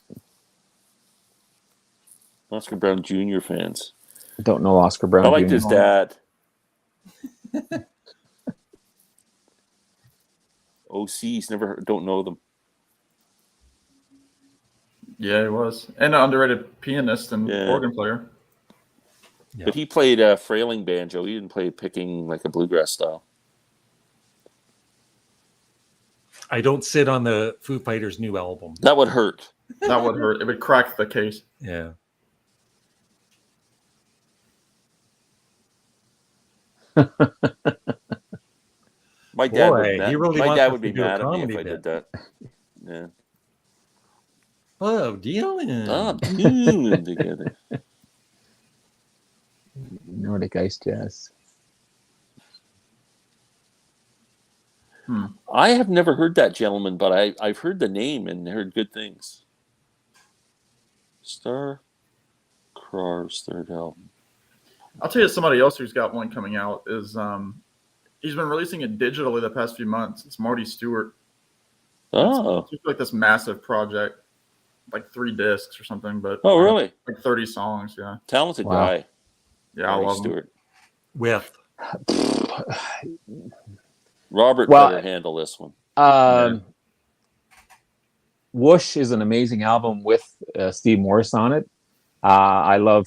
Oscar Brown Jr. fans. Don't know Oscar Brown. I liked Jr. his dad. OCs don't know them. Yeah, he was. And an underrated pianist and organ player. Yeah. But he played a frailing banjo. He didn't play picking like a bluegrass style. I don't sit on the Foo Fighters' new album. That would hurt. That would hurt. It would crack the case. Yeah. My dad Boy, would, he really my wants dad us would to be do a mad at me if comedy I did bit. that. Yeah. Oh, Dylan. Doing together. Nordic Ice Jazz. I have never heard that gentleman, but I've heard the name and heard good things. Star Crar's third album. I'll tell you somebody else who's got one coming out is he's been releasing it digitally the past few months. It's Marty Stewart. Oh. It's like this massive project, like 3 discs or something, but Oh, really? like 30 songs, yeah. Talented Wow. guy. Yeah, I Marty love him. Stewart. With Robert Well, better handle this one. Whoosh is an amazing album with Steve Morris on it. I love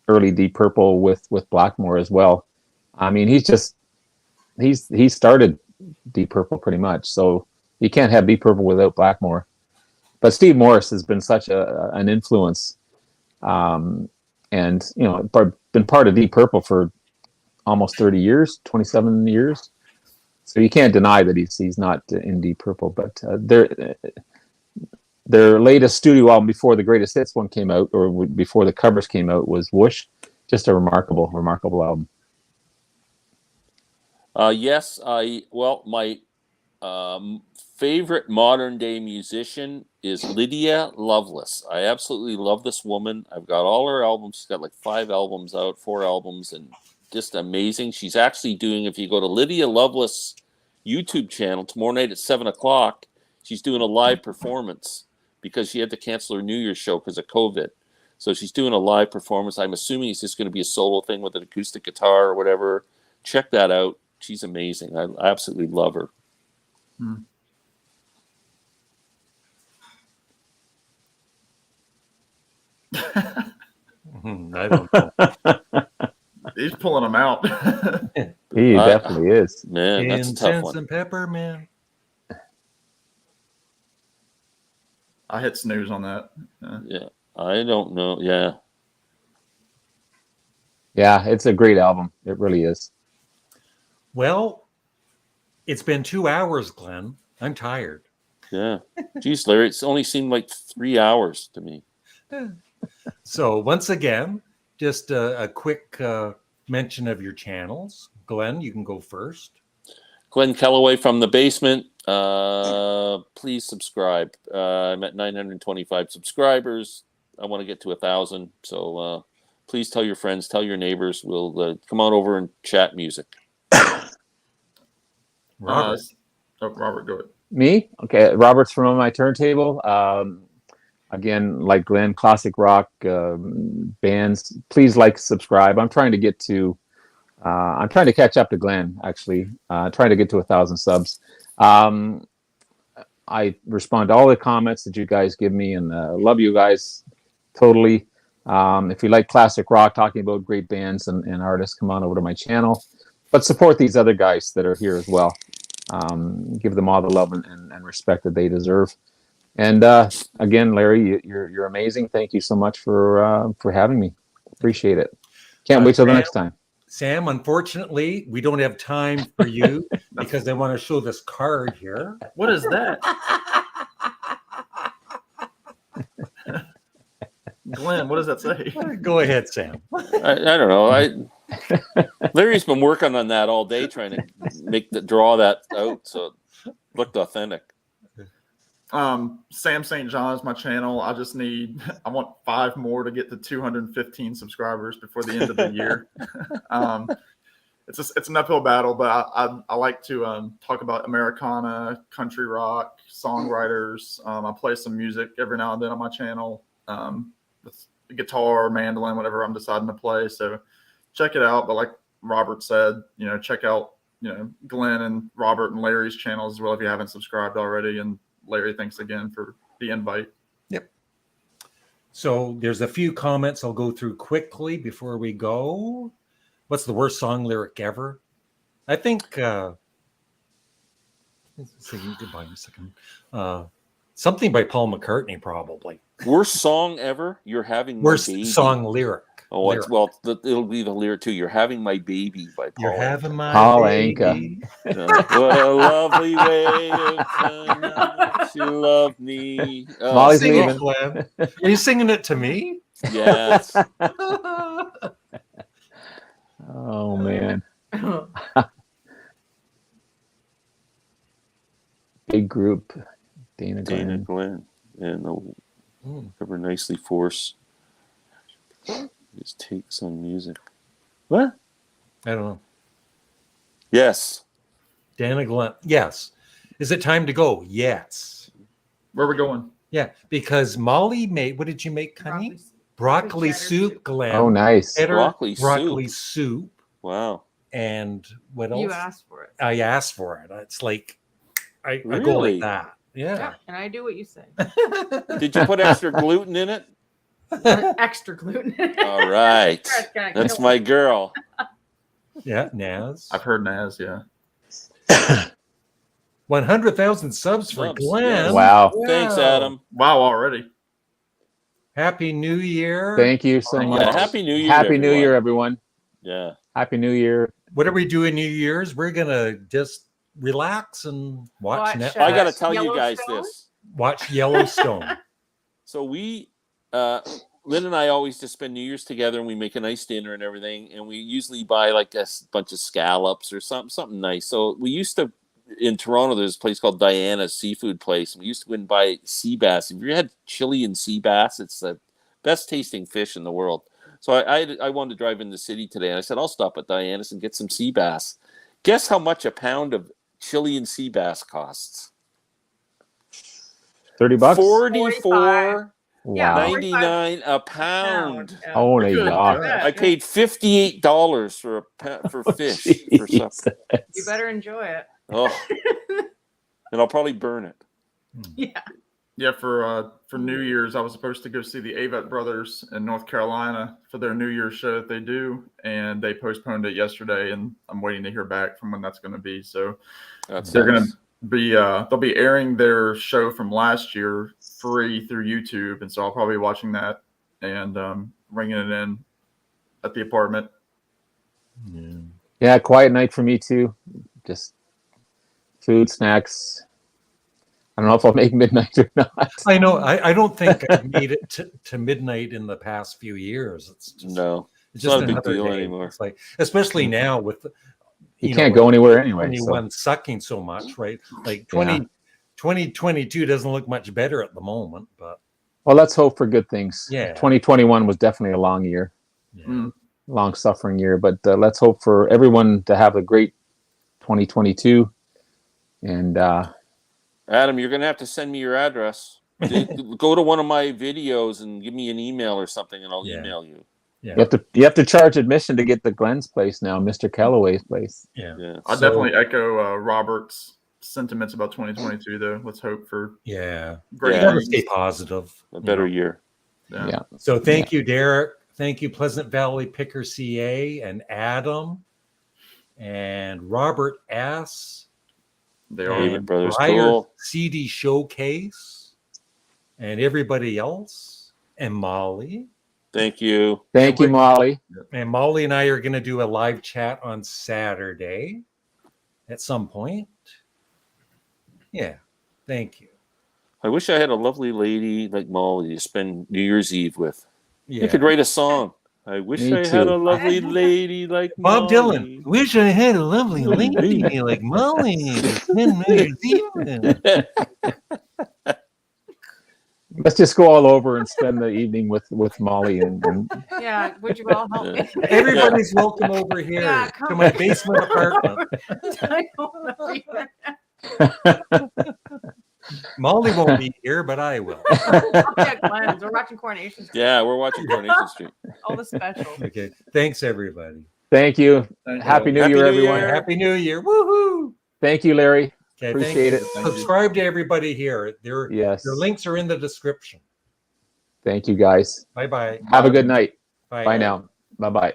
early Deep Purple with Blackmore as well. I mean, he started Deep Purple pretty much, so you can't have Deep Purple without Blackmore. But Steve Morris has been such an influence, and been part of Deep Purple for almost 30 years, 27 years. So you can't deny that he's not in Deep Purple. But their latest studio album before the Greatest Hits one came out, or before the covers came out, was Whoosh. Just a remarkable album. Yes, my favorite modern day musician is Lydia Loveless. I absolutely love this woman. I've got all her albums. She's got like 4 albums out, and just amazing. She's actually doing, if you go to Lydia Loveless YouTube channel tomorrow night at 7:00, she's doing a live performance because she had to cancel her New Year's show because of COVID. So she's doing a live performance. I'm assuming it's just going to be a solo thing with an acoustic guitar or whatever. Check that out. She's amazing. I absolutely love her. I don't know. He's pulling them out. He definitely is. Man, that's a tough Incense one. and peppermint. I hit snooze on that. Yeah, I don't know. Yeah. Yeah, it's a great album. It really is. Well, it's been 2 hours, Glenn. I'm tired. Yeah. Geez, Larry, it's only seemed like 3 hours to me. So once again, just a quick mention of your channels. Glenn, you can go first. Glenn Kellaway from the basement. Please subscribe. I'm at 925 subscribers. I want to get to 1,000. So please tell your friends, tell your neighbors. We'll come on over and chat music. Robert. Robert, go ahead. Me? Okay, Robert's from my turntable. Again, like Glenn, classic rock bands. Please like, subscribe. I'm trying to catch up to Glenn, actually. Trying to get to 1,000 subs. I respond to all the comments that you guys give me, and love you guys totally. If you like classic rock, talking about great bands and artists, come on over to my channel. But support these other guys that are here as well. Give them all the love and respect that they deserve. And again, Larry, you're amazing. Thank you so much for having me. Appreciate it. Can't wait till the next time. Sam, unfortunately, we don't have time for you because I want to show this card here. What is that? Glenn, what does that say? Go ahead, Sam. I don't know. Larry's been working on that all day, trying to draw that out so it looked authentic. Sam St. John is my channel. I want 5 more to get to 215 subscribers before the end of the year. It's an uphill battle, but I like to talk about Americana, country rock, songwriters. I play some music every now and then on my channel. With guitar, mandolin, whatever I'm deciding to play. So check it out. But like Robert said, check out, Glenn and Robert and Larry's channels as well if you haven't subscribed already. And Larry, thanks again for the invite. Yep. So there's a few comments I'll go through quickly before we go. What's the worst song lyric ever? I think goodbye in a second. Something by Paul McCartney, probably. Worst song ever? You're having my Worst baby. song lyric. Oh, lyric. It'll be the lyric too. You're having my baby by Paul. You're having my Paul baby. What a lovely way of telling how she loved me. Mollie's Sing it, leaving. Glenn. Are you singing it to me? Yes. Oh man. Big group. Dana Glenn and cover nicely force. Just takes on music. What? I don't know. Yes. Dana Glenn. Yes. Is it time to go? Yes. Where are we going? Yeah, because Molly made, what did you make, honey? Broccoli cheddar soup, soup. Glenn. Oh, nice. Cheddar Broccoli soup. Wow. And what else? You asked for it. I asked for it. It's like, I go Really? like that. Yeah. And I do what you say. Did you put extra gluten in it? Extra gluten. All right. That's my girl. Yeah, Naz. I've heard Naz, yeah. 100,000 subs for Subs, Glenn. yes. Wow. Thanks, Adam. Wow, already. Happy New Year. Thank you so much. Yeah, Happy New Year. Happy New everyone. Year, everyone. Yeah. Happy New Year. What are we doing New Year's? We're going to just relax and watch Netflix. I got to tell you guys Yellowstone? this. Watch Yellowstone. So we, Lynn and I always just spend New Year's together, and we make a nice dinner and everything. And we usually buy like a bunch of scallops or something nice. So we used to, in Toronto, there's a place called Diana's Seafood Place. We used to go and buy sea bass. If you had Chilean sea bass, it's the best tasting fish in the world. So I wanted to drive in the city today, and I said, I'll stop at Diana's and get some sea bass. Guess how much a pound of Chilean sea bass costs? $30. 44. Yeah, Wow. 99 a pound. Yeah. Oh my Good God. God. I paid $58 for fish for supper. You better enjoy it. Oh, and I'll probably burn it. Yeah. Yeah, for New Year's, I was supposed to go see the Avett Brothers in North Carolina for their New Year's show that they do, and they postponed it yesterday, and I'm waiting to hear back from when that's going to be. So they're going to be they'll be airing their show from last year free through YouTube, and so I'll probably be watching that and bringing it in at the apartment. Yeah, quiet night for me too. Just food, snacks. I don't know if I'll make midnight or not. I know. I don't think I've made it to midnight in the past few years. It's just it's not a big deal anymore. It's like, especially now with you can't go anywhere anyway. 21 sucking so much, right? Like 2022 doesn't look much better at the moment, but well, let's hope for good things. Yeah. 2021 was definitely a long year, long suffering year, but let's hope for everyone to have a great 2022. And Adam, you're gonna have to send me your address. Go to one of my videos and give me an email or something, and I'll email you. Yeah. You have to charge admission to get to Glenn's place now, Mr. Calloway's place. Yeah. I'll definitely echo Robert's sentiments about 2022, though. Let's hope for great things. Stay positive. A better year. Yeah. So thank you, Derek. Thank you, Pleasant Valley Picker CA, and Adam, and Robert S. They are David Brothers Cool. CD Showcase, and everybody else, and Molly. Thank you. Thank you, Molly. And Molly and I are going to do a live chat on Saturday at some point. Yeah. Thank you. I wish I had a lovely lady like Molly to spend New Year's Eve with. Yeah. You could write a song. I wish I had a lovely lady like Bob Molly. Dylan. Wish I had a lovely lady like Molly. Let's just go all over and spend the evening with Molly and Yeah, would you all help me? Everybody's welcome over here to my basement apartment. I don't know either. Molly won't be here, but I will. I'll check Glenn's. We're watching Coronation Street. Yeah, we're watching Coronation Street. All the specials. Okay. Thanks, everybody. Thank you. Happy New Year, everyone. Happy New Year. Woohoo. Thank you, Larry. Okay, Appreciate it. Subscribe to everybody here. Their links are in the description. Thank you, guys. Bye-bye. Have a good night. Bye. Bye now. Bye-bye.